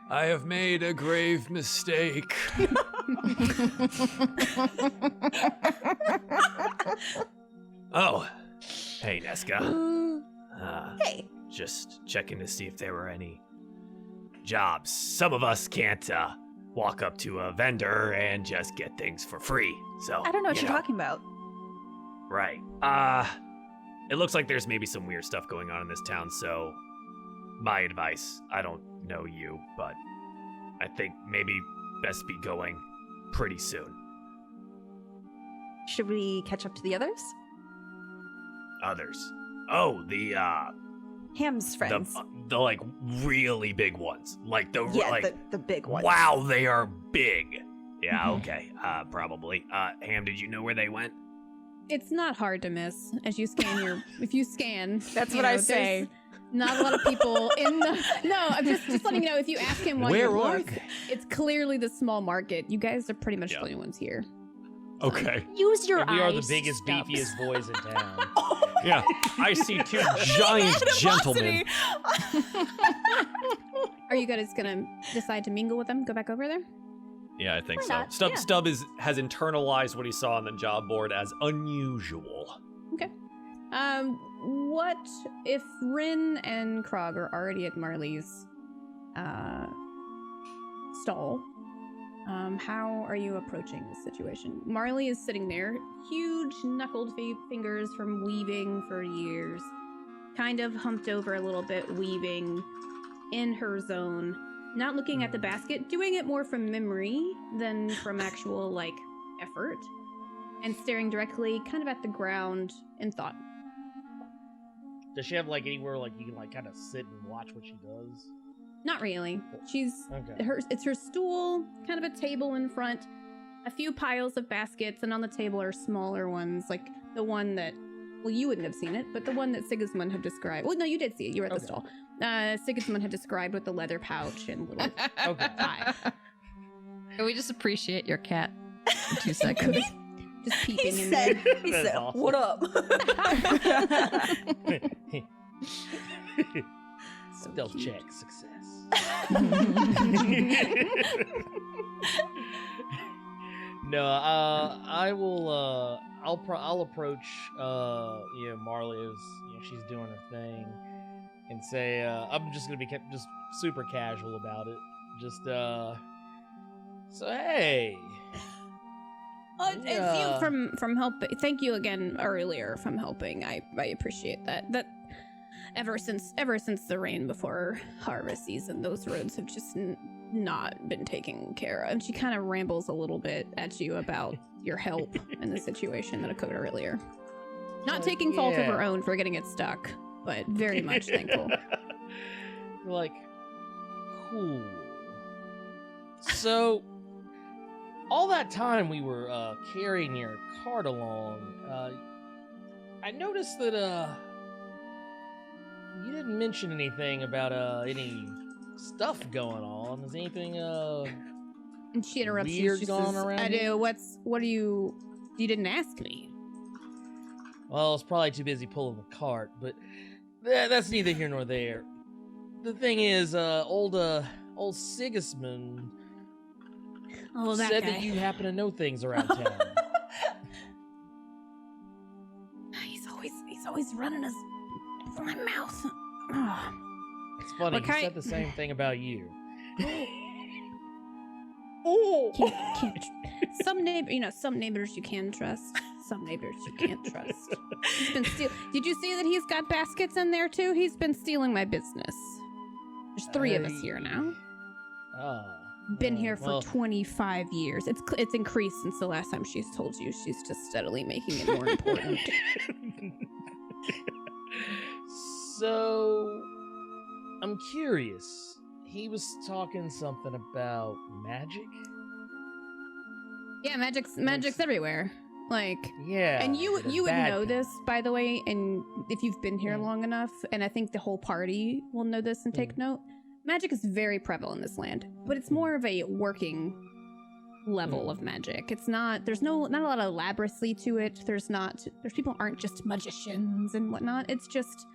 Speaker 1: I have made a grave mistake.
Speaker 11: Oh, hey, Nesca.
Speaker 6: Hey.
Speaker 11: Just checking to see if there were any jobs. Some of us can't walk up to a vendor and just get things for free. So
Speaker 6: I don't know what you're talking about.
Speaker 11: Right. It looks like there's maybe some weird stuff going on in this town, so my advice, I don't know you, but I think maybe best be going pretty soon.
Speaker 10: Should we catch up to the others?
Speaker 11: Others. Oh, the
Speaker 10: Ham's friends.
Speaker 11: the like really big ones. Like the
Speaker 10: the big ones.
Speaker 11: Wow, they are big. Yeah, okay. Probably. Ham, did you know where they went?
Speaker 7: It's not hard to miss as you scan your. If you scan,
Speaker 3: That's what I say.
Speaker 7: there's Not a lot of people in the. No, I'm just letting you know. If you ask him why you're
Speaker 1: Where are
Speaker 7: close, it's clearly the small market. You guys are pretty much the only ones here.
Speaker 1: Okay.
Speaker 3: Use your
Speaker 4: And
Speaker 3: eyes.
Speaker 4: we are the biggest,
Speaker 3: Stubbs.
Speaker 4: beefiest boys in town.
Speaker 1: Yeah, I see two giant gentlemen.
Speaker 7: Are you guys gonna decide to mingle with them? Go back over there?
Speaker 2: Yeah, I think
Speaker 3: Why
Speaker 2: so.
Speaker 3: not?
Speaker 2: Stubb,
Speaker 3: Yeah.
Speaker 2: Stubb has internalized what he saw on the job board as unusual.
Speaker 7: Okay. What if Rin and Krog are already at Marley's stall? How are you approaching this situation? Marley is sitting there, huge knuckled fingers from weaving for years, kind of humped over a little bit, weaving. in her zone, not looking at the basket, doing it more from memory than from actual, like, effort, and staring directly kind of at the ground in thought.
Speaker 4: Does she have, like, anywhere, like, you can, like, kind of sit and watch what she does?
Speaker 7: Not really. She's
Speaker 4: Okay.
Speaker 7: It's her stool, kind of a table in front, a few piles of baskets, and on the table are smaller ones, like the one that, well, you wouldn't have seen it, but the one that Sigismund had described. Well, no, you did see it. You were at the stall. Sigismund had described with the leather pouch and little pie.
Speaker 5: Can we just appreciate your cat in 2 seconds?
Speaker 7: Just peeping
Speaker 10: He
Speaker 7: in
Speaker 10: said,
Speaker 7: there.
Speaker 10: he
Speaker 4: That's
Speaker 10: said,
Speaker 4: awesome.
Speaker 10: what up?
Speaker 7: So
Speaker 4: Stealth
Speaker 7: cute.
Speaker 4: check success. No, I will. I'll approach. Marley as she's doing her thing, and say, I'm just gonna be just super casual about it. Just so hey.
Speaker 7: If you from helping, thank you again earlier from helping. I appreciate that. That ever since the rain before harvest season, those roads have just not been taken care of. And she kind of rambles a little bit at you about your help in the situation that occurred earlier. Not taking fault of her own for getting it stuck, but very much thankful.
Speaker 4: You're like, cool. So, all that time we were carrying your cart along, I noticed that you didn't mention anything about any stuff going on. Is anything
Speaker 7: And she interrupts you.
Speaker 4: weird
Speaker 7: She
Speaker 4: going
Speaker 7: says,
Speaker 4: around
Speaker 7: I
Speaker 4: here?
Speaker 7: do. What do you didn't ask me.
Speaker 4: Well, I was probably too busy pulling the cart, but that's neither here nor there. The thing is, old Sigismund
Speaker 7: Oh, that
Speaker 4: said
Speaker 7: guy.
Speaker 4: that you happen to know things around town.
Speaker 7: He's always running his my mouth. Oh.
Speaker 4: It's funny,
Speaker 7: What
Speaker 4: he
Speaker 7: kind-
Speaker 4: said the same thing about you.
Speaker 7: Can't some neighbors you can trust. Some neighbors you can't trust. He's been Did you see that he's got baskets in there too? He's been stealing my business. There's 3 of us here now.
Speaker 4: Oh.
Speaker 7: Been here for
Speaker 4: well,
Speaker 7: 25 years. It's increased since the last time she's told you. She's just steadily making it more important.
Speaker 4: So, I'm curious. He was talking something about magic?
Speaker 7: Yeah, magic's everywhere. Like,
Speaker 4: Yeah.
Speaker 7: and you
Speaker 4: the
Speaker 7: would
Speaker 4: bad
Speaker 7: know
Speaker 4: kind.
Speaker 7: this, by the way, and if you've been here long enough, and I think the whole party will know this and take note. Magic is very prevalent in this land, but it's more of a working level of magic. It's not. There's not a lot of elaboracy to it. There's people aren't just magicians and whatnot. It's just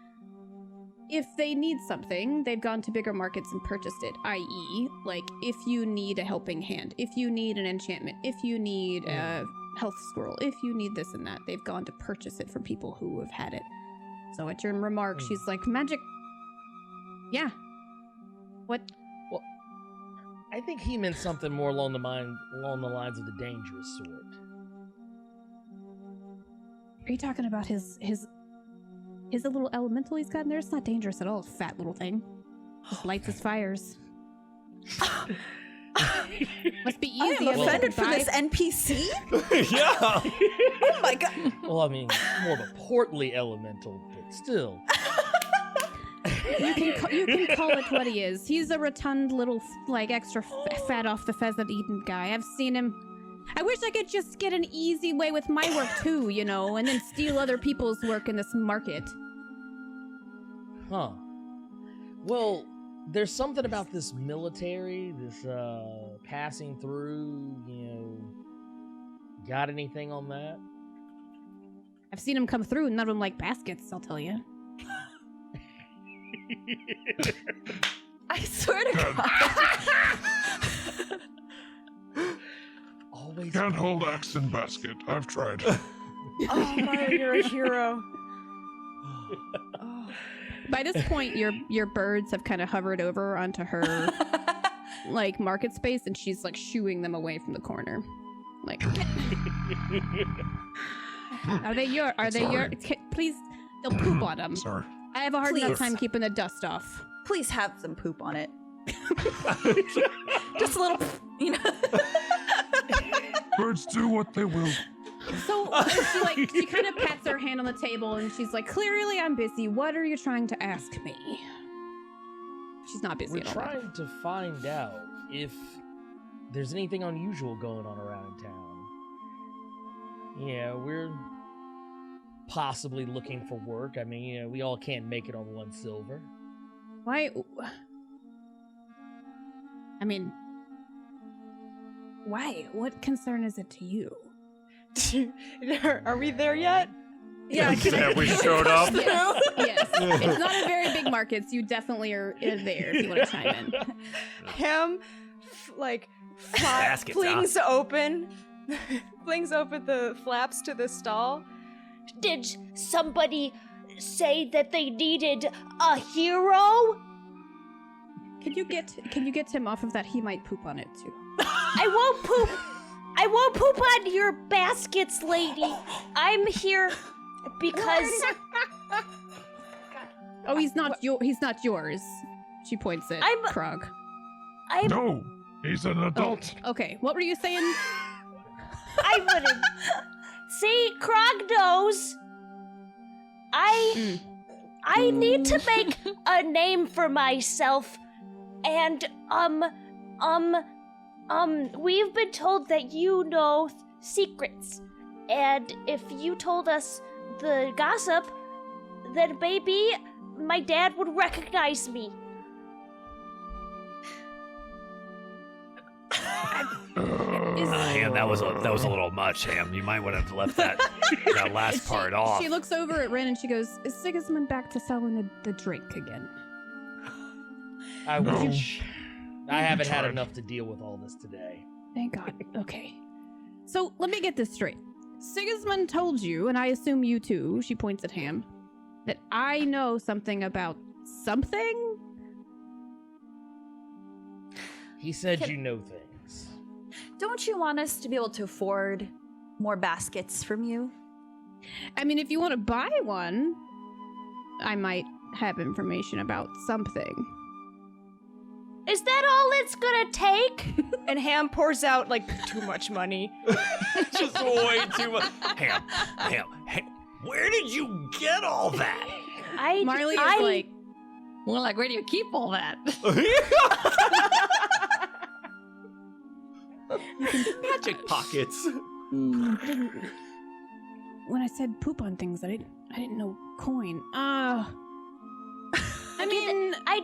Speaker 7: if they need something, they've gone to bigger markets and purchased it. I.e., like if you need a helping hand, if you need an enchantment, if you need a health scroll, if you need this and that, they've gone to purchase it from people who have had it. So at your remark, she's like, magic. Yeah. What?
Speaker 4: Well, I think he meant something more along the lines of the dangerous sort.
Speaker 7: Are you talking about his little elemental he's got in there? It's not dangerous at all, fat little thing. Just lights his fires. Must be
Speaker 10: I
Speaker 7: easy.
Speaker 10: am
Speaker 7: as
Speaker 10: offended
Speaker 7: a
Speaker 10: for this
Speaker 7: vibe.
Speaker 10: NPC.
Speaker 2: Yeah.
Speaker 10: Oh my god.
Speaker 4: Well, I mean, more of a portly elemental, but still.
Speaker 7: You can call it what he is. He's a rotund little, like, extra fat off the pheasant eating guy. I've seen him. I wish I could just get an easy way with my work too, and then steal other people's work in this market.
Speaker 4: Huh. Well, there's something about this military, this passing through, got anything on that?
Speaker 7: I've seen him come through, and none of them like baskets, I'll tell you.
Speaker 10: I swear to God.
Speaker 4: Always.
Speaker 8: Can't hold axe in basket. I've tried.
Speaker 3: Oh, Mario, you're a hero.
Speaker 7: By this point, your birds have kind of hovered over onto her, like, market space, and she's, like, shooing them away from the corner. Like, are they your?
Speaker 8: Sorry.
Speaker 7: Please, they'll poop on them.
Speaker 8: Sorry.
Speaker 7: I have a hard enough
Speaker 10: Please.
Speaker 7: time keeping the dust off.
Speaker 10: please have some poop on it. Just a little, you know.
Speaker 8: Birds do what they will.
Speaker 7: So she kind of pats her hand on the table and she's like, clearly I'm busy. What are you trying to ask me? She's not busy
Speaker 4: We're
Speaker 7: at all.
Speaker 4: trying to find out if there's anything unusual going on around town. Yeah, we're possibly looking for work. I mean, we all can't make it on 1 silver.
Speaker 7: Why? I mean, why? What concern is it to you?
Speaker 3: Are we there yet?
Speaker 2: Yeah, we showed up.
Speaker 7: Yes. It's not a very big market, so you definitely are there if you want to chime in.
Speaker 3: Him,
Speaker 11: Baskets,
Speaker 3: flings open the flaps to the stall.
Speaker 9: Did somebody say that they needed a hero?
Speaker 7: Can you get him off of that? He might poop on it too.
Speaker 9: I won't poop on your baskets, lady. I'm here because
Speaker 7: Oh, he's not yours. She points at Krog.
Speaker 8: No, he's an adult.
Speaker 7: Oh, okay, what were you saying?
Speaker 9: I wouldn't. See, Krog knows. I need to make a name for myself, and we've been told that you know secrets, and if you told us the gossip, then maybe my dad would recognize me.
Speaker 11: Ham, that was a little much, Ham. You might want to have left that last part off.
Speaker 7: She looks over at Ren and she goes, "Is Sigismund back to selling the drink again?"
Speaker 4: I wish. I haven't had enough to deal with all this today.
Speaker 7: Thank God. Okay. So let me get this straight. Sigismund told you, and I assume you too, she points at Ham, that I know something about something?
Speaker 4: He said you know things.
Speaker 10: Don't you want us to be able to afford more baskets from you?
Speaker 7: I mean, if you want to buy one, I might have information about something.
Speaker 9: Is that all it's gonna take?
Speaker 3: And Ham pours out too much money.
Speaker 11: Just way too much. Ham, where did you get all that?
Speaker 7: Marley is like,
Speaker 5: More like, where do you keep all that?
Speaker 11: Magic pockets.
Speaker 7: when I said poop on things, I didn't know coin. I mean,
Speaker 9: I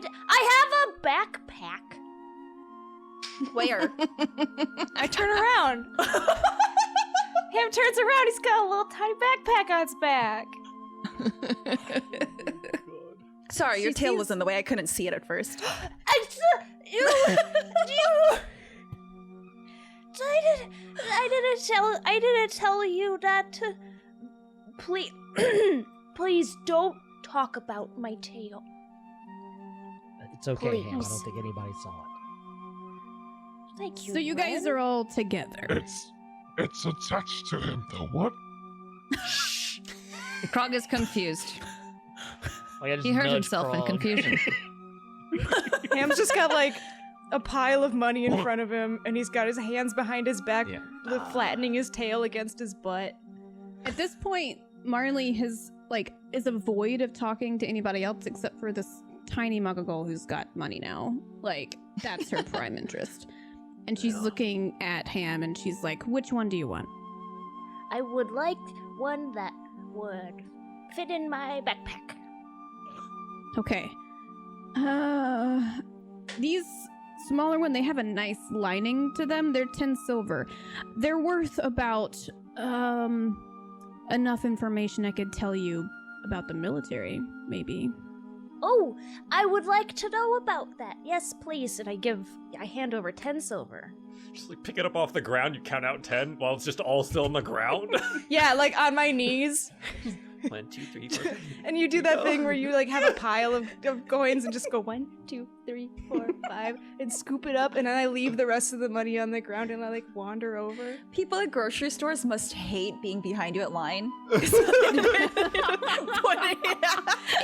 Speaker 9: have a backpack.
Speaker 10: Where?
Speaker 3: I turn around. Ham turns around. He's got a little tiny backpack on his back.
Speaker 10: Sorry, your tail was in the way. I couldn't see it at first.
Speaker 9: I didn't tell you that to. Please, please don't talk about my tail.
Speaker 4: It's okay, Ham. I
Speaker 9: Please.
Speaker 4: don't think anybody saw it.
Speaker 9: Thank you.
Speaker 7: so you guys
Speaker 9: Ren.
Speaker 7: are all together.
Speaker 8: It's attached to him, though. What?
Speaker 5: Krog is confused.
Speaker 4: Like, I just
Speaker 5: He heard
Speaker 4: nudged
Speaker 5: himself in
Speaker 4: Krog.
Speaker 5: confusion.
Speaker 3: Ham's just got a pile of money in front of him, and he's got his hands behind his back, flattening his tail against his butt.
Speaker 7: At this point, Marley is a void of talking to anybody else except for this tiny muggle who's got money now. That's her prime interest. And she's looking at Ham and she's like, which one do you want?
Speaker 9: I would like one that would fit in my backpack.
Speaker 7: Okay. These smaller one, they have a nice lining to them. They're 10 silver. They're worth about, enough information I could tell you about the military, maybe.
Speaker 9: Oh, I would like to know about that. Yes, please. And I hand over 10 silver.
Speaker 2: Just pick it up off the ground, you count out 10 while it's just all still on the ground.
Speaker 3: Yeah, on my knees.
Speaker 11: 1, 2, 3, 4.
Speaker 3: And you do that thing where you like have a pile of coins and just go 1, 2, 3, 4, 5 and scoop it up, and then I leave the rest of the money on the ground and I like wander over.
Speaker 10: People at grocery stores must hate being behind you at line.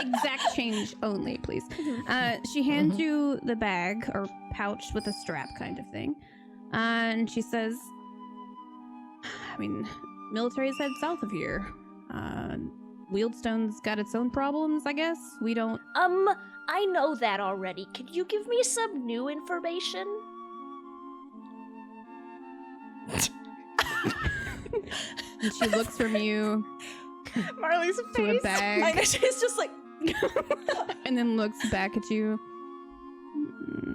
Speaker 7: Exact change only, please. She hands you the bag or pouch with a strap kind of thing. And she says, I mean, military's head south of here. Wieldstone's got its own problems, I guess. We don't...
Speaker 9: I know that already. Could you give me some new information?
Speaker 7: And she looks from you
Speaker 3: Marley's
Speaker 7: to
Speaker 3: face.
Speaker 7: a bag
Speaker 10: She's just like...
Speaker 7: and then looks back at you.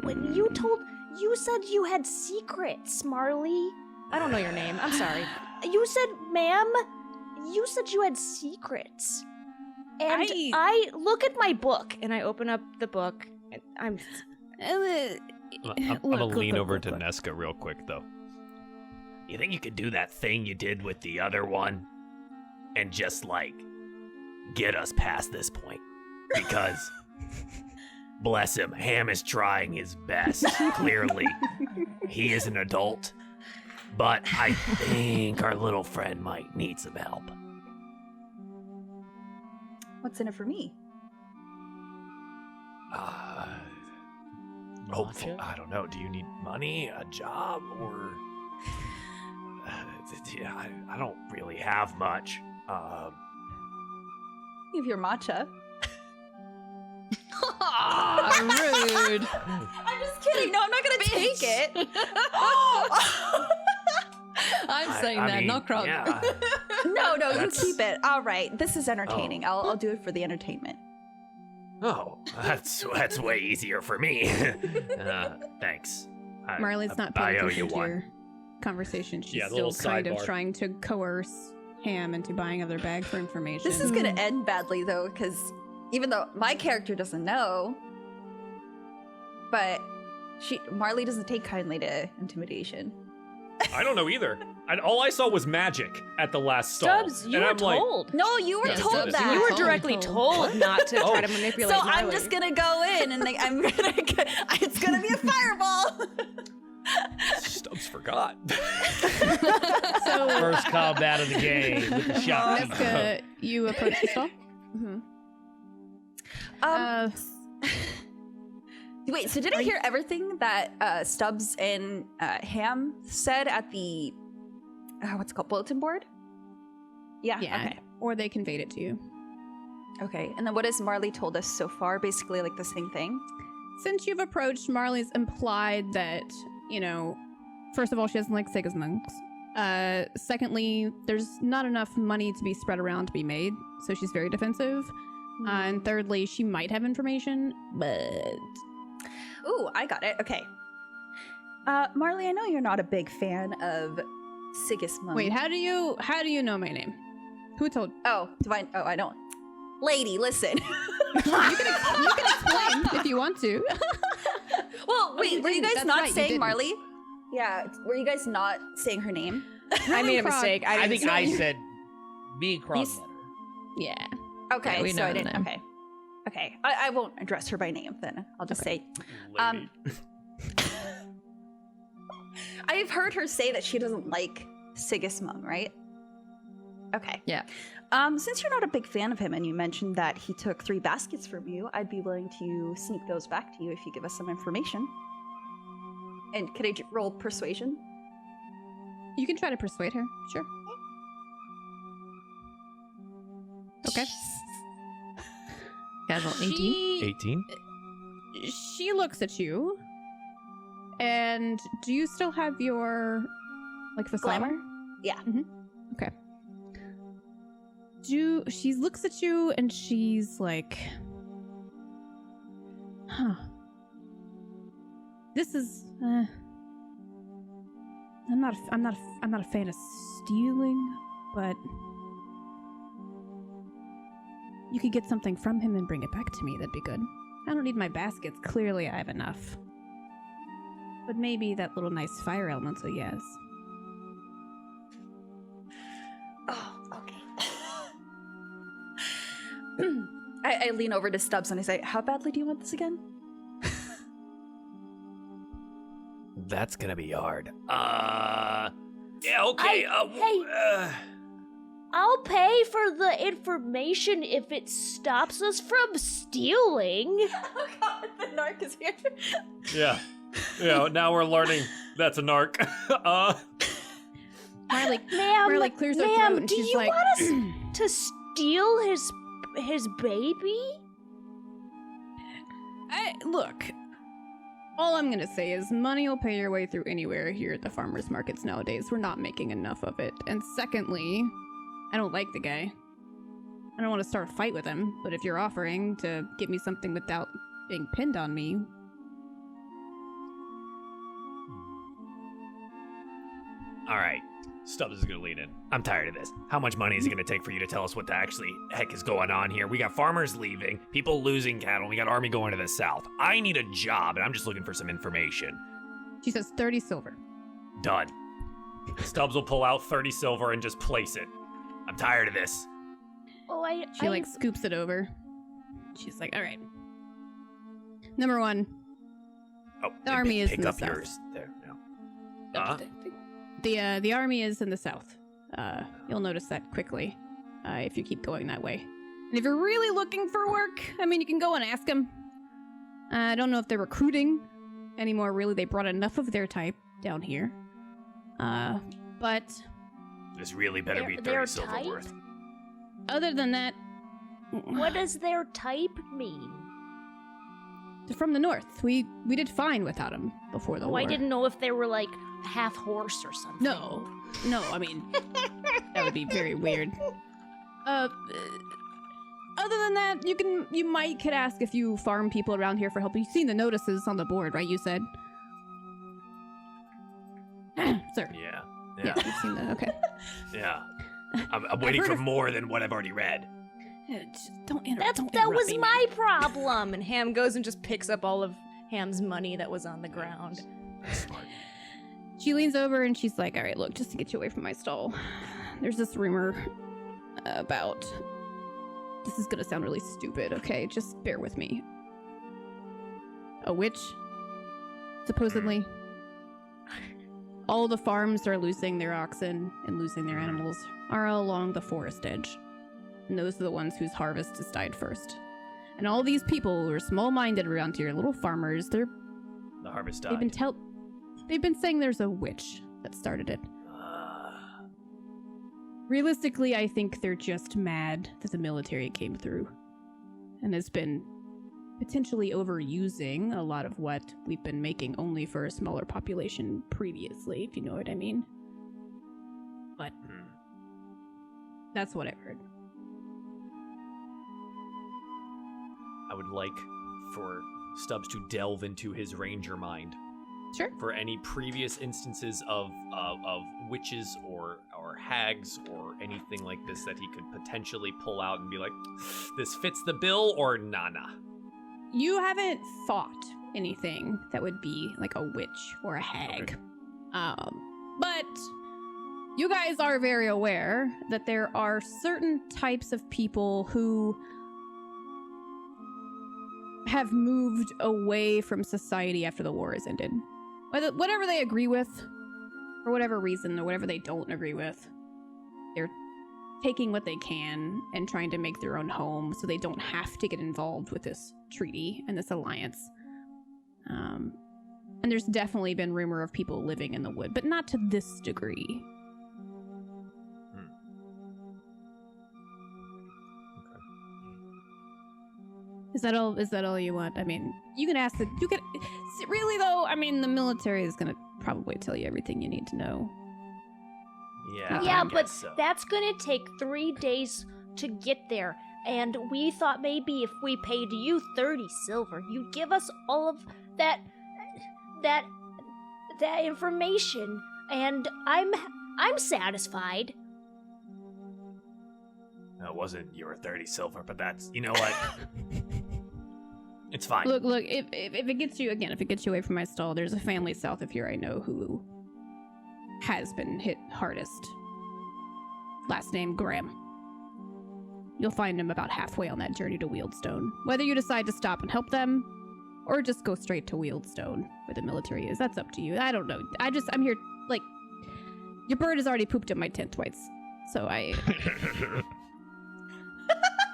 Speaker 9: When you said you had secrets, Marley.
Speaker 3: I don't know your name. I'm sorry.
Speaker 9: You said, ma'am, you said you had secrets. And
Speaker 7: I-
Speaker 9: I look at my book.
Speaker 3: And I open up the book and I'm
Speaker 2: I'm gonna lean over to Nesca real quick, though.
Speaker 11: You think you could do that thing you did with the other one and just, like, get us past this point? Because, bless him, Ham is trying his best. Clearly, he is an adult. But I think our little friend might need some help.
Speaker 10: What's in it for me?
Speaker 11: Hopeful.
Speaker 2: I don't know. Do you need money, a job, or... yeah, I don't really have much.
Speaker 10: You have your matcha.
Speaker 5: Rude.
Speaker 10: I'm just kidding. No, I'm not gonna take it.
Speaker 5: I'm saying that, not Krog.
Speaker 11: Yeah.
Speaker 10: No,
Speaker 11: That's-
Speaker 10: you keep it. All right, this is entertaining. I'll do it for the entertainment.
Speaker 11: Oh, that's way easier for me. Thanks.
Speaker 7: Marley's not
Speaker 11: I
Speaker 7: paying
Speaker 11: owe
Speaker 7: attention
Speaker 11: you
Speaker 7: to
Speaker 11: one.
Speaker 7: your conversation. She's
Speaker 2: Yeah, the
Speaker 7: still
Speaker 2: little
Speaker 7: kind of
Speaker 2: sidebar.
Speaker 7: trying to coerce Ham into buying other bag for information.
Speaker 10: This is gonna end badly though, because even though my character doesn't know, but Marley doesn't take kindly to intimidation.
Speaker 2: I don't know either. All I saw was magic at the last stall.
Speaker 3: Stubbs, you
Speaker 2: and
Speaker 3: were
Speaker 2: I'm like,
Speaker 3: told.
Speaker 10: No, you were
Speaker 5: Yeah,
Speaker 10: told
Speaker 5: Stubbs,
Speaker 10: that.
Speaker 3: You were
Speaker 5: Totally
Speaker 3: directly told not to try to manipulate
Speaker 10: So
Speaker 3: Marley.
Speaker 10: I'm just gonna go in and I'm gonna. It's gonna be a fireball.
Speaker 2: Stubbs forgot.
Speaker 7: So,
Speaker 4: First combat of the game with the shot.
Speaker 7: Nesca, you approach the stall?
Speaker 10: Wait, so did I hear everything that Stubbs and Ham said at the what's it called, bulletin board? Yeah.
Speaker 7: Yeah. Or they conveyed it to you.
Speaker 10: Okay. And then what has Marley told us so far? Basically, like the same thing.
Speaker 7: Since you've approached, Marley's implied that, you know, first of all, she doesn't like Sigismund's. Secondly, there's not enough money to be spread around to be made, so she's very defensive. And thirdly, she might have information, but...
Speaker 10: Ooh, I got it. Okay. Marley, I know you're not a big fan of Sigismund.
Speaker 7: Wait, how do you know my name? Who told?
Speaker 10: Oh, I don't. Lady, listen.
Speaker 7: You can explain if you want to.
Speaker 10: Well, wait,
Speaker 7: you
Speaker 10: were you
Speaker 7: didn't.
Speaker 10: guys
Speaker 7: That's
Speaker 10: not
Speaker 7: right, you
Speaker 10: saying
Speaker 7: didn't.
Speaker 10: Marley? Yeah, were you guys not saying her name?
Speaker 3: I made a
Speaker 7: Krog.
Speaker 3: mistake.
Speaker 4: I
Speaker 3: didn't
Speaker 4: think
Speaker 3: say-
Speaker 4: I said me and Krog
Speaker 10: You s-
Speaker 4: better.
Speaker 7: Yeah.
Speaker 10: Okay,
Speaker 5: Yeah, we
Speaker 10: so
Speaker 5: know
Speaker 10: I
Speaker 5: the
Speaker 10: didn't.
Speaker 5: name.
Speaker 10: Okay. Okay, I won't address her by name then. I'll just say,
Speaker 2: Lady.
Speaker 10: I've heard her say that she doesn't like Sigismund, right? Okay.
Speaker 5: Yeah.
Speaker 10: Since you're not a big fan of him and you mentioned that he took 3 baskets from you, I'd be willing to sneak those back to you if you give us some information. And could I roll persuasion?
Speaker 7: You can try to persuade her. Sure. Okay.
Speaker 5: Casual 18.
Speaker 2: 18?
Speaker 7: She looks at you. And do you still have your, like, the slammer?
Speaker 10: Yeah.
Speaker 7: Okay. She looks at you and she's like, huh. This is, I'm not a fan of stealing, but you could get something from him and bring it back to me. That'd be good. I don't need my baskets. Clearly I have enough. But maybe that little nice fire elemental, yes.
Speaker 10: Oh, okay. I lean over to Stubbs and I say, how badly do you want this again?
Speaker 11: That's gonna be hard. Yeah, okay.
Speaker 9: I'll pay for the information if it stops us from stealing.
Speaker 10: Oh god, the narc is here.
Speaker 2: Yeah. Yeah, now we're learning that's a narc.
Speaker 7: Marley clears her throat and
Speaker 9: do
Speaker 7: she's
Speaker 9: you
Speaker 7: like,
Speaker 9: want us to steal his baby?
Speaker 7: Look, all I'm gonna say is money will pay your way through anywhere here at the farmers markets nowadays. We're not making enough of it. And secondly, I don't like the guy. I don't want to start a fight with him, but if you're offering to give me something without being pinned on me...
Speaker 11: All right.
Speaker 2: Stubbs is gonna lean in.
Speaker 11: I'm tired of this. How much money is it gonna take for you to tell us what the actually heck is going on here? We got farmers leaving, people losing cattle, we got army going to the south. I need a job, and I'm just looking for some information.
Speaker 7: She says 30 silver.
Speaker 11: Done.
Speaker 2: Stubbs will pull out 30 silver and just place it.
Speaker 11: I'm tired of this.
Speaker 9: Oh,
Speaker 7: She like scoops it over. She's like, all right. Number one,
Speaker 11: Oh,
Speaker 7: the army is
Speaker 11: pick
Speaker 7: in the
Speaker 11: up
Speaker 7: south.
Speaker 11: yours there. No.
Speaker 7: The army is in the south. You'll notice that quickly if you keep going that way. And if you're really looking for work, I mean, you can go and ask them. I don't know if they're recruiting anymore, really. They brought enough of their type down here. But
Speaker 11: This really better be 30
Speaker 9: their
Speaker 11: silver
Speaker 9: type?
Speaker 11: worth.
Speaker 7: other than that,
Speaker 9: What does their type mean?
Speaker 7: they're from the north. We did fine without them before the war.
Speaker 9: I didn't know if they were like half horse or something.
Speaker 7: No, I mean, that would be very weird. Other than that, you might could ask a few farm people around here for help. You've seen the notices on the board, right? You said, sir.
Speaker 11: Yeah.
Speaker 7: Yeah, you've seen that. Okay.
Speaker 11: Yeah. I'm waiting for more than what I've already read.
Speaker 7: Just don't interrupt.
Speaker 3: That was my problem. And Ham goes and just picks up all of Ham's money that was on the ground.
Speaker 7: She leans over and she's like, all right, look, just to get you away from my stall, there's this rumor about... This is gonna sound really stupid, okay? Just bear with me. A witch, supposedly. All the farms that are losing their oxen and losing their animals are along the forest edge. And those are the ones whose harvest has died first. And all these people who are small-minded around here, little farmers,
Speaker 11: The harvest died.
Speaker 7: They've been saying there's a witch that started it. Realistically, I think they're just mad that the military came through and has been potentially overusing a lot of what we've been making only for a smaller population previously, if you know what I mean. But that's what I've heard.
Speaker 2: I would like for Stubbs to delve into his ranger mind.
Speaker 7: Sure.
Speaker 2: For any previous instances of witches or hags or anything like this that he could potentially pull out and be like, this fits the bill or nah.
Speaker 7: You haven't fought anything that would be like a witch or a hag. Okay. But you guys are very aware that there are certain types of people who have moved away from society after the war has ended. Whatever they agree with, for whatever reason, or whatever they don't agree with, they're taking what they can and trying to make their own home so they don't have to get involved with this treaty and this alliance. And there's definitely been rumor of people living in the wood, but not to this degree. Is that all you want? I mean, you can ask really though, I mean, the military is gonna probably tell you everything you need to know.
Speaker 9: Yeah, but that's gonna take 3 days to get there. And we thought maybe if we paid you 30 silver, you'd give us all of that information. And I'm satisfied.
Speaker 11: That wasn't your 30 silver, but that's, you know what? It's fine.
Speaker 7: Look, if it gets you away from my stall, there's a family south of here I know who has been hit hardest. Last name Graham. You'll find them about halfway on that journey to Wieldstone. Whether you decide to stop and help them, or just go straight to Wieldstone, where the military is, that's up to you. I don't know. I'm here, like, your bird has already pooped in my tent twice, so I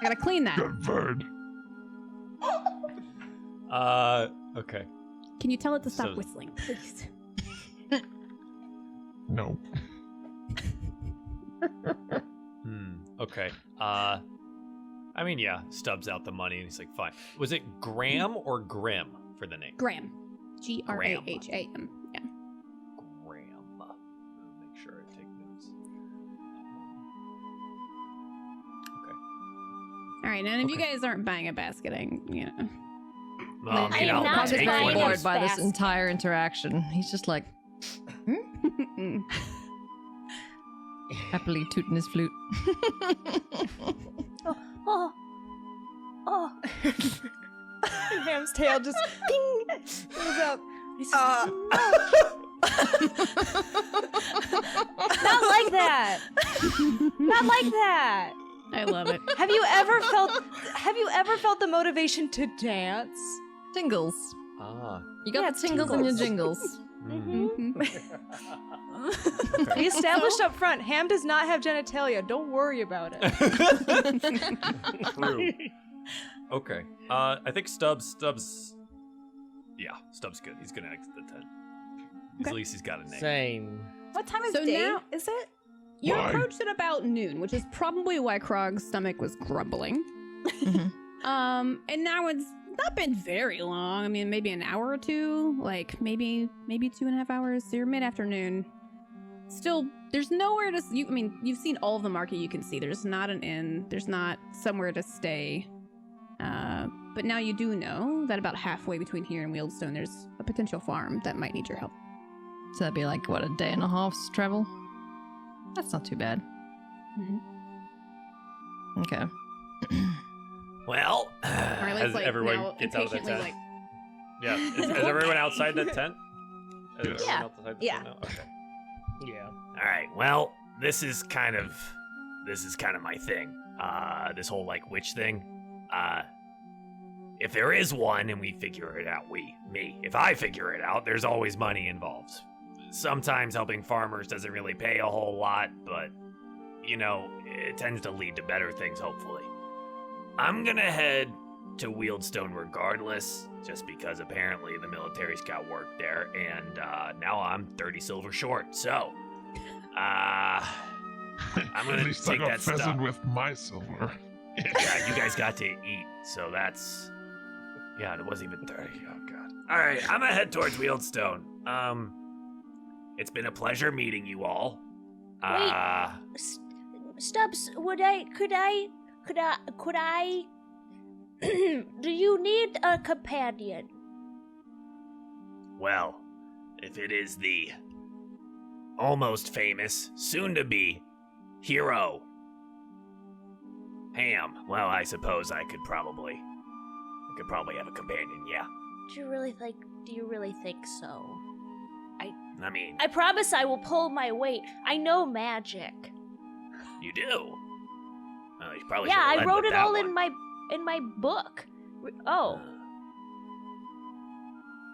Speaker 7: gotta clean that.
Speaker 8: Good bird.
Speaker 2: Okay.
Speaker 7: Can you tell it to stop
Speaker 2: So-
Speaker 7: whistling, please?
Speaker 8: No.
Speaker 2: Okay. I mean, yeah, Stubbs out the money, and he's like, fine. Was it Graham or Grim for the name?
Speaker 7: Graham. Graham. Yeah.
Speaker 2: Graham. Make sure I take notes. Okay.
Speaker 7: All right, and if you
Speaker 2: Okay.
Speaker 7: guys aren't buying a basketing, you know.
Speaker 2: Well, I mean,
Speaker 9: I am
Speaker 2: I'll
Speaker 9: not
Speaker 2: take
Speaker 9: buying
Speaker 2: one.
Speaker 9: a
Speaker 5: bored by this
Speaker 9: basket.
Speaker 5: entire interaction. He's just like happily tooting his flute.
Speaker 9: Oh. Oh.
Speaker 3: Ham's tail just ping goes up. He's just, not like that. Not like that.
Speaker 7: I love it.
Speaker 3: Have you ever felt the motivation to dance?
Speaker 5: Tingles.
Speaker 2: Ah.
Speaker 5: You got
Speaker 3: Yeah,
Speaker 5: the tingles in your
Speaker 3: tingles.
Speaker 5: jingles.
Speaker 7: Mm-hmm.
Speaker 3: We established up front, Ham does not have genitalia. Don't worry about it.
Speaker 2: True. Okay. I think Stubbs. Yeah, Stubbs good. He's gonna exit the tent. At least he's got a name.
Speaker 4: Same.
Speaker 10: What time of
Speaker 7: So
Speaker 10: day
Speaker 7: now-
Speaker 10: is it?
Speaker 7: You
Speaker 8: Why?
Speaker 7: approached at about noon, which is probably why Krog's stomach was grumbling. And now it's not been very long. I mean, maybe an hour or two, like maybe 2.5 hours. So you're mid-afternoon. Still, there's nowhere to. I mean, you've seen all of the market you can see. There's not an inn. There's not somewhere to stay. But now you do know that about halfway between here and Wieldstone, there's a potential farm that might need your help.
Speaker 5: So that'd be like, what, a day and a half's travel? That's not too bad. Okay.
Speaker 11: Well,
Speaker 7: Riley's
Speaker 2: As everyone
Speaker 7: now
Speaker 2: gets out of the
Speaker 7: impatiently
Speaker 2: tent. Yeah. Is everyone outside the tent? Is
Speaker 8: Yes.
Speaker 2: everyone
Speaker 10: Yeah.
Speaker 2: outside the
Speaker 10: Yeah.
Speaker 2: tent now? Okay.
Speaker 4: Yeah.
Speaker 11: all right. Well, this is kind of my thing. This whole like witch thing. If there is one and we figure it out, if I figure it out, there's always money involved. Sometimes helping farmers doesn't really pay a whole lot, but you know, it tends to lead to better things, hopefully. I'm gonna head to Wieldstone regardless, just because apparently the military's got work there, and now I'm 30 silver short, so I'm gonna
Speaker 8: At least I
Speaker 11: take
Speaker 8: got
Speaker 11: that
Speaker 8: pheasant
Speaker 11: stuff.
Speaker 8: with my silver.
Speaker 11: Yeah, you guys got to eat, so that's... Yeah, it wasn't even 30. Oh, God. All right, I'm gonna head towards Wieldstone. It's been a pleasure meeting you all.
Speaker 9: Stubbs, could I? Do you need a companion?
Speaker 11: Well, if it is the almost famous, soon-to-be hero Ham, well, I suppose I could probably have a companion, yeah.
Speaker 9: Do you really think so?
Speaker 11: I mean,
Speaker 9: I promise I will pull my weight. I know magic.
Speaker 11: you do. Well, you probably
Speaker 9: Yeah,
Speaker 11: should've
Speaker 9: I
Speaker 11: led
Speaker 9: wrote
Speaker 11: with
Speaker 9: it
Speaker 11: that
Speaker 9: all
Speaker 11: one.
Speaker 9: in my book. Oh,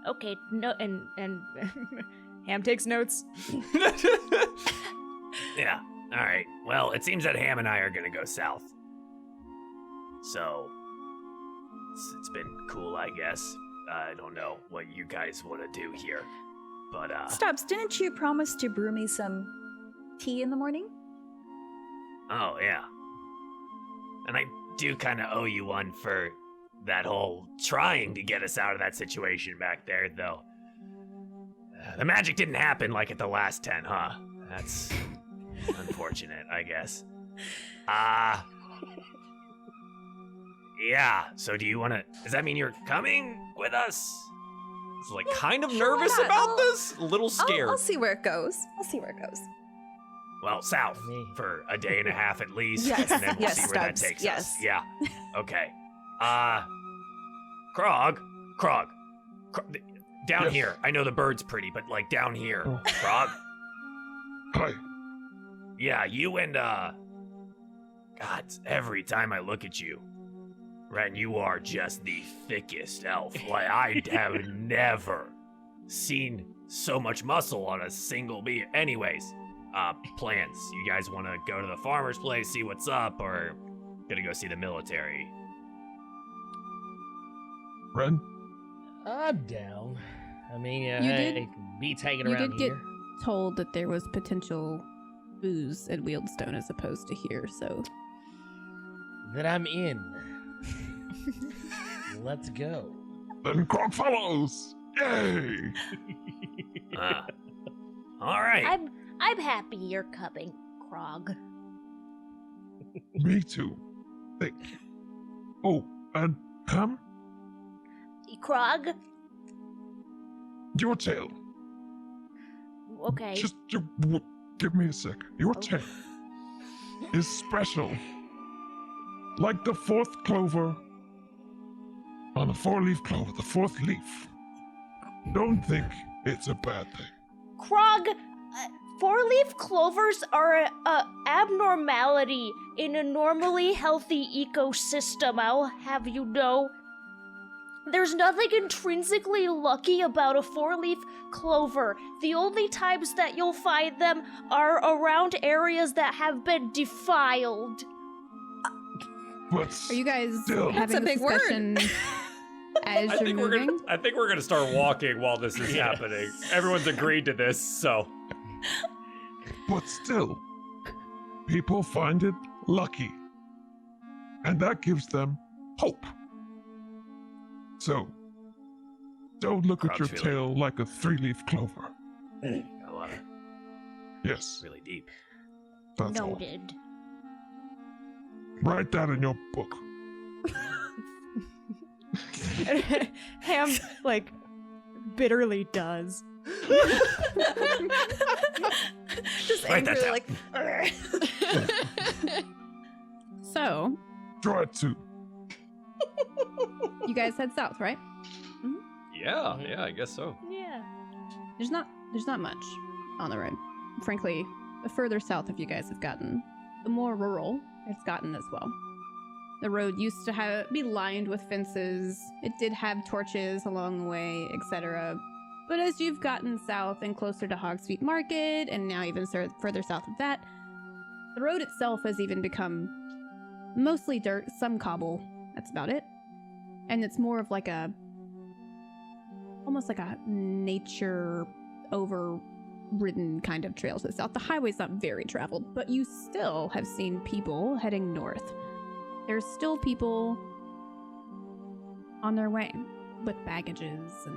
Speaker 9: okay. No,
Speaker 3: And Ham takes notes.
Speaker 11: Yeah. All right. Well, it seems that Ham and I are gonna go south. So it's been cool, I guess. I don't know what you guys want to do here, but
Speaker 10: Stubbs, didn't you promise to brew me some tea in the morning?
Speaker 11: oh yeah. And I do kind of owe you one for that whole trying to get us out of that situation back there, though. The magic didn't happen like at the last tent, huh? That's unfortunate, I guess. Yeah, so do you want to... Does that mean you're coming with us?
Speaker 2: He's like kind of
Speaker 10: sure, why
Speaker 2: nervous
Speaker 10: not?
Speaker 2: about
Speaker 10: I'll-
Speaker 2: this. A little scared.
Speaker 10: I'll see where it goes.
Speaker 11: Well, south
Speaker 4: Me.
Speaker 11: for a day and a half at least,
Speaker 10: Yes,
Speaker 11: and then we'll
Speaker 10: yes,
Speaker 11: see where that
Speaker 10: Stubbs,
Speaker 11: takes
Speaker 10: yes.
Speaker 11: us. Yeah. Okay. Krog, down
Speaker 8: Yes.
Speaker 11: here. I know the bird's pretty, but like down here,
Speaker 8: Oh.
Speaker 11: Krog.
Speaker 8: Hi.
Speaker 11: Yeah, you and God, God, every time I look at you, Ren, you are just the thickest elf. Like, I have never seen so much muscle on a single being. Anyways, plans. You guys want to go to the farmer's place, see what's up, or gonna go see the military?
Speaker 8: Ren?
Speaker 4: I'm down. I mean,
Speaker 7: You
Speaker 4: hey,
Speaker 7: did-
Speaker 4: be taken
Speaker 7: You
Speaker 4: around
Speaker 7: did get
Speaker 4: here.
Speaker 7: told that there was potential booze at Wieldstone as opposed to here, so
Speaker 4: That I'm in. Let's go.
Speaker 8: Then Krog follows! Yay!
Speaker 11: All right.
Speaker 9: I'm happy you're coming, Krog.
Speaker 8: Me too. Thank you. Oh, and Ham,
Speaker 9: Krog?
Speaker 8: your tail.
Speaker 9: Okay.
Speaker 8: Just give me a sec. Your tail is special. Like the fourth clover on a four-leaf clover, the fourth leaf. Don't think it's a bad thing.
Speaker 9: Krog, four-leaf clovers are a abnormality in a normally healthy ecosystem, I'll have you know. There's nothing intrinsically lucky about a four-leaf clover. The only times that you'll find them are around areas that have been defiled.
Speaker 8: But
Speaker 7: are you guys
Speaker 8: still,
Speaker 7: having
Speaker 5: a
Speaker 7: this
Speaker 5: big word.
Speaker 7: discussion as
Speaker 2: I
Speaker 7: you're
Speaker 2: think we're
Speaker 7: moving?
Speaker 2: gonna start walking while this is
Speaker 11: Yes.
Speaker 2: happening. Everyone's agreed to this, so
Speaker 8: but still, people find it lucky. And that gives them hope. So, don't look at your
Speaker 11: Krog's feeling-
Speaker 8: tail like a three-leaf clover.
Speaker 11: Got a lot of
Speaker 8: Yes,
Speaker 11: really deep.
Speaker 8: that's all.
Speaker 9: Noted.
Speaker 8: Write that in your book.
Speaker 3: Ham, like, bitterly does.
Speaker 10: Just
Speaker 11: Write that
Speaker 10: angry,
Speaker 11: down.
Speaker 10: like.
Speaker 7: So,
Speaker 8: Try it too.
Speaker 7: you guys head south, right?
Speaker 2: yeah, I guess so.
Speaker 3: Yeah.
Speaker 7: There's not much on the road. Frankly, the further south of you guys have gotten, the more rural it's gotten as well. The road used to be lined with fences. It did have torches along the way, etc. But as you've gotten south and closer to Hogsfeet Market, and now even further south of that, the road itself has even become mostly dirt, some cobble. That's about it. And it's more of like almost like a nature overridden kind of trail to the south. The highway's not very traveled, but you still have seen people heading north. There's still people on their way with baggages and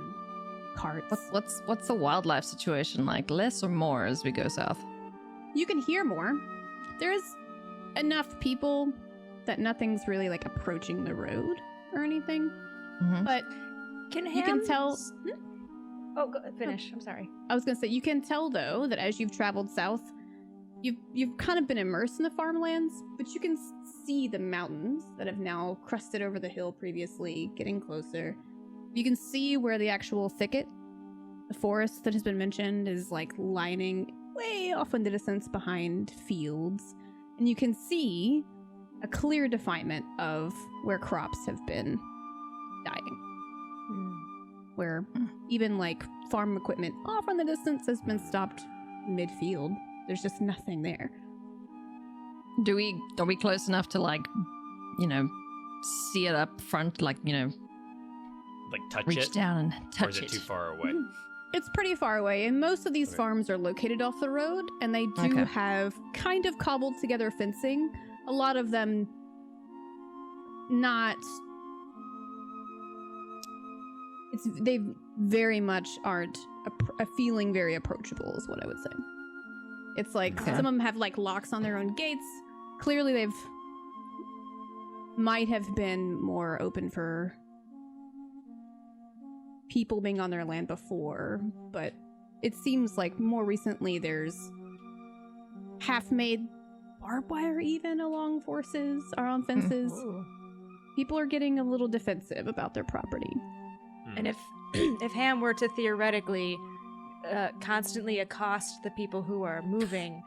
Speaker 7: carts.
Speaker 5: What's the wildlife situation like? Less or more as we go south?
Speaker 7: You can hear more. There's enough people that nothing's really like approaching the road or anything.
Speaker 5: Mhm.
Speaker 7: But
Speaker 3: Can
Speaker 7: you can tell.
Speaker 3: Oh, go, finish. I'm sorry.
Speaker 7: I was gonna say you can tell though that as you've traveled south, you've kind of been immersed in the farmlands, but you can see the mountains that have now crusted over the hill previously, getting closer. You can see where the actual thicket, the forest that has been mentioned, is like lining way off in the distance behind fields, and you can see a clear definement of where crops have been dying. Where even like farm equipment off in the distance has been stopped mid-field. There's just nothing there.
Speaker 5: Are we close enough to like, see it up front, like,
Speaker 11: Like touch
Speaker 5: reach
Speaker 11: it,
Speaker 5: down and
Speaker 11: or
Speaker 5: touch
Speaker 11: is it
Speaker 5: it?
Speaker 11: too far away?
Speaker 7: It's pretty far away, and most of these
Speaker 11: Okay.
Speaker 7: farms are located off the road, and they do
Speaker 5: Okay.
Speaker 7: have kind of cobbled together fencing. A lot of them not. They very much aren't feeling very approachable, is what I would say. It's like
Speaker 5: Okay.
Speaker 7: some of them have like locks on their own gates. Clearly, they've might have been more open for people being on their land before, but it seems like more recently there's half-made barbed wire even along forces or on fences. People are getting a little defensive about their property.
Speaker 3: And if Ham were to theoretically constantly accost the people who are moving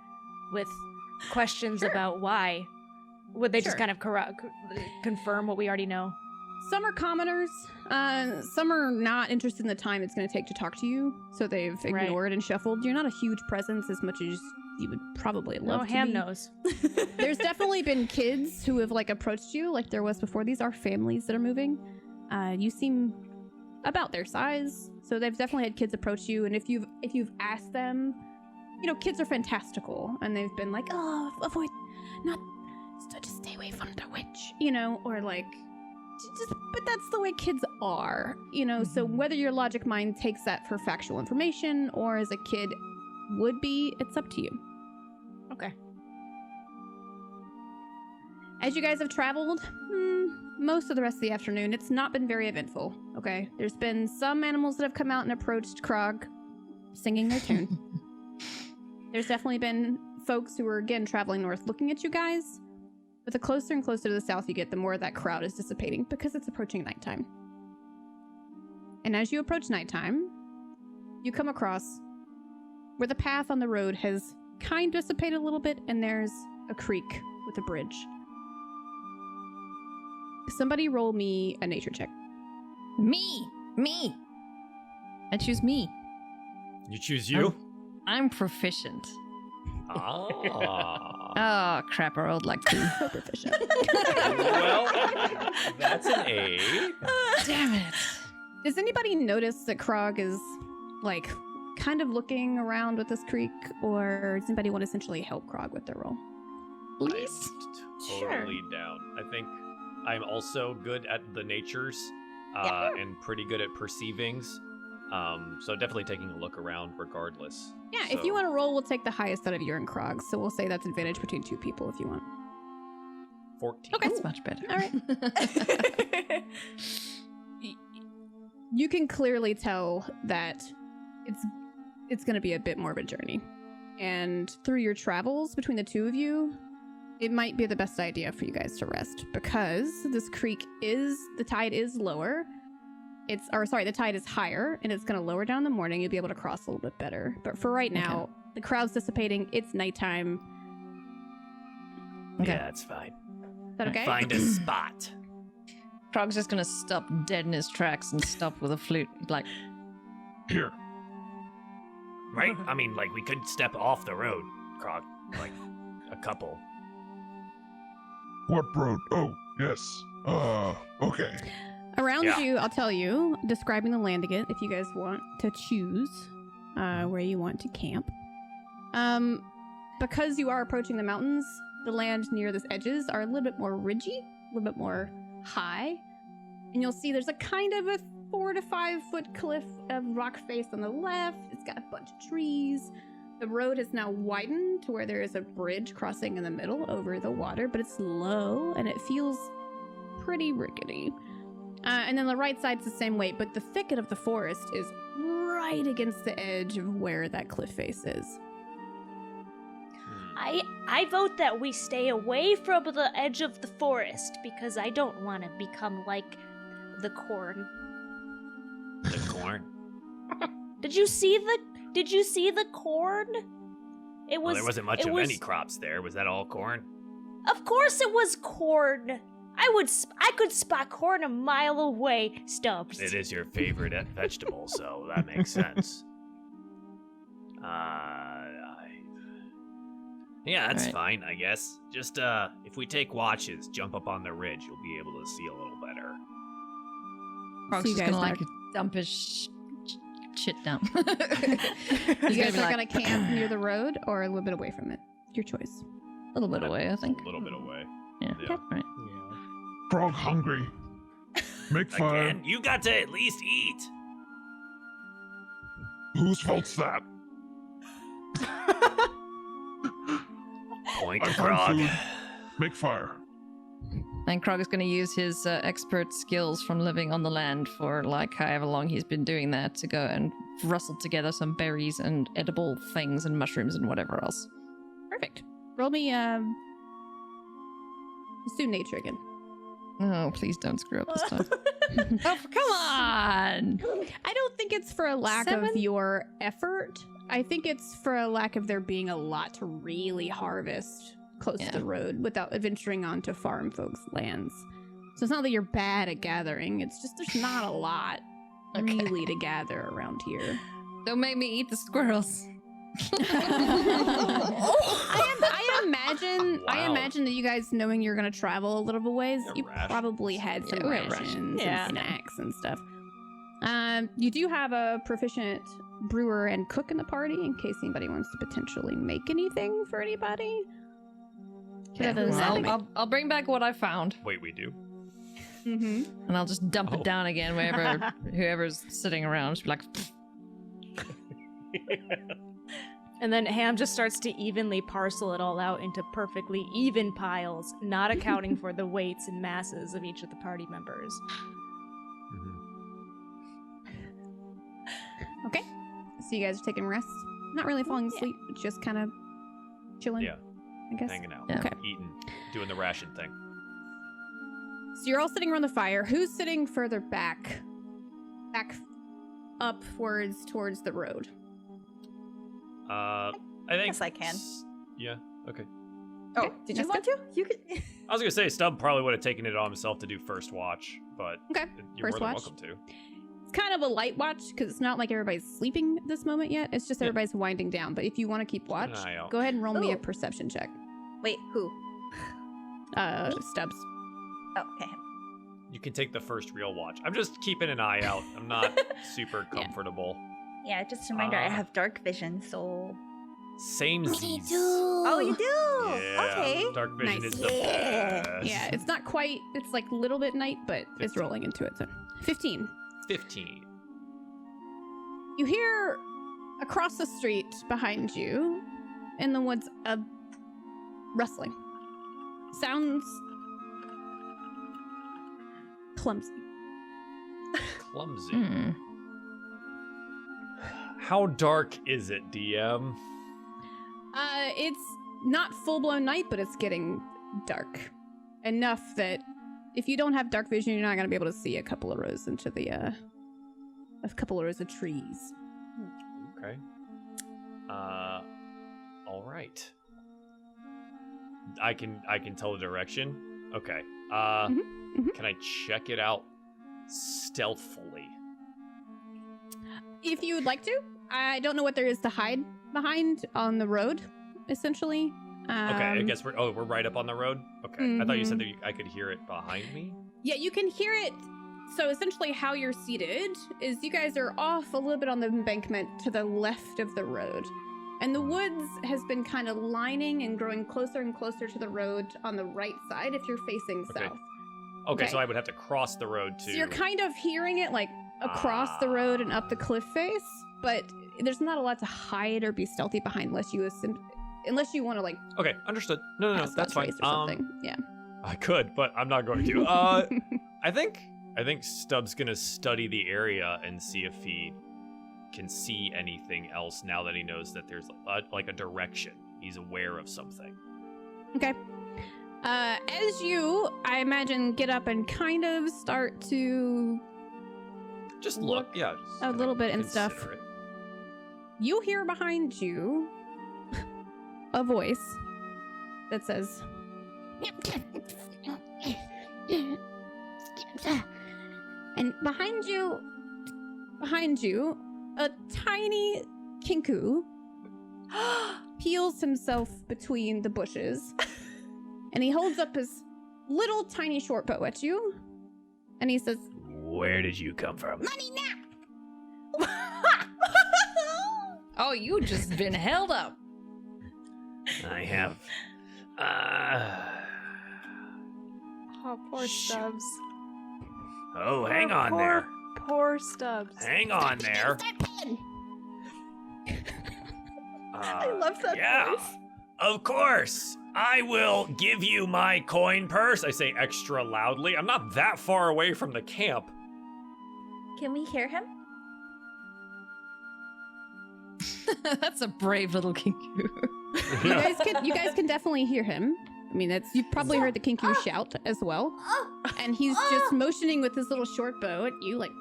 Speaker 3: with questions about why, Would they just
Speaker 7: Sure.
Speaker 3: kind of confirm what we already know?
Speaker 7: Some are commoners. Some are not interested in the time it's going to take to talk to you, so they've
Speaker 3: Right.
Speaker 7: ignored and shuffled. You're not a huge presence as much as you would probably love
Speaker 3: No
Speaker 7: to
Speaker 3: ham
Speaker 7: be.
Speaker 3: knows.
Speaker 7: There's definitely been kids who have like approached you, like there was before. These are families that are moving. You seem about their size, so they've definitely had kids approach you. And if you've asked them, you know, kids are fantastical, and they've been like, "Oh, avoid, not, just stay away from the witch," you know, or like, just. But that's the way kids are, you know. So whether your logic mind takes that for factual information or as a kid would be, it's up to you.
Speaker 3: Okay.
Speaker 7: As you guys have traveled, most of the rest of the afternoon, it's not been very eventful, okay? There's been some animals that have come out and approached Krog, singing their tune. There's definitely been folks who are, again, traveling north looking at you guys. But the closer and closer to the south you get, the more that crowd is dissipating because it's approaching nighttime. And as you approach nighttime, you come across where the path on the road has kind of dissipated a little bit, and there's a creek with a bridge. Somebody roll me a nature check.
Speaker 5: Me. I choose me.
Speaker 2: You choose you?
Speaker 5: I'm proficient.
Speaker 2: Ah.
Speaker 5: Oh, crap, I rolled like 2.
Speaker 7: So proficient.
Speaker 2: Well, that's an A.
Speaker 5: Damn it.
Speaker 7: Does anybody notice that Krog is, like, kind of looking around with this creek, or does anybody want to essentially help Krog with their roll?
Speaker 5: Please.
Speaker 2: Totally down. I think I'm also good at the natures and pretty good at perceivings. So definitely taking a look around regardless.
Speaker 7: Yeah, if you want to roll, we'll take the highest out of you and Krog. So we'll say that's advantage between 2 people if you want.
Speaker 2: 14.
Speaker 5: Okay, that's much better.
Speaker 7: All right. You can clearly tell that it's going to be a bit more of a journey. And through your travels between the 2 of you, it might be the best idea for you guys to rest, because this creek the tide is lower. The tide is higher, and it's going to lower down in the morning. You'll be able to cross a little bit better. But for right now, the crowd's dissipating. It's nighttime.
Speaker 5: Okay.
Speaker 11: Yeah, that's fine.
Speaker 7: Is that okay?
Speaker 11: Find a spot.
Speaker 5: Krog's just gonna stop dead in his tracks and stop with a flute. Like,
Speaker 8: Here.
Speaker 11: Right? I mean, like, we could step off the road, Krog. Like, a couple.
Speaker 8: What road? Oh, yes. Okay.
Speaker 7: Around
Speaker 11: Yeah.
Speaker 7: you, I'll tell you, describing the land again, if you guys want to choose where you want to camp. Because you are approaching the mountains, the land near the edges are a little bit more ridgy, a little bit more high. And you'll see there's a kind of a 4 to 5 foot cliff of rock face on the left. It's got a bunch of trees. The road has now widened to where there is a bridge crossing in the middle over the water, but it's low and it feels pretty rickety. And then the right side's the same way, but the thicket of the forest is right against the edge of where that cliff face is.
Speaker 9: I vote that we stay away from the edge of the forest because I don't want to become like the corn.
Speaker 11: The corn.
Speaker 9: Did you see the corn? It was
Speaker 11: Well, there wasn't much
Speaker 9: it
Speaker 11: of
Speaker 9: was,
Speaker 11: any crops there. Was that all corn?
Speaker 9: Of course it was corn. I could spot corn a mile away, Stubbs.
Speaker 11: It is your favorite vegetable, so that makes sense. Yeah, that's
Speaker 5: Alright.
Speaker 11: fine, I guess. Just, if we take watches, jump up on the ridge, you'll be able to see a little better.
Speaker 5: Krog's
Speaker 7: So you
Speaker 5: just gonna
Speaker 7: guys
Speaker 5: like dump his shit down.
Speaker 7: You
Speaker 5: He's
Speaker 7: guys
Speaker 5: be
Speaker 7: are
Speaker 5: like,
Speaker 7: gonna camp near the road or a little bit away from it. Your choice.
Speaker 5: a little bit away, I think.
Speaker 2: A little bit away.
Speaker 5: Yeah.
Speaker 2: Yeah.
Speaker 5: Right.
Speaker 8: Frog hungry. Make fire.
Speaker 11: Again, you got to at least eat.
Speaker 8: Whose fault's that?
Speaker 11: Point
Speaker 8: I
Speaker 11: to
Speaker 8: found
Speaker 11: Krog.
Speaker 8: food. Make fire.
Speaker 5: And Krog is going to use his expert skills from living on the land for like however long he's been doing that to go and rustle together some berries and edible things and mushrooms and whatever else.
Speaker 7: Perfect. Roll me let's do nature again.
Speaker 5: Oh, please don't screw up this time. Oh, come on!
Speaker 7: I don't think it's for a lack
Speaker 5: 7?
Speaker 7: of your effort. I think it's for a lack of there being a lot to really harvest. close to the road without venturing onto farm folks' lands. So it's not that you're bad at gathering. It's just there's not a lot really to gather around here.
Speaker 5: Don't make me eat the squirrels.
Speaker 7: I imagine that you guys, knowing you're going to travel a little bit ways, you probably had some rations and snacks and stuff. You do have a proficient brewer and cook in the party in case anybody wants to potentially make anything for anybody.
Speaker 5: I'll bring back what I found.
Speaker 2: Wait, we do?
Speaker 5: And I'll just dump it down again wherever whoever's sitting around. Just be like,
Speaker 3: And then Ham just starts to evenly parcel it all out into perfectly even piles, not accounting for the weights and masses of each of the party members.
Speaker 7: Okay. So you guys are taking rest? Not really falling asleep, but just kind of chilling.
Speaker 2: Yeah.
Speaker 7: I guess.
Speaker 2: Hanging out.
Speaker 7: Okay.
Speaker 2: Eating. Doing the ration thing.
Speaker 7: So you're all sitting around the fire. Who's sitting further back? Back upwards towards the road.
Speaker 2: I think.
Speaker 10: Yes, I can.
Speaker 2: Yeah. Okay.
Speaker 10: Oh, did you want to? You could.
Speaker 2: I was gonna say Stub probably would have taken it on himself to do first watch, but you're
Speaker 7: First
Speaker 2: more than
Speaker 7: watch.
Speaker 2: welcome to.
Speaker 7: It's kind of a light watch because it's not like everybody's sleeping at this moment yet. It's just everybody's winding down. But if you want to keep watch,
Speaker 2: eye out.
Speaker 7: go ahead and roll me a perception check.
Speaker 10: Wait, who?
Speaker 7: Stubbs.
Speaker 10: Oh, okay.
Speaker 2: You can take the first real watch. I'm just keeping an eye out. I'm not super comfortable.
Speaker 6: Yeah, just a reminder, I have dark vision, so...
Speaker 2: Same Z's.
Speaker 6: Oh, you do?
Speaker 2: Yeah,
Speaker 6: Okay.
Speaker 2: Dark vision
Speaker 7: Nice.
Speaker 2: is the best.
Speaker 7: Yeah, it's not quite. It's like a little bit night, but it's rolling into it. So 15.
Speaker 2: 15.
Speaker 7: You hear across the street behind you in the woods a rustling. Sounds clumsy.
Speaker 2: Clumsy. How dark is it, DM?
Speaker 7: It's not full-blown night, but it's getting dark enough that if you don't have dark vision, you're not going to be able to see a couple of rows into the a couple of rows of trees.
Speaker 2: Okay. All right. I can tell the direction. Okay. Can I check it out stealthily?
Speaker 7: If you would like to. I don't know what there is to hide behind on the road, essentially.
Speaker 2: Okay, I guess we're right up on the road. Okay, I thought you said that I could hear it behind me.
Speaker 7: Yeah, you can hear it. So essentially how you're seated is you guys are off a little bit on the embankment to the left of the road. And the woods has been kind of lining and growing closer and closer to the road on the right side if you're facing south.
Speaker 2: Okay, so I would have to cross the road to...
Speaker 7: So you're kind of hearing it like across the road and up the cliff face, but there's not a lot to hide or be stealthy behind unless you want to like...
Speaker 2: Okay, understood. No, that's fine.
Speaker 7: Or something. Yeah.
Speaker 2: I could, but I'm not going to. I think Stubbs gonna study the area and see if he can see anything else now that he knows that there's like a direction. He's aware of something.
Speaker 7: Okay. As you, I imagine, get up and kind of start to
Speaker 2: just look, yeah, just
Speaker 7: a little bit and stuff.
Speaker 2: It.
Speaker 7: You hear behind you a voice that says, and behind you, a tiny kinku peels himself between the bushes, and he holds up his little tiny short bow at you, and he says,
Speaker 11: "Where did you come from?"
Speaker 7: "Money now."
Speaker 5: Oh, you just been held up.
Speaker 11: I have.
Speaker 3: Oh, poor Stubbs.
Speaker 11: Oh, hang on there.
Speaker 3: Poor Stubbs.
Speaker 11: Hang on there.
Speaker 10: I love that voice.
Speaker 11: Of course. I will give you my coin purse.
Speaker 2: I say extra loudly. I'm not that far away from the camp.
Speaker 6: Can we hear him?
Speaker 5: That's a brave little kinku.
Speaker 7: You guys can definitely hear him. I mean, you've probably heard the kinku shout as well. And he's just motioning with his little short bow at you, like.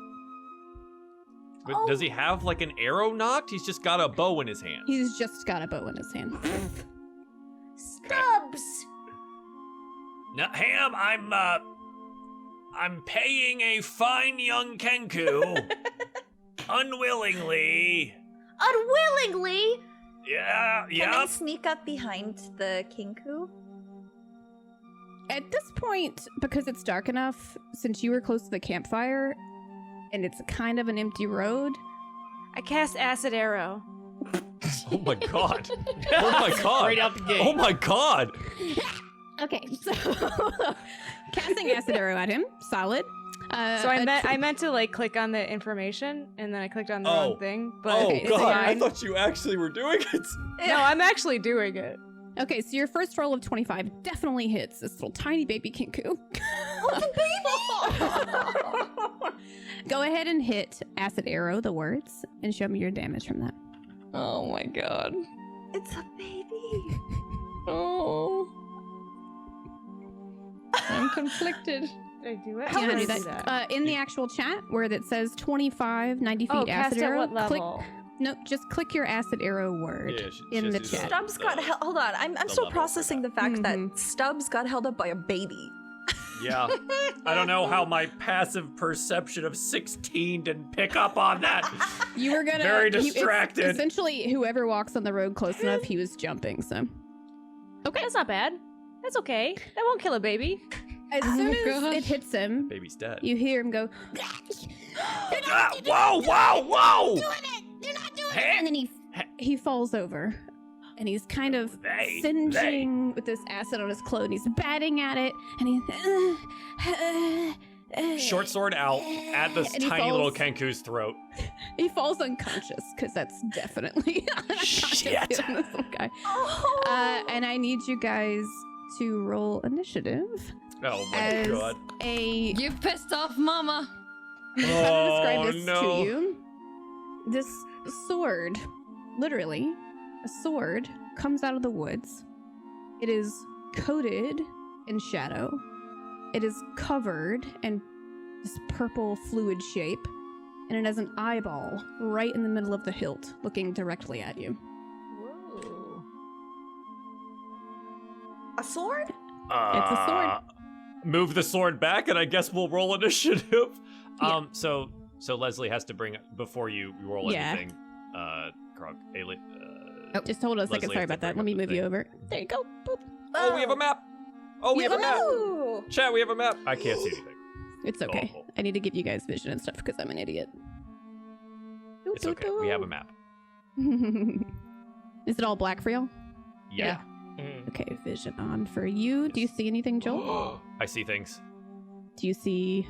Speaker 2: But does he have like an arrow knocked? He's just got a bow in his hand.
Speaker 7: He's just got a bow in his hand.
Speaker 9: Stubbs!
Speaker 11: No, Ham, I'm paying a fine young Kenku unwillingly.
Speaker 9: Unwillingly?
Speaker 11: Yeah,
Speaker 10: Can I
Speaker 11: yep.
Speaker 10: sneak up behind the Kinku?
Speaker 7: At this point, because it's dark enough, since you were close to the campfire, and it's kind of an empty road.
Speaker 3: I cast Acid Arrow.
Speaker 2: Oh my god. Oh my god.
Speaker 4: Straight out the gate.
Speaker 2: Oh my god.
Speaker 7: Okay, so casting acid arrow at him, solid.
Speaker 3: So I meant to like click on the information and then I clicked on the wrong thing. But
Speaker 2: Oh
Speaker 3: it's
Speaker 2: god, I
Speaker 3: fine.
Speaker 2: thought you actually were doing it.
Speaker 3: No, I'm actually doing it.
Speaker 7: Okay, so your first roll of 25 definitely hits this little tiny baby Kinku. Go ahead and hit acid arrow, the words, and show me your damage from that.
Speaker 5: Oh my god.
Speaker 10: It's a baby.
Speaker 5: Oh. I'm conflicted.
Speaker 3: Did I do it?
Speaker 7: Do you know how to do
Speaker 3: How
Speaker 7: that? In the actual chat, where it says 25, 90 feet
Speaker 3: Oh,
Speaker 7: acid
Speaker 3: cast at
Speaker 7: arrow,
Speaker 3: what level?
Speaker 7: click. No, just click your acid arrow word in the chat.
Speaker 10: Stubbs got held. Hold on, I'm still
Speaker 2: level for
Speaker 10: processing the fact that Stubbs got held up by a baby.
Speaker 2: Yeah. I don't know how my passive perception of 16 didn't pick up on that.
Speaker 7: You were gonna
Speaker 2: Very
Speaker 7: it's
Speaker 2: distracted.
Speaker 7: essentially, whoever walks on the road close enough, he was jumping. So
Speaker 3: Okay, that's not bad. That's okay. That won't kill a baby.
Speaker 7: as soon as
Speaker 5: God.
Speaker 7: it hits him,
Speaker 2: Baby's dead.
Speaker 7: you hear him go,
Speaker 11: Ah, whoa, whoa, whoa!
Speaker 7: and then he falls over, and he's kind of singeing with this acid on his clothes. And he's batting at it, and he's
Speaker 2: Short sword out at this
Speaker 7: And he
Speaker 2: tiny little
Speaker 7: falls.
Speaker 2: Kenku's throat.
Speaker 7: He falls unconscious because that's definitely an unconscious
Speaker 11: Shit.
Speaker 7: feeling, this little guy. And I need you guys to roll initiative
Speaker 2: Oh my
Speaker 7: as
Speaker 2: god.
Speaker 7: a.
Speaker 5: You pissed off mama.
Speaker 7: I'm going to describe
Speaker 2: Oh,
Speaker 7: this
Speaker 2: no.
Speaker 7: to you. This sword, literally, a sword comes out of the woods. It is coated in shadow. It is covered in this purple fluid shape, and it has an eyeball right in the middle of the hilt, looking directly at you.
Speaker 3: Whoa.
Speaker 10: A sword?
Speaker 7: It's a sword.
Speaker 2: Move the sword back, and I guess we'll roll initiative.
Speaker 7: Yeah.
Speaker 2: So Leslie has to bring before you roll
Speaker 7: Yeah.
Speaker 2: anything. Krog,
Speaker 7: Just hold on a second.
Speaker 2: Leslie
Speaker 7: Sorry
Speaker 2: has to
Speaker 7: about that.
Speaker 2: bring
Speaker 7: Let me
Speaker 2: up the
Speaker 7: move you
Speaker 2: thing.
Speaker 7: over. There you go. Boop.
Speaker 2: Oh, we have a map. Oh, we have a map.
Speaker 10: Ooh.
Speaker 2: Chat, we have a map. I can't see anything.
Speaker 7: It's okay.
Speaker 2: Oh.
Speaker 7: I need to give you guys vision and stuff because I'm an idiot.
Speaker 2: It's okay. We have a map.
Speaker 7: Is it all black for y'all?
Speaker 2: Yeah.
Speaker 7: Okay, vision on for you. Do you see anything, Joel?
Speaker 2: I see things.
Speaker 7: Do you see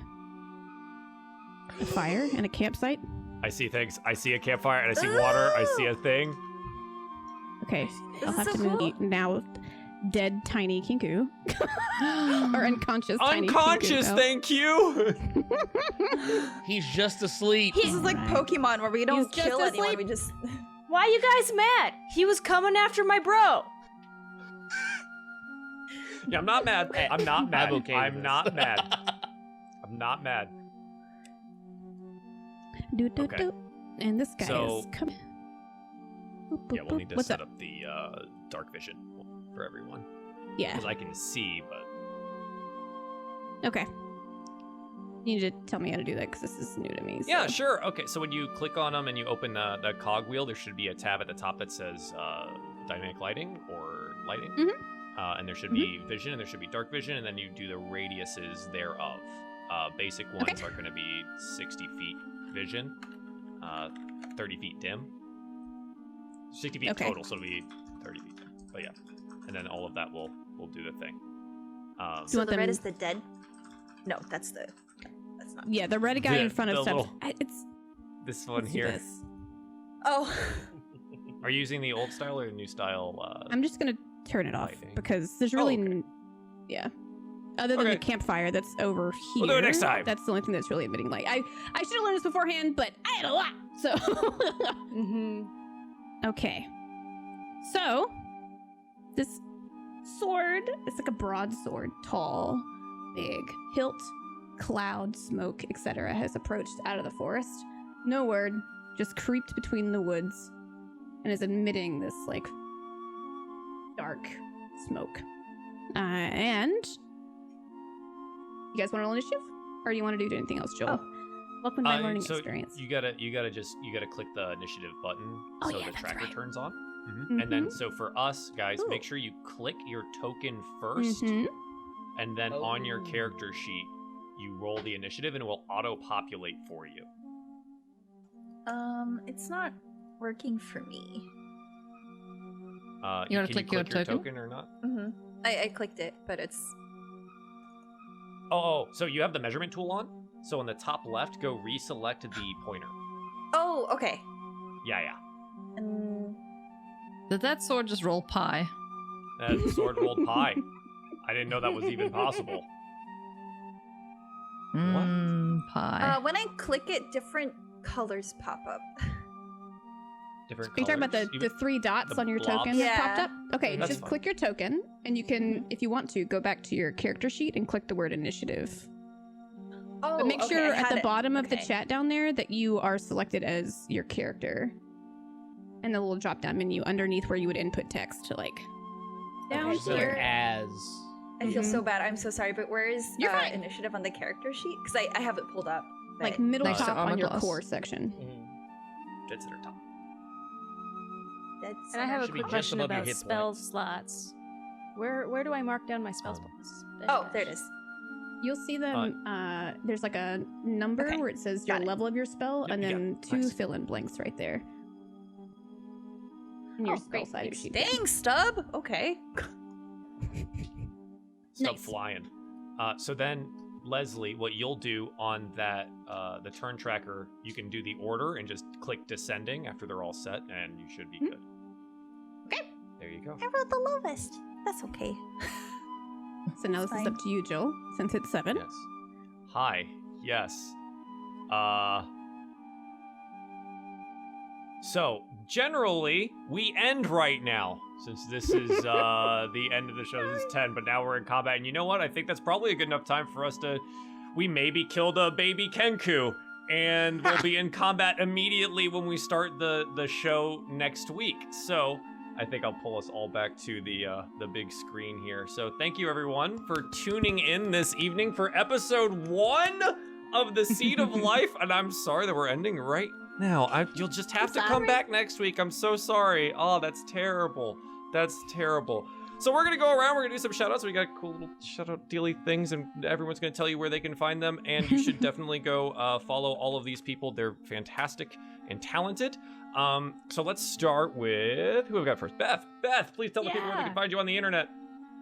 Speaker 7: a fire and a campsite?
Speaker 2: I see things. I see a campfire, and I see water. I see a thing.
Speaker 7: Okay, I'll
Speaker 10: is
Speaker 7: have
Speaker 10: so
Speaker 7: to move
Speaker 10: cool.
Speaker 7: you now. Dead tiny Kinku. Or unconscious tiny
Speaker 2: Unconscious,
Speaker 7: Kinku.
Speaker 2: thank you.
Speaker 4: He's just asleep.
Speaker 10: This is like
Speaker 7: Alright.
Speaker 10: Pokemon where we don't
Speaker 7: He's just
Speaker 10: kill anyone,
Speaker 7: asleep.
Speaker 10: we just.
Speaker 3: Why you guys mad? He was coming after my bro.
Speaker 2: Yeah, I'm not mad. I'm not mad.
Speaker 4: I'm okay with
Speaker 2: I'm
Speaker 4: this.
Speaker 2: not mad. I'm not mad.
Speaker 7: Do, do,
Speaker 2: Okay.
Speaker 7: do. And this guy
Speaker 2: So-
Speaker 7: is coming. Boop, boop,
Speaker 2: Yeah, we'll
Speaker 7: boop.
Speaker 2: need to
Speaker 7: What's
Speaker 2: set
Speaker 7: up?
Speaker 2: up the dark vision for everyone
Speaker 7: Yeah.
Speaker 2: because I can see, but
Speaker 7: Okay. You need to tell me how to do that because this is new to me.
Speaker 2: yeah,
Speaker 7: so-
Speaker 2: sure. Okay, so when you click on them and you open the cog wheel, there should be a tab at the top that says dynamic lighting or lighting, and there should be vision and there should be dark vision, and then you do the radiuses thereof. Basic ones are going to be 60 feet vision, 30 feet dim, 60 feet
Speaker 7: Okay.
Speaker 2: total, so it'll be 30 feet dim. But yeah, and then all of that will do the thing.
Speaker 10: So
Speaker 7: want
Speaker 10: the red
Speaker 7: them-
Speaker 10: is the dead? No, that's the. That's not.
Speaker 7: Yeah, the red guy
Speaker 2: The-
Speaker 7: in front of
Speaker 2: the
Speaker 7: stuff.
Speaker 2: little-
Speaker 7: It's
Speaker 2: This one
Speaker 7: let's do
Speaker 2: here.
Speaker 7: this.
Speaker 10: Oh.
Speaker 2: Are you using the old style or the new style?
Speaker 7: I'm just gonna turn it off
Speaker 2: lighting.
Speaker 7: because there's
Speaker 2: Oh,
Speaker 7: really,
Speaker 2: okay.
Speaker 7: yeah. Other than the
Speaker 2: Okay.
Speaker 7: campfire that's over here.
Speaker 2: We'll do it next time.
Speaker 7: That's the only thing that's really emitting light. I should have learned this beforehand, but I had a lot. So
Speaker 3: Mm-hmm.
Speaker 7: okay. So this sword, it's like a broadsword, tall, big, hilt, cloud, smoke, etc. has approached out of the forest. No word, just creeped between the woods and is emitting this like dark smoke. And You guys want to roll initiative, or do you want to do anything else, Joel? Welcome to my learning
Speaker 2: so
Speaker 7: experience.
Speaker 2: You gotta click the initiative button
Speaker 7: Oh,
Speaker 2: so
Speaker 7: yeah,
Speaker 2: the
Speaker 7: that's
Speaker 2: tracker
Speaker 7: right.
Speaker 2: turns on. And then so for us guys, make sure you click your token first, and then on your character sheet you roll the initiative, and it will auto-populate for you.
Speaker 6: It's not working for me.
Speaker 2: You
Speaker 5: gotta click your token?
Speaker 2: or not?
Speaker 6: Mm-hmm. I clicked it, but it's...
Speaker 2: So you have the measurement tool on? So on the top left, go reselect the pointer.
Speaker 6: Oh, okay.
Speaker 2: Yeah.
Speaker 5: Did that sword just roll pie?
Speaker 2: That sword rolled pie. I didn't know that was even possible.
Speaker 5: Pie.
Speaker 6: When I click it, different colors pop up.
Speaker 2: Different
Speaker 7: Are you talking about the 3 dots
Speaker 2: The
Speaker 7: on your
Speaker 2: blobs?
Speaker 7: token that
Speaker 6: Yeah.
Speaker 7: popped up? Okay,
Speaker 2: That's
Speaker 7: just
Speaker 2: fine.
Speaker 7: click your token, and you can, if you want to, go back to your character sheet and click the word initiative.
Speaker 6: Oh,
Speaker 7: But make
Speaker 6: okay,
Speaker 7: sure
Speaker 6: I
Speaker 7: at
Speaker 6: had
Speaker 7: the
Speaker 6: it.
Speaker 7: bottom of the
Speaker 6: Okay.
Speaker 7: chat down there that you are selected as your character. And the little drop down menu underneath where you would input text to down
Speaker 6: Okay,
Speaker 4: So, like,
Speaker 7: here.
Speaker 4: as.
Speaker 6: I feel so bad. I'm so sorry, but where is
Speaker 7: You're fine.
Speaker 6: initiative on the character sheet? Because I have it pulled up.
Speaker 7: Like
Speaker 6: but-
Speaker 7: middle
Speaker 5: Next to
Speaker 7: top
Speaker 5: armor
Speaker 7: on your
Speaker 5: class.
Speaker 7: core section.
Speaker 2: Dead center top.
Speaker 6: Dead
Speaker 3: And I have a
Speaker 4: Should be
Speaker 3: quick
Speaker 4: just
Speaker 3: question
Speaker 4: above your
Speaker 3: about
Speaker 4: hit
Speaker 3: spell
Speaker 4: points.
Speaker 3: slots. Where do I mark down my spell slots?
Speaker 6: Oh, there it is.
Speaker 7: You'll see them. There's like a number
Speaker 6: Okay,
Speaker 7: where it says your
Speaker 6: got it.
Speaker 7: level of your spell,
Speaker 2: Yep,
Speaker 7: and then
Speaker 2: yeah,
Speaker 7: 2
Speaker 2: nice.
Speaker 7: fill-in blanks right there. And your
Speaker 6: Oh,
Speaker 7: spell
Speaker 6: great.
Speaker 7: side of your sheet.
Speaker 6: Thanks, Stub. Okay.
Speaker 2: Stop
Speaker 7: Nice.
Speaker 2: flying. So then, Leslie, what you'll do on that the turn tracker, you can do the order and just click descending after they're all set, and you should be good.
Speaker 7: Okay.
Speaker 2: There you go.
Speaker 6: I wrote the lowest. That's okay.
Speaker 7: So now this is
Speaker 6: Fine.
Speaker 7: up to you, Joel, since it's 7.
Speaker 2: Yes. Hi. Yes. So generally we end right now, since this is the end of the show. This is 10, but now we're in combat, and you know what? I think that's probably a good enough time for us to. We maybe killed a baby Kenku, and we'll be in combat immediately when we start the show next week. So I think I'll pull us all back to the big screen here. So thank you everyone for tuning in this evening for episode 1 of the Seed of Life, and I'm sorry that we're ending right now. You'll just have to come back next week. I'm so sorry. Oh, that's terrible. That's terrible. So we're gonna go around. We're gonna do some shout outs. We got cool little shout out dealy things, and everyone's gonna tell you where they can find them. And you should definitely go follow all of these people. They're fantastic and talented. So let's start with who have we got first. Beth, please tell the people where they can find you on the internet.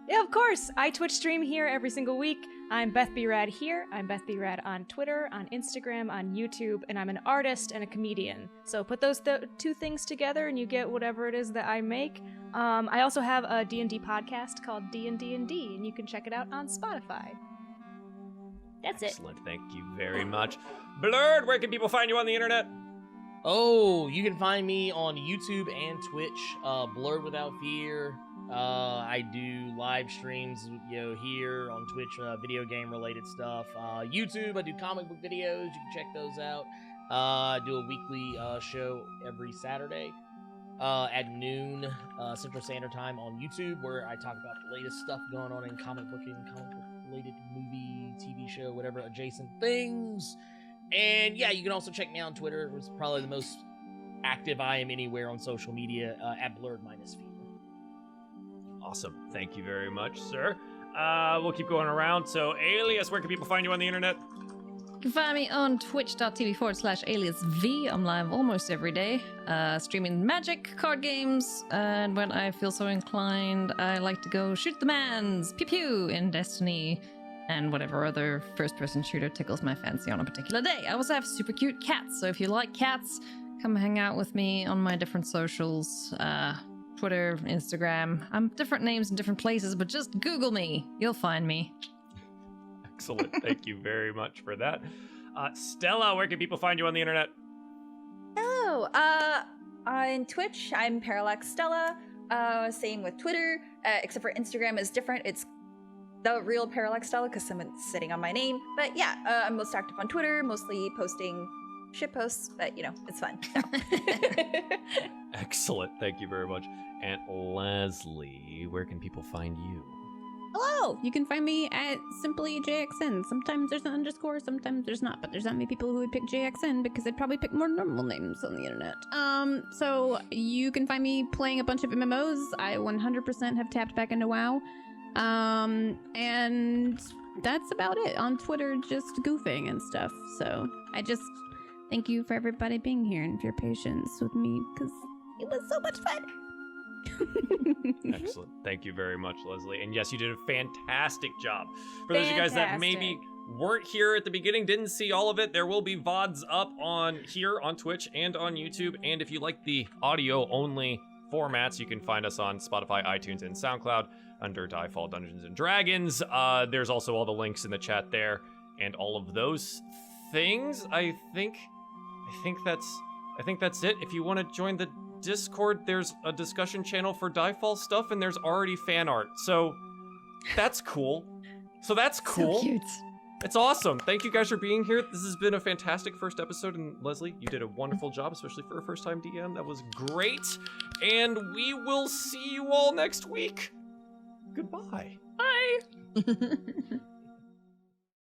Speaker 3: Yeah, of course. I Twitch stream here every single week. I'm Beth B. Rad here. I'm Beth B. Rad on Twitter, on Instagram, on YouTube, and I'm an artist and a comedian. So put those two things together and you get whatever it is that I make. I also have a D&D podcast called D&D, and you can check it out on Spotify. That's it.
Speaker 2: Excellent. Thank you very much. Blurred, where can people find you on the internet?
Speaker 4: Oh, you can find me on YouTube and Twitch, Blurred Without Fear. I do live streams, here on Twitch, video game related stuff. YouTube, I do comic book videos. You can check those out. I do a weekly show every Saturday at noon Central Standard Time on YouTube, where I talk about the latest stuff going on in comic book related movie, TV show, whatever adjacent things. And yeah, you can also check me out on Twitter. It's probably the most active I am anywhere on social media at Blurred-Fear.
Speaker 2: Awesome. Thank you very much, sir. We'll keep going around. So, Alias, where can people find you on the internet?
Speaker 5: You can find me on twitch.tv/aliasv. I'm live almost every day, streaming Magic, card games, and when I feel so inclined, I like to go shoot the mans, pew pew, in Destiny, and whatever other first-person shooter tickles my fancy on a particular day. I also have super cute cats, so if you like cats, come hang out with me on my different socials, Twitter, Instagram. I'm different names in different places, but just Google me. You'll find me.
Speaker 2: Excellent. Thank you very much for that. Stella, where can people find you on the internet?
Speaker 6: Hello. On Twitch, I'm Parallax Stella. Same with Twitter, except for Instagram is different. It's the real Parallax Stella because someone's sitting on my name. But yeah, I'm most active on Twitter, mostly posting shit posts, but it's fun. So.
Speaker 2: Excellent. Thank you very much. And Leslie, where can people find you?
Speaker 7: hello. You can find me at simply JXN. Sometimes there's an underscore, sometimes there's not, but there's not many people who would pick JXN because they'd probably pick more normal names on the internet. So you can find me playing a bunch of MMOs. I 100% have tapped back into WoW. And that's about it. On Twitter, just goofing and stuff. So I just thank you for everybody being here and for your patience with me because it was so much fun.
Speaker 2: Excellent. Thank you very much, Leslie. And yes, you did a fantastic job. For those of you guys that maybe weren't here at the beginning, didn't see all of it, there will be VODs up on here on Twitch and on YouTube. And if you like the audio only formats, you can find us on Spotify, iTunes, and SoundCloud under DieFall Dungeons and Dragons. There's also all the links in the chat there and all of those things. I think that's it. If you want to join the Discord, there's a discussion channel for DieFall stuff, and there's already fan art. So that's cool. So
Speaker 5: cute.
Speaker 2: It's awesome. Thank you guys for being here. This has been a fantastic first episode, and Leslie, you did a wonderful job, especially for a first-time DM. That was great. And we will see you all next week. Goodbye.
Speaker 7: Bye.